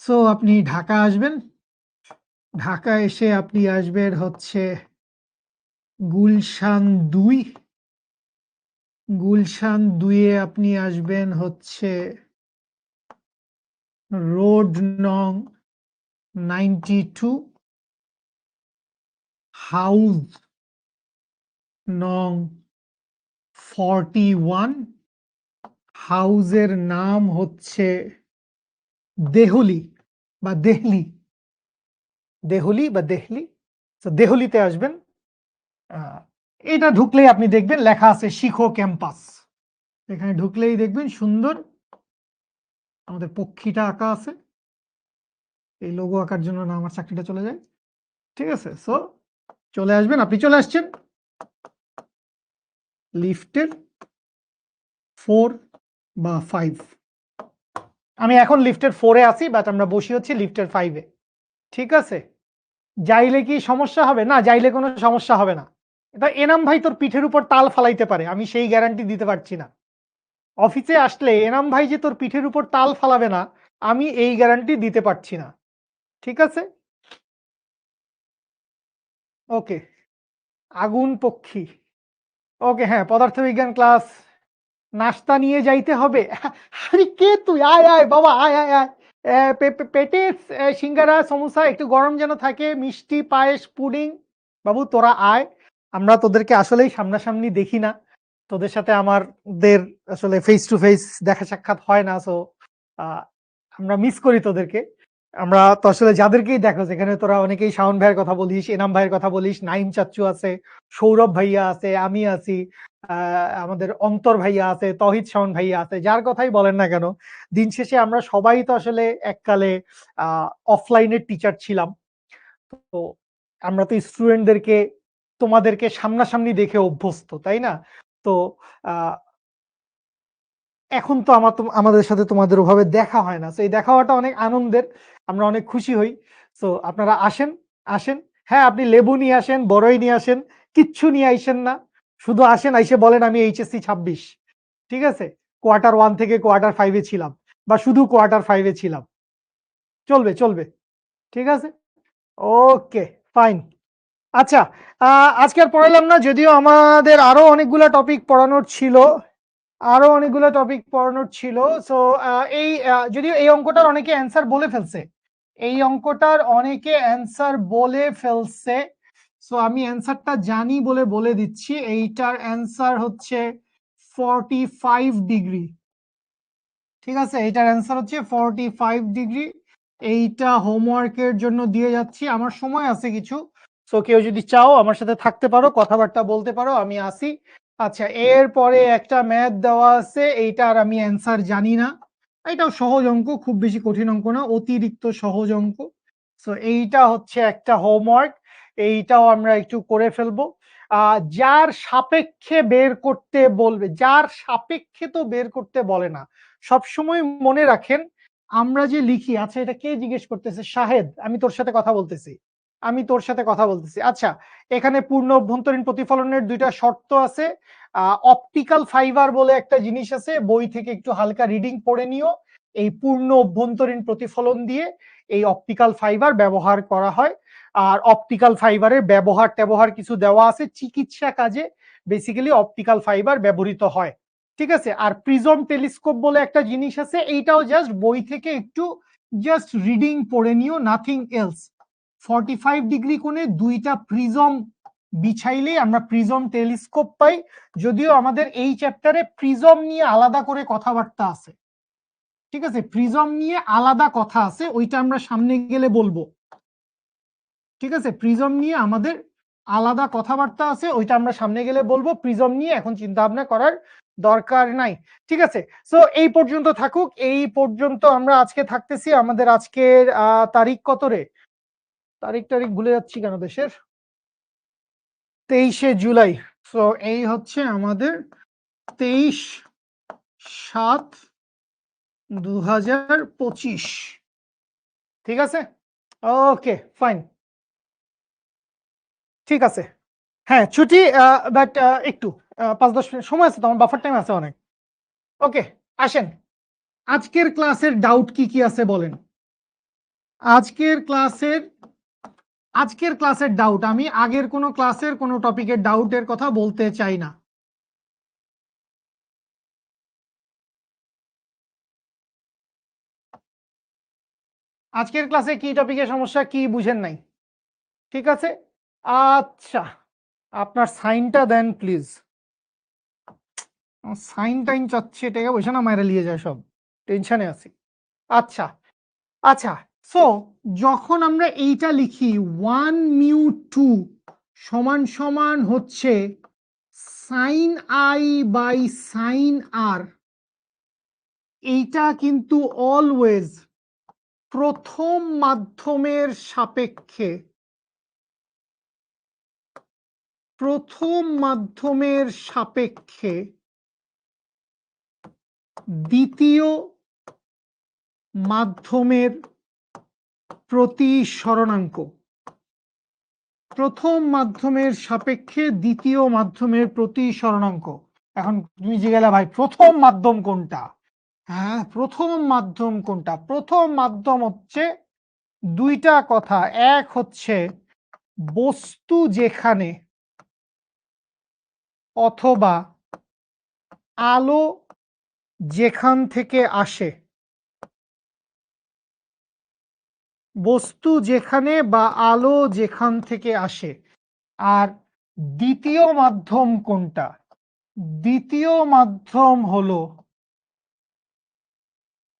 Speaker 1: সো আপনি ঢাকা আসবেন, ঢাকা এসে আপনি আসবেন হচ্ছে গুলশান 2, গুলশান 2-এ আপনি আসবেন হচ্ছে রোড নং 92, হাউস নং 41, হাউসের নাম হচ্ছে দেহলি বা দেহলি, দেহলি বা দেহলি। তো দেহলিতে আসবেন। এটা ঢুকলেই আপনি দেখবেন লেখা আছে শিখো ক্যাম্পাস। এখানে ঢুকলেই দেখবেন সুন্দর আমাদের পক্ষীটা আঁকা আছে, এই লোগো আঁকার জন্য না আমার চাকরিটা চলে যায়। ঠিক আছে, সো চলে আসবেন। আপনি চলে আসছেন লিফটের 4 বা 5। আমি এখন লিফটের 4-এ আছি, বাট আমরা বসি হচ্ছে লিফটের 5-এ। ঠিক আছে, যাইলে কি সমস্যা হবে? না, যাইলে কোনো সমস্যা হবে না। এটা এনাম ভাই তোর পিঠের উপর তাল ফালাইতে পারে, আমি সেই গ্যারান্টি দিতে পারছি না। অফিসে আসলে এনাম ভাই যে তোর পিঠের উপর তাল ফালাবে না, আমি এই গ্যারান্টি দিতে পারছি না। ঠিক আছে? ওকে। আগুন পক্ষী। ওকে, হ্যাঁ, পদার্থবিজ্ঞান ক্লাস। নাস্তা নিয়ে যাইতে হবে। আরে কে তুই? আয় আয় বাবা, আয় আয় আয়। পেটে সিঙ্গারা সমোসা একটু গরম যেন থাকে, মিষ্টি পায়েস পুডিং। বাবু তোরা আয়, আমরা তোদেরকে আসলেই সামনাসামনি দেখি না, তোদের সাথে আমাদের আসলে ফেস টু ফেস দেখা সাক্ষাৎ হয় না, সো আমরা মিস করি তোদেরকে। আমরা তো আসলে যাদেরকেই দেখো, যেখানে তোরা অনেকেই শাওন ভাইয়ের কথা বলিস, এনাম ভাইয়ের কথা বলিস, নাইম চাচ্চু আছে, সৌরভ ভাইয়া আছে, আমি আছি, আমাদের অন্তর ভাইয়া আছে, তহিদ শাওন ভাইয়া আছে, যার কথাই বলেন না কেন, দিন শেষে আমরা সবাই তো আসলে এককালে অফলাইনের টিচার ছিলাম। তো আমরা তো স্টুডেন্টদেরকে, তোমাদেরকে সামনাসামনি দেখে অভ্যস্ত, তাই না? তো আহ এখন তো আমাদের সাথে তোমাদের ওভাবে দেখা হয় না, তো এই দেখা হওয়াটা অনেক আনন্দের, আমরা অনেক খুশি হই। তো আপনারা আসেন, আসেন। হ্যাঁ, আপনি লেবু নিয়ে আসেন, বড়ই নিয়ে আসেন, কিচ্ছু নিয়ে আইসেন না, শুধু আসেন, আইসে বলেন আমি এইচএসসি 26, ঠিক আছে, কোয়ার্টার 1 থেকে কোয়ার্টার 5-এ ছিলাম, বা শুধু কোয়ার্টার 5-এ ছিলাম, চলবে চলবে। ঠিক আছে, ওকে, ফাইন। আচ্ছা, আজকে আর পড়ালাম না, যদিও আমাদের আরো অনেকগুলো টপিক পড়ানোর ছিল, আরো অনেকগুলো টপিক পড়ানোর ছিল। সো এই যদিও এই অঙ্কটার অনেকে অ্যান্সার বলে ফেলছে, এই অঙ্কটার অনেকে অ্যান্সার বলে ফেলছে, সো আমি অ্যান্সারটা জানি বলে বলে দিচ্ছি। এইটার অ্যান্সার হচ্ছে 45 ডিগ্রি। ঠিক আছে, এইটার অ্যান্সার হচ্ছে 45 ডিগ্রি। এইটা হোমওয়ার্কের জন্য দিয়ে যাচ্ছি, আমার সময় আছে কিছু, সো কেউ যদি চাও আমার সাথে থাকতে পারো, কথাবার্তা বলতে পারো, আমি আসি। আচ্ছা, এরপরে একটা ম্যাথ দেওয়া আছে, এইটার আমি অ্যান্সার জানি না, এটাও সহজ অঙ্ক, খুব বেশি কঠিন অঙ্ক না, অতিরিক্ত সহজ অঙ্ক। সো এইটা হচ্ছে একটা হোমওয়ার্ক, এইটাও আমরা একটু করে ফেলবো। যার সাপেক্ষে বের করতে বলবে, যার সাপেক্ষে তো বের করতে বলে না, সবসময় মনে রাখেন, আমরা যে লিখি, আচ্ছা এটা কে জিজ্ঞেস করতেছে? শাহেদ, আমি তোর সাথে কথা বলতেছি, আমি তোর সাথে কথা বলতেছি। আচ্ছা, এখানে পূর্ণ অভ্যন্তরীণ প্রতিফলনের দুইটা শর্ত আছে। অপটিক্যাল ফাইবার বলে একটা জিনিস আছে, বই থেকে একটু হালকা রিডিং পড়ে নিও। এই পূর্ণ অভ্যন্তরীণ প্রতিফলন দিয়ে এই অপটিক্যাল ফাইবার ব্যবহার করা হয়। আর অপটিক্যাল ফাইবারের ব্যবহার কিছু দেওয়া আছে, চিকিৎসা কাজে বেসিক্যালি অপটিক্যাল ফাইবার ব্যবহৃত হয়। ঠিক আছে, আর প্রিজম টেলিস্কোপ বলে একটা জিনিস আছে, এইটাও জাস্ট বই থেকে একটু জাস্ট রিডিং পড়ে নিও, নাথিং এলস। 45 ডিগ্রি কোণে দুইটা প্রিজম বিছাইলে আমরা প্রিজম টেলিস্কোপ পাই, যদিও আমাদের এই চ্যাপ্টারে প্রিজম নিয়ে আলাদা করে কথাবার্তা আছে। ঠিক আছে, প্রিজম নিয়ে আলাদা কথা আছে, ওইটা আমরা সামনে গেলে বলবো। ঠিক আছে, প্রিজম নিয়ে আমাদের আলাদা কথাবার্তা আছে, ওইটা আমরা সামনে গেলে বলবো, প্রিজম নিয়ে এখন চিন্তা ভাবনা করার দরকার নাই। ঠিক আছে, সো এই পর্যন্ত থাকুক, এই পর্যন্ত আমরা আজকে থাকতেছি। আমাদের আজকের তারিখ কত রে? তারিখ ভুলে যাচ্ছি কেন দেশের? 23শে জুলাই। সো এই হচ্ছে আমাদের 23/7/2025। ঠিক আছে, ওকে, ফাইন, ঠিক আছে। হ্যাঁ, ছুটি, বাট একটু 5-10 মিনিট সময় আছে তো, আমার বাফার টাইম আছে অনেক। ওকে, আসেন, আজকের ক্লাসের ডাউট কি কি আছে বলেন। আজকের ক্লাসের ডাউট, আমি আগের কোনো ক্লাসের কোনো টপিকের ডাউটের কথা বলতে চাই না। আজকের ক্লাসে কি টপিকের সমস্যা, কি বুঝেন নাই? ঠিক আছে, আচ্ছা, আপনার সাইনটা দেন প্লিজ। সাইন টাইন চাচ্ছি, এটাকে বসে না মায়েরা নিয়ে যায়, সব টেনশনে আছি। আচ্ছা, আচ্ছা, সো যখন আমরা এইটা লিখি 1μ2 সমান সমান হচ্ছে সাইন আই বাই সাইন আর, এইটা কিন্তু অলওয়েজ প্রথম মাধ্যমের সাপেক্ষে, প্রথম মাধ্যমের সাপেক্ষে দ্বিতীয় মাধ্যমের প্রতিসরণাঙ্ক। প্রথম মাধ্যমের সাপেক্ষে দ্বিতীয় মাধ্যমের প্রতিসরণাঙ্ক। এখন তুমি জিজ্ঞাসা ভাই প্রথম মাধ্যম কোনটা? হ্যাঁ, প্রথম মাধ্যম কোনটা? প্রথম মাধ্যম হচ্ছে দুইটা কথা। এক হচ্ছে বস্তু যেখানে অথবা আলো যেখান থেকে আসে, বস্তু যেখানে বা আলো যেখান থেকে আসে। আর দ্বিতীয় মাধ্যম কোনটা? দ্বিতীয় মাধ্যম হলো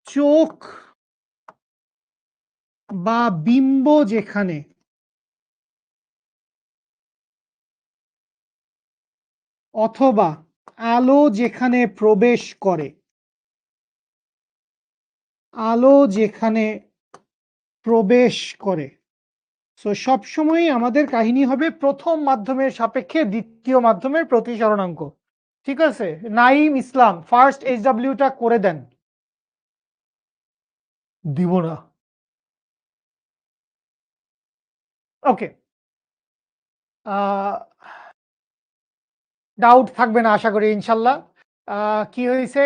Speaker 1: চোখ বা বিম্ব যেখানে অথবা আলো যেখানে প্রবেশ করে, আলো যেখানে প্রবেশ করে। সো সবসময়ই আমাদের কাহিনী হবে প্রথম মাধ্যমের সাপেক্ষে দ্বিতীয় মাধ্যমের প্রতিসরণাঙ্ক। ঠিক আছে, নাইম ইসলাম ফার্স্ট এইচডব্লিউটা করে দেন। দিব না। ওকে, ডাউট থাকবে না আশা করি ইনশাল্লাহ। কি হয়েছে?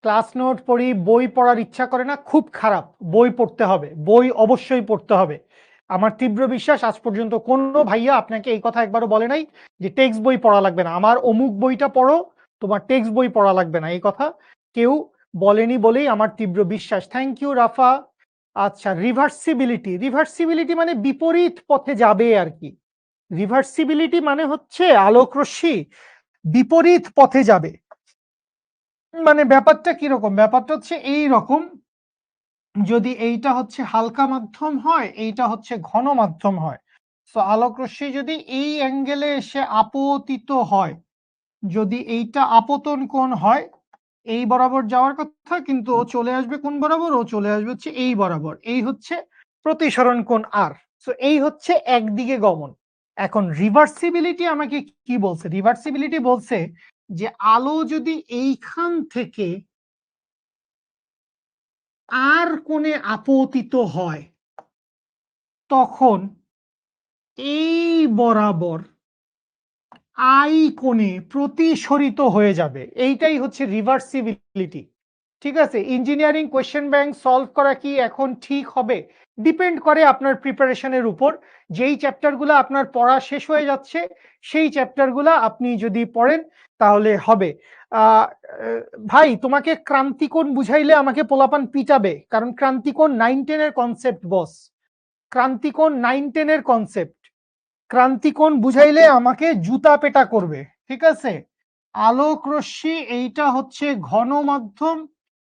Speaker 1: ক্লাস নোট পড়ি, বই পড়ার ইচ্ছা করে না, খুব খারাপ। বই পড়তে হবে, বই অবশ্যই পড়তে হবে। আমার তীব্র বিশ্বাস আজ পর্যন্ত কোনো ভাইয়া আপনাকে এই কথা একবারও বলে নাই যে টেক্সট বই পড়া লাগবে না, আমার অমুক বইটা পড়ো, তোমার টেক্সট বই পড়া লাগবে না, এই কথা কেউ বলেনি বলেই আমার তীব্র বিশ্বাস। থ্যাংক ইউ রাফা। আচ্ছা, রিভার্সিবিলিটি। রিভার্সিবিলিটি মানে বিপরীত পথে যাবে আর কি। রিভার্সিবিলিটি মানে হচ্ছে আলোকরশ্মি বিপরীত পথে যাবে। মানে ব্যাপারটা কিরকম? ব্যাপারটা হচ্ছে এই রকম, যদি এইটা হচ্ছে হালকা মাধ্যম হয়, এইটা হচ্ছে ঘন মাধ্যম হয়, তো আলোকরশ্মি যদি এই অ্যাঙ্গেলে এসে আপতিত হয়, যদি এইটা আপতন কোণ হয়, এই বরাবর যাওয়ার কথা, কিন্তু ও চলে আসবে কোন বরাবর? ও চলে আসবে হচ্ছে এই বরাবর। এই হচ্ছে প্রতিসরণ কোণ আর। সো এই হচ্ছে একদিকে গমন। এখন রিভার্সিবিলিটি আমাকে কি বলছে? রিভার্সিবিলিটি বলছে যে আলো যদি এইখান থেকে আর কোণে আপতিত হয়, তখন এই বরাবর আই কোণে প্রতিসরিত হয়ে যাবে। এইটাই হচ্ছে রিভার্সিবিলিটি। ঠিক আছে, ইঞ্জিনিয়ারিং কোয়েশ্চেন ব্যাংক সলভ করা কি এখন ঠিক হবে? ডিপেন্ড করে আপনার প্রিপারেশনের উপর। যেই চ্যাপ্টারগুলো আপনার পড়া শেষ হয়ে যাচ্ছে, সেই চ্যাপ্টারগুলো আপনি যদি পড়েন তাহলে হবে। আহ, ভাই তোমাকে ক্রান্তিকোণ বুঝাইলে আমাকে পোলাপান পিটাবে, কারণ ক্রান্তিকোণ 9-10 এর কনসেপ্ট বস। ক্রান্তিকোণ 9-10 এর কনসেপ্ট। ক্রান্তিকোণ বুঝাইলে আমাকে জুতা পেটা করবে। ঠিক আছে, আলোক রশ্মি এইটা হচ্ছে ঘন মাধ্যম,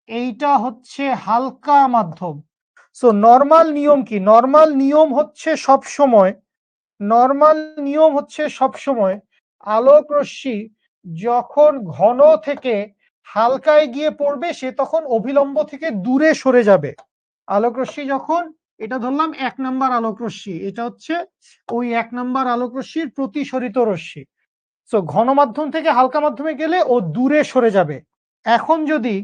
Speaker 1: এইটা হচ্ছে হালকা মাধ্যম। সো নরমাল নিয়ম কি? নরমাল নিয়ম হচ্ছে সব সময়, নরমাল নিয়ম হচ্ছে সব সময় আলোক রশ্মি যখন ঘন থেকে হালকায় গিয়ে পড়বে, সে তখন অভিলম্ব থেকে দূরে সরে যাবে। আলোক রশ্মি যখন, এটা ধরলাম 1 নাম্বার আলোক রশ্মি, এটা হচ্ছে ওই 1 নাম্বার আলোক রশ্মির প্রতিসরিত রশ্মি। সো ঘন মাধ্যম থেকে হালকা মাধ্যমে গেলে ও দূরে সরে যাবে। এখন যদি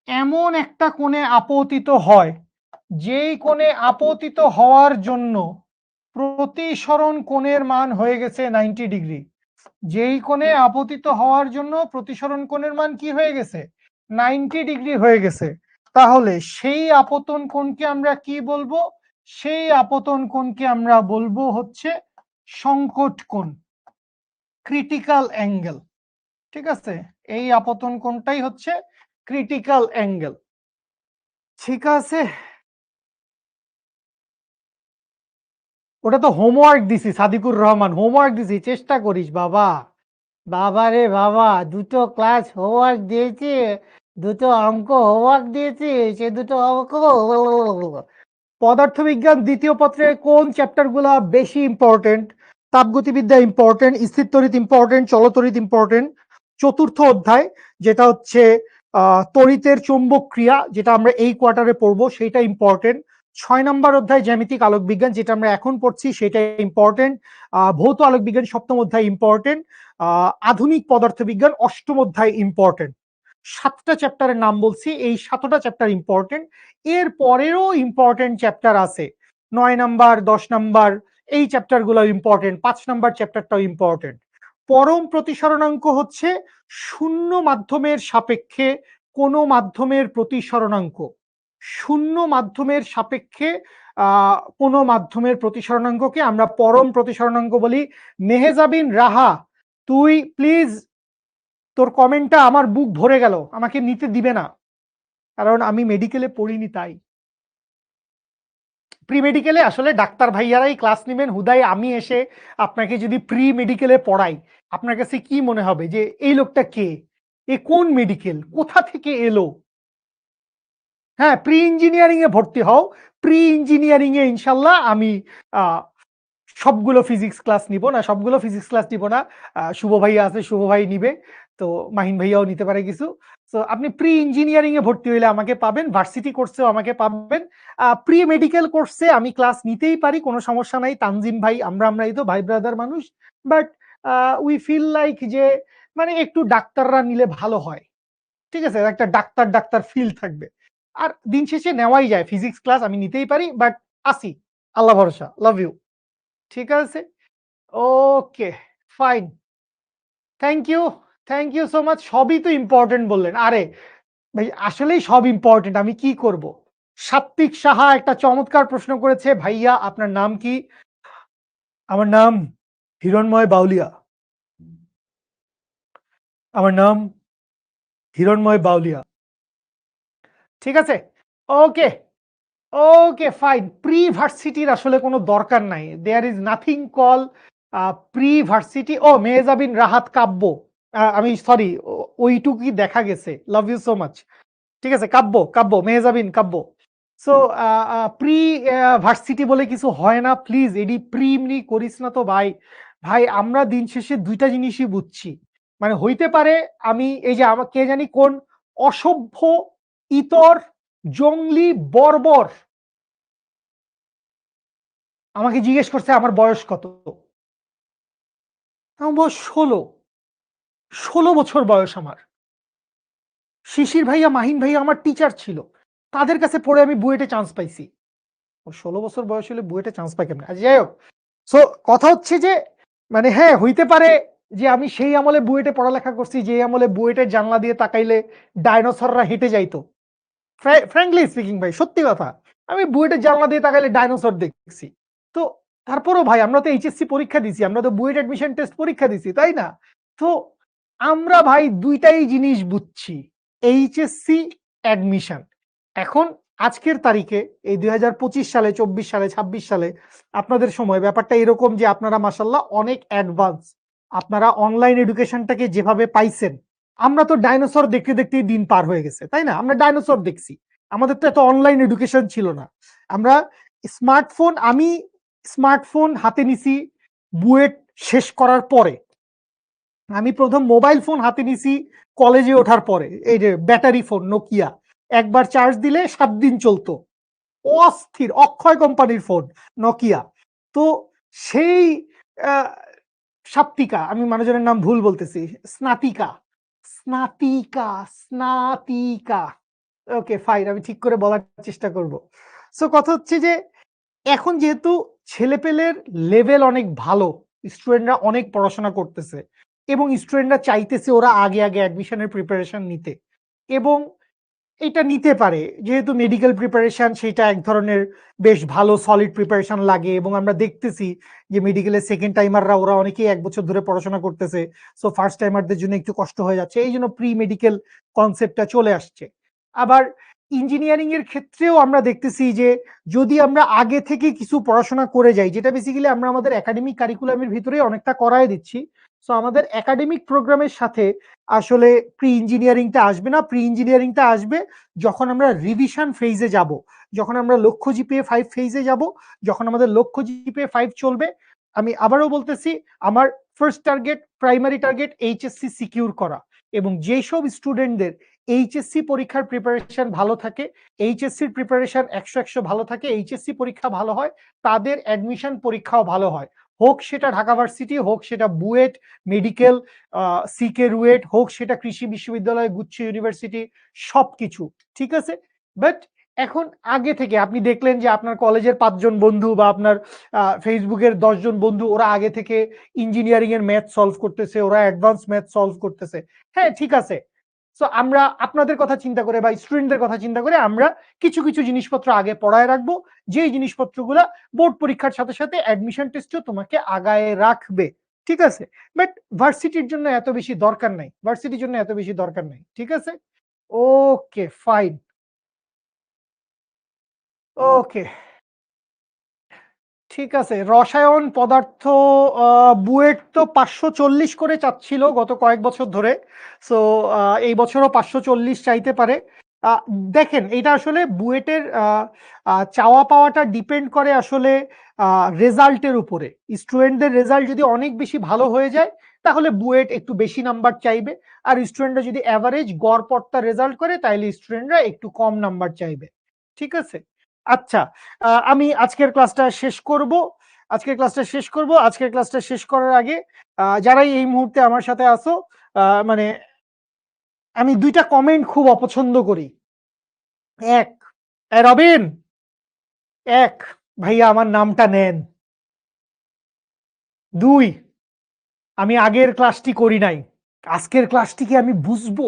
Speaker 1: এমন একটা কোণে আপতিত হয়, যেই কোণে আপতিত হওয়ার জন্য প্রতিসরণ কোণের মান হয়ে গেছে 90 ডিগ্রি, যেই কোণে আপতিত হওয়ার জন্য প্রতিসরণ কোণের মান কি হয়ে গেছে? 90 ডিগ্রি হয়ে গেছে, তাহলে সেই আপতন কোণকে আমরা কি বলবো? সেই আপতন কোণকে আমরা বলবো হচ্ছে সংকট কোণ, ক্রিটিক্যাল অ্যাঙ্গেল। ঠিক আছে, এই আপতন কোণটাই হচ্ছে ক্রিটিক্যাল অ্যাঙ্গেল। ঠিক আছে, ওটা তো হোমওয়ার্ক দিছি সাদিকুর রহমান, হোমওয়ার্ক দিছি, চেষ্টা করিস বাবা। বাবা রে বাবা, দুটো ক্লাস হোমওয়ার্ক দিয়েছি, দুটো অঙ্ক হোমওয়ার্ক দিয়েছি, সে দুটো অঙ্ক। পদার্থবিজ্ঞান দ্বিতীয় পত্রে কোন চ্যাপ্টার গুলা বেশি ইম্পর্টেন্ট? তাপগতিবিদ্যা ইম্পর্টেন্ট, স্থিরতড়িৎ ইম্পর্টেন্ট, চলতড়িৎ ইম্পর্টেন্ট। চতুর্থ অধ্যায় যেটা হচ্ছে তড়িতের চৌম্বক ক্রিয়া, যেটা আমরা এই কোয়ার্টারে পড়বো, সেটা ইম্পর্টেন্ট। 6 নম্বর অধ্যায় জ্যামিতিক আলোক বিজ্ঞান, যেটা আমরা এখন পড়ছি, সেটা ইম্পর্টেন্ট। ভৌত আলোক বিজ্ঞান 7ম অধ্যায় ইম্পর্টেন্ট। আধুনিক পদার্থবিজ্ঞান 8ম অধ্যায় ইম্পর্টেন্ট। 7টা চ্যাপ্টারের নাম বলছি, এই 7টা চ্যাপ্টার ইম্পর্টেন্ট। এর পরেরও ইম্পর্টেন্ট চ্যাপ্টার আছে, 9 নাম্বার, 10 নাম্বার, এই চ্যাপ্টারগুলো ইম্পর্টেন্ট, 5 নাম্বার চ্যাপ্টারটাও ইম্পর্টেন্ট। পরম প্রতিসরণাঙ্ক হচ্ছে শূন্য মাধ্যমের সাপেক্ষে কোনো মাধ্যমের প্রতিসরণাঙ্ক। শূন্য মাধ্যমের সাপেক্ষে কোনো মাধ্যমের প্রতিসরণাঙ্ককে আমরা পরম প্রতিসরণাঙ্ক বলি। মেহেজাবিন রাহা, তুই প্লিজ তোর কমেন্টটা আমার বুক ভরে গেল, আমাকে নিতে দিবে না, কারণ আমি মেডিকেলে পড়িনি তাই। প্রি মেডিকেলে আসলে ডাক্তার ভাইয়ারাই ক্লাস নেবেন, হুদাই আমি এসে আপনাকে যদি প্রি মেডিকেলে পড়াই, আপনার কাছে কি মনে হবে যে এই লোকটা কে, এ কোন মেডিকেল, কোথা থেকে এলো? হ্যাঁ, প্রি ইঞ্জিনিয়ারিং এ ভর্তি হও, প্রি ইঞ্জিনিয়ারিং এ ইনশাল্লাহ আমি সবগুলো ফিজিক্স ক্লাস নিব না, সবগুলো ফিজিক্স ক্লাস নিব না, শুভ ভাইয়া আছে, শুভ ভাই নিবে, তো মাহিন ভাইয়াও নিতে পারে কিছু। তো আপনি প্রি ইঞ্জিনিয়ারিং এ ভর্তি হইলে আমাকে পাবেন, ভার্সিটি কোর্সেও আমাকে পাবেন, প্রি মেডিকেল কোর্সে আমি ক্লাস নিতেই পারি, কোনো সমস্যা নাই। তানজিম ভাই, আমরাই তো ভাই ব্রাদার মানুষ, বাট উই ফিল লাইক যে মানে একটু ডাক্তাররা নিলে ভালো হয়, ঠিক আছে, একটা ডাক্তার ডাক্তার ফিল থাকবে। আর দিন শেষে নেওয়াই যায় ফিজিক্স ক্লাস, আমি নিতেই পারি, বাট আসি, আল্লাহ ভরসা, লাভ ইউ। ঠিক আছে, okay, fine, thank you so much. সবই তো ইম্পর্টেন্ট বললেন। আরে ভাই, আসলেই সব ইম্পর্টেন্ট, আমি কি করব? সাত্বিক সাহা একটা চমৎকার প্রশ্ন করেছে, ভাইয়া আপনার নাম কি? আমার নাম হিরণময় বাউলিয়া, আমার নাম হিরণময় বাউলিয়া। ঠিক আছে, ওকে, ওকে, ফাইন। প্রি ভার্সিটির আসলে কোনো দরকার নাই, there is nothing call pre varsity. ও মেহজাবিন রাহাত কাব্য, আমি সরি, ওইটুকুই দেখা গেছে, লাভ ইউ সো মাচ। ঠিক আছে, কাব্য, কাব্য, মেহজাবিন কাব্য। সো প্রি ভার্সিটি বলে কিছু হয় না, প্লিজ এডি প্রিমনি করিস না তো ভাই। ভাই আমরা দিন শেষে দুইটা জিনিসই বুঝছি, মানে হইতে পারে আমি এই যে আমার কে জানি কোন অসভ্য, ইতর, জঙ্গলি, বর্বর আমাকে জিজ্ঞেস করছে আমার বয়স কত। আমার বয়স 16 বছর বয়স আমার। শিশির ভাইয়া, মাহিন ভাইয়া আমার টিচার ছিল, তাদের কাছে পড়ে আমি বুয়েটে চান্স পাইছি। 16 বছর বয়স হলে বুয়েটে চান্স পাই কেমন? আচ্ছা, যাই হোক। সো কথা হচ্ছে যে মানে হ্যাঁ, হইতে পারে যে আমি সেই আমলে বুয়েটে পড়ালেখা করছি, যে আমলে বুয়েটের জানলা দিয়ে তাকাইলে ডাইনোসররা হেঁটে যাইতো। ফ্র্যাঙ্কলি স্পিকিং ভাই, সত্যি কথা, আমি বুয়েটের জানলা দিয়ে তাকাইলে ডাইনোসর দেখছি। তো তারপরও ভাই আমরা তো এইচএসসি পরীক্ষা দিছি, আমরা তো বুয়েট অ্যাডমিশন টেস্ট পরীক্ষা দিছি, তাই না? তো আমরা ভাই দুইটাই জিনিস বুঝছি, এইচএসসি, অ্যাডমিশন। এখন আজকের তারিখে এই 2025 সালে, 24 সালে, 26 সালে আপনাদের সময় ব্যাপারটা এরকম যে আপনারা মাশাল্লাহ অনেক অ্যাডভান্স, আপনারা অনলাইন এডুকেশনটাকে যেভাবে পাইছেন, আমরা তো ডাইনোসর দেখতে দেখতেই দিন পার হয়ে গেছে, তাই না? আমরা ডাইনোসর দেখছি, আমাদের তো এত অনলাইন এডুকেশন ছিল না। আমরা স্মার্টফোন, আমি স্মার্টফোন হাতে নিছি বুয়েট শেষ করার পরে, আমি প্রথম মোবাইল ফোন হাতে নিছি কলেজে ওঠার পরে, এই যে ব্যাটারি ফোন নোকিয়া, একবার চার্জ দিলে 7 দিন চলতো, অস্থির, অক্ষয় কোম্পানির ফোন নোকিয়া। তো সেই আহ, সাত্বিকা, আমি মানুষজনের নাম ভুল বলতেছি, স্নাতিকা, স্নাতিকা, স্নাতিকা, ওকে ফাইন, আমি ঠিক করে বলার চেষ্টা করব। সো কথা হচ্ছে যে এখন যেহেতু ছেলেপেলের লেভেল অনেক ভালো, স্টুডেন্টরা অনেক পড়াশোনা করতেছে এবং স্টুডেন্টরা চাইতেছে ওরা আগে আগে অ্যাডমিশনের প্রিপারেশন নিতে, এবং এটা নিতে পারে যেহেতু মেডিকেল প্রিপারেশন সেটা এক ধরনের বেশ ভালো সলিড প্রিপারেশন লাগে, এবং আমরা দেখতেছি যে মেডিকেলের সেকেন্ড টাইমাররা ওরা অনেকেই 1 বছর ধরে পড়াশোনা করতেছে, সো ফার্স্ট টাইমারদের জন্য একটু কষ্ট হয়ে যাচ্ছে, এই জন্য প্রি মেডিকেল কনসেপ্টটা চলে আসছে। আবার ইঞ্জিনিয়ারিং এর ক্ষেত্রেও আমরা দেখতেছি যে যদি আমরা আগে থেকে কিছু পড়াশোনা করে যাই, যেটা বেসিক্যালি আমরা আমাদের একাডেমিক কারিকুলামের ভিতরে অনেকটা করায় দিচ্ছি, সো আমাদের একাডেমিক প্রোগ্রামের সাথে আসলে প্রি ইঞ্জিনিয়ারিংটা আসবে না। প্রি ইঞ্জিনিয়ারিংটা আসবে যখন আমরা রিভিশন ফেজে যাব, যখন আমরা লক্ষ্য জিপিএ 5 ফেজে যাব, যখন আমাদের লক্ষ্য জিপিএ 5 চলবে। আমি আবারও বলতেছি, আমার first target, primary target HSC secure করা, এবং যেসব স্টুডেন্টদের এইচএসসি পরীক্ষার প্রিপারেশন ভালো থাকে, এইচএসসির প্রিপারেশন 100 ভালো থাকে, এইচএসসি পরীক্ষা ভালো হয়, তাদের অ্যাডমিশন পরীক্ষাও ভালো হয়, হোক সেটা ঢাকা ভার্সিটি, হোক সেটা বুয়েট মেডিকেল, সিকে রুয়েট, হোক সেটা কৃষি বিশ্ববিদ্যালয়, গুচ্ছ ইউনিভার্সিটি, সবকিছু ঠিক আছে। বাট এখন আগে থেকে আপনি দেখলেন যে আপনার কলেজের 5 জন বন্ধু বা আপনার ফেসবুকের 10 জন বন্ধু ওরা আগে থেকে ইঞ্জিনিয়ারিং এর ম্যাথ সলভ করতেছে, ওরা অ্যাডভান্স ম্যাথ সলভ করতেছে। হ্যাঁ, ঠিক আছে। সো আমরা আপনাদের কথা চিন্তা করে বা স্টুডেন্টদের কথা চিন্তা করে আমরা কিছু, কিছু জিনিসপত্র আগে পড়ায় রাখবো। যেই জিনিসপত্রগুলা বোর্ড পরীক্ষার সাথে, সাথে অ্যাডমিশন টেস্টেও তোমাকে আগায়ে রাখবে। ঠিক আছে? বাট ভার্সিটির জন্য এত বেশি দরকার নাই। ভার্সিটির জন্য এত বেশি দরকার নাই। ঠিক আছে? Okay, fine. ওকে। ঠিক আছে। রসায়ন পদার্থ বুয়েট তো ৫৪০ করে চাচ্ছিল গত কয়েক বছর ধরে। সো এই বছরও ৫৪০ চাইতে পারে। আ দেখেন এটা আসলে বুয়েটের চাওয়া পাওয়াটা ডিপেন্ড করে আসলে আ রেজাল্টের উপরে। স্টুডেন্টদের রেজাল্ট যদি অনেক বেশি ভালো হয়ে যায়, তাহলে বুয়েট একটু বেশি নাম্বার চাইবে। আর স্টুডেন্টরা যদি এভারেজ গড়পড়তা রেজাল্ট করে, তাইলে স্টুডেন্টরা একটু কম নাম্বার চাইবে। ঠিক আছে? আচ্ছা, আমি আজকের ক্লাসটা শেষ করব। আজকের ক্লাসটা শেষ করার আগে যারাই এই মুহূর্তে আমার সাথে আছো, মানে আমি ২ টা কমেন্ট খুব অপছন্দ করি। ১, রবিন, ১ ভাইয়া আমার নামটা নেন। ২, আমি আগের ক্লাসটি করি নাই। আজকের ক্লাসটি কি আমি বুঝবো?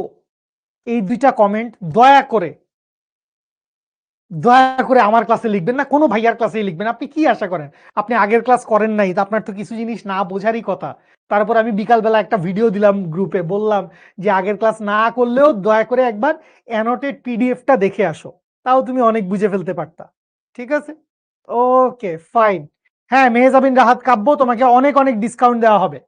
Speaker 1: এই ২ টা কমেন্ট দয়া করে আমার ক্লাসে লিখবেন না, কোনো ভাইয়ার ক্লাসেই লিখবেন। আপনি কি আশা করেন? আপনি আগের ক্লাস করেন নাই, তো আপনার তো কিছু জিনিস না বোঝারই কথা। তারপর আমি বিকালবেলা একটা ভিডিও দিলাম গ্রুপে, বললাম যে আগের ক্লাস না করলেও দয়া করে একবার অ্যানোটেড পিডিএফটা দেখে আসো। তাও তুমি অনেক বুঝে ফেলতে পারতা। ঠিক আছে? Okay, fine. হ্যাঁ, মেহজাবিন রাহাত কাব্য, তোমাকে অনেক, অনেক ডিসকাউন্ট দেওয়া হবে।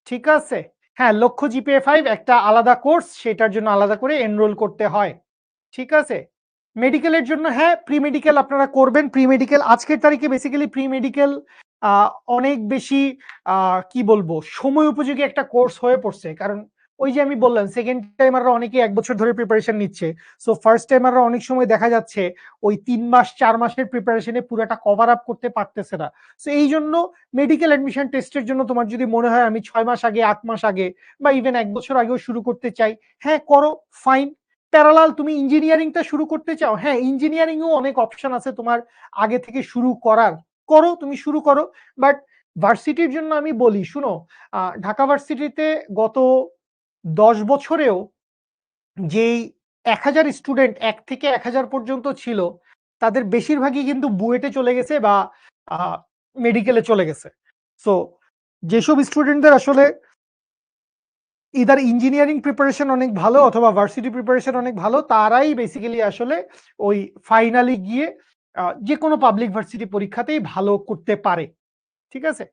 Speaker 1: ঠিক আছে? হ্যাঁ, লক্ষ্য জিপিএ 5 একটা আলাদা কোর্স, সেটার জন্য আলাদা করে এনরোল করতে হয়। ঠিক আছে? মেডিকেলের জন্য হ্যাঁ, প্রি মেডিকেল আপনারা করবেন। প্রি মেডিকেল আজকের তারিখে বেসিক্যালি প্রি মেডিকেল আ অনেক বেশি আ কি বলবো, সময় উপযোগী একটা কোর্স হয়ে পড়ছে। কারণ ওই যে আমি বললাম, সেকেন্ড টাইমাররা অনেকেই ১ বছর ধরে প্রিপারেশন নিচ্ছে। সো ফার্স্ট টাইমাররা অনেক সময় দেখা যাচ্ছে ওই ৩ মাস ৪ মাসের প্রিপারেশনে পুরাটা কভার আপ করতে পারতেছে না। সো এইজন্য মেডিকেল অ্যাডমিশন টেস্টের জন্য তোমার যদি মনে হয় আমি ৬ মাস আগে, ৮ মাস আগে বা ইভেন ১ বছর আগেও শুরু করতে চাই, হ্যাঁ করো, ফাইন। প্যারালাল তুমি ইঞ্জিনিয়ারিংটা শুরু করতে চাও, হ্যাঁ ইঞ্জিনিয়ারিং এও অনেক অপশন আছে তোমার আগে থেকে শুরু করার। করো, তুমি শুরু করো। বাট ভার্সিটির জন্য আমি বলি, শুনো, ঢাকা ভার্সিটিতে গত ১০ বছরেও যেই ১,০০০ স্টুডেন্ট ১ থেকে ১,০০০ পর্যন্ত ছিল, তাদের বেশিরভাগই কিন্তু বুয়েটে চলে গেছে বা আ মেডিকেলে চলে গেছে। সো যেসব স্টুডেন্টদের আসলে ইদার ইঞ্জিনিয়ারিং প্রিপারেশন অনেক ভালো অথবা ভার্সিটি প্রিপারেশন অনেক ভালো, তারাই বেসিক্যালি আসলে ওই ফাইনালি গিয়ে যেকোনো পাবলিক ভার্সিটি পরীক্ষাতেই ভালো করতে পারে। ঠিক আছে?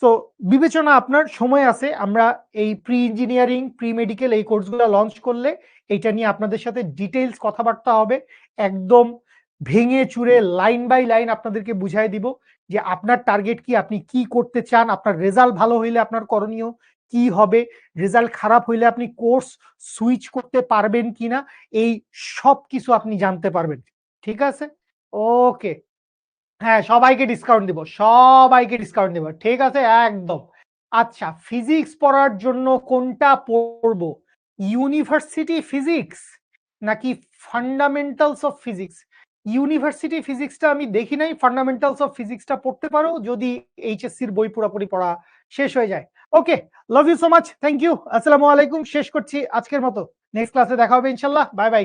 Speaker 1: সো বিবেচনা আপনার, সময় আছে। আমরা এই প্রি ইঞ্জিনিয়ারিং, প্রি মেডিকেল এই কোর্সগুলো লঞ্চ করলে এইটা নিয়ে আপনাদের সাথে ডিটেইলস কথাবার্তা হবে। একদম ভেঙে চুরে লাইন বাই লাইন আপনাদেরকে বুঝায় দিব যে আপনার টার্গেট কি, আপনি কি করতে চান, আপনার রেজাল্ট ভালো হইলে আপনার করণীয় কি হবে, রেজাল্ট খারাপ হইলে আপনি কোর্স সুইচ করতে পারবেন কিনা, এই সবকিছু আপনি জানতে পারবেন। ঠিক আছে? ওকে। হ্যাঁ, সবাইকে ডিসকাউন্ট দিব। সবাইকে ডিসকাউন্ট দিব। ঠিক আছে? একদম। আচ্ছা, ফিজিক্স পড়ার জন্য কোনটা পড়বো? ইউনিভার্সিটি ফিজিক্স নাকি ফান্ডামেন্টালস অফ ফিজিক্স? ইউনিভার্সিটি ফিজিক্সটা আমি দেখি নাই। ফান্ডামেন্টালস অফ ফিজিক্সটা পড়তে পারো যদি এইচএসসির বই পুরাপুরি পড়া শেষ হয়ে যায়। Okay, love you so much. Thank you. আসসালামু আলাইকুম। শেষ করছি আজকের মতো। নেক্সট ক্লাসে দেখা হবে ইনশাআল্লাহ। Bye, by.